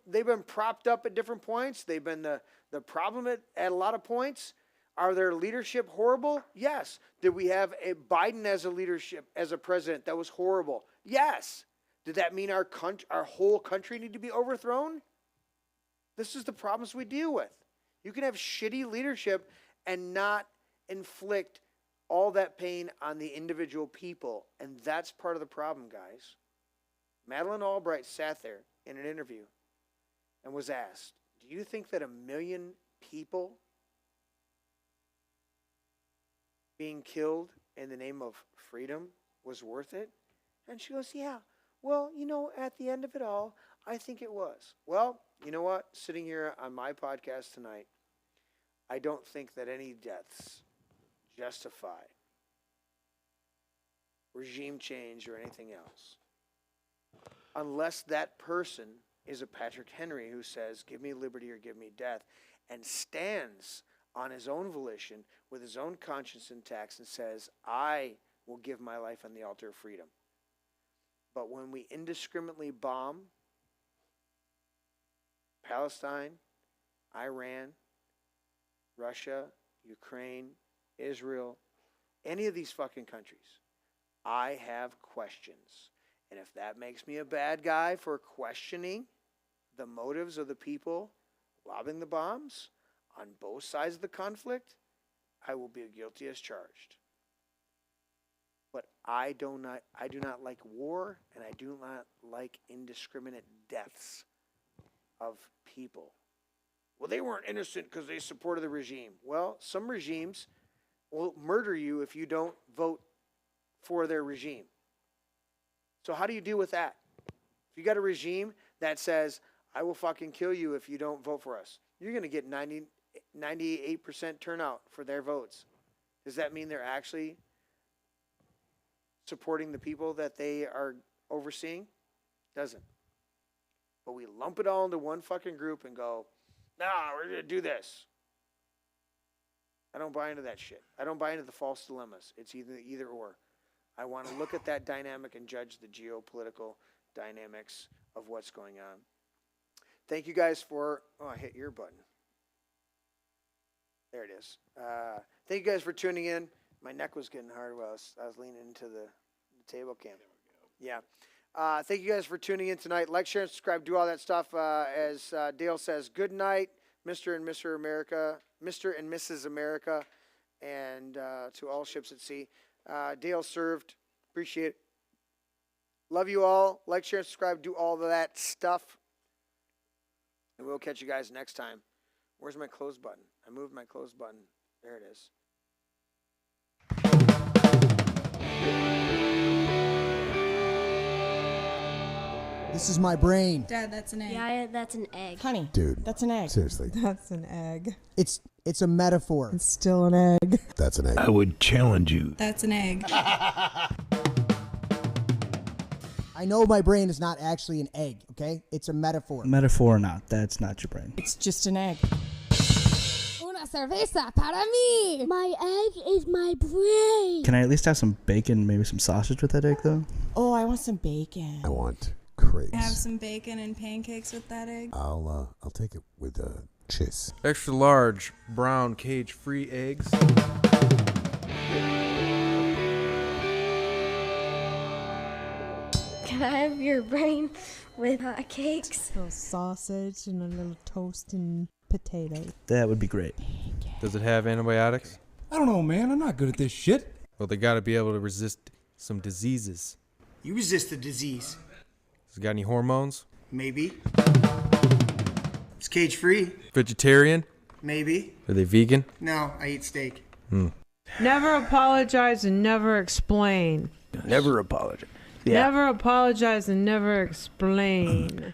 C: they've been propped up at different points. They've been the problem at a lot of points. Are their leadership horrible? Yes. Did we have a Biden as a leadership, as a president that was horrible? Yes. Did that mean our whole country need to be overthrown? This is the problems we deal with. You can have shitty leadership and not inflict all that pain on the individual people. And that's part of the problem, guys. Madeleine Albright sat there in an interview and was asked, do you think that 1 million people being killed in the name of freedom was worth it? And she goes, yeah. Well, at the end of it all, I think it was. Well, you know what? Sitting here on my podcast tonight, I don't think that any deaths justify regime change or anything else. Unless that person is a Patrick Henry who says, give me liberty or give me death, and stands on his own volition with his own conscience intact and says, I will give my life on the altar of freedom. But when we indiscriminately bomb Palestine, Iran, Russia, Ukraine, Israel, any of these fucking countries, I have questions. And if that makes me a bad guy for questioning the motives of the people lobbing the bombs on both sides of the conflict, I will be guilty as charged. But I do not like war, and I do not like indiscriminate deaths of people. Well, they weren't innocent because they supported the regime. Well, some regimes will murder you if you don't vote for their regime. So how do you deal with that? If you got a regime that says, I will fucking kill you if you don't vote for us, you're going to get 98% turnout for their votes. Does that mean they're actually supporting the people that they are overseeing? Doesn't. But we lump it all into one fucking group and go, nah, we're going to do this. I don't buy into that shit. I don't buy into the false dilemmas. It's either or. I want to look at that dynamic and judge the geopolitical dynamics of what's going on. Thank you guys for... Oh, I hit your button. There it is. Thank you guys for tuning in. My neck was getting hard while I was leaning into the table cam. Yeah. Thank you guys for tuning in tonight. Like, share, and subscribe. Do all that stuff. As Dale says, good night, Mr. and Mrs. America, Mr. and Mrs. America, and to all ships at sea. Dale served. Appreciate it. Love you all. Like, share, and subscribe. Do all of that stuff. And we'll catch you guys next time. Where's my close button? I moved my close button. There it is.
R: This is my brain.
S: Dad, that's an egg.
T: Yeah, that's an egg.
S: Honey,
R: Dude.
S: that's an egg.
R: Seriously.
S: That's an egg.
R: It's a metaphor.
S: It's still an egg.
R: That's an egg.
F: I would challenge you.
S: That's an egg.
R: I know my brain is not actually an egg, okay? It's a metaphor.
U: Metaphor or not, that's not your brain.
S: It's just an egg.
T: Una cerveza para mí. My egg is my brain.
U: Can I at least have some bacon, maybe some sausage with that egg, though?
S: Oh, I want some bacon.
N: I want crepes.
S: Have some bacon and pancakes with that egg.
N: I'll take it with cheese.
V: Extra large brown cage-free eggs.
T: Can I have your brain with cakes?
S: A little sausage and a little toast and potato.
U: That would be great.
V: Does it have antibiotics?
W: I don't know, man. I'm not good at this shit.
V: Well, they gotta be able to resist some diseases.
C: You resist the disease.
V: Has it got any hormones?
C: Maybe. It's cage free.
V: Vegetarian?
C: Maybe.
V: Are they vegan?
C: No, I eat steak.
X: Never apologize and never explain.
F: Never apologize.
X: Never apologize and never explain.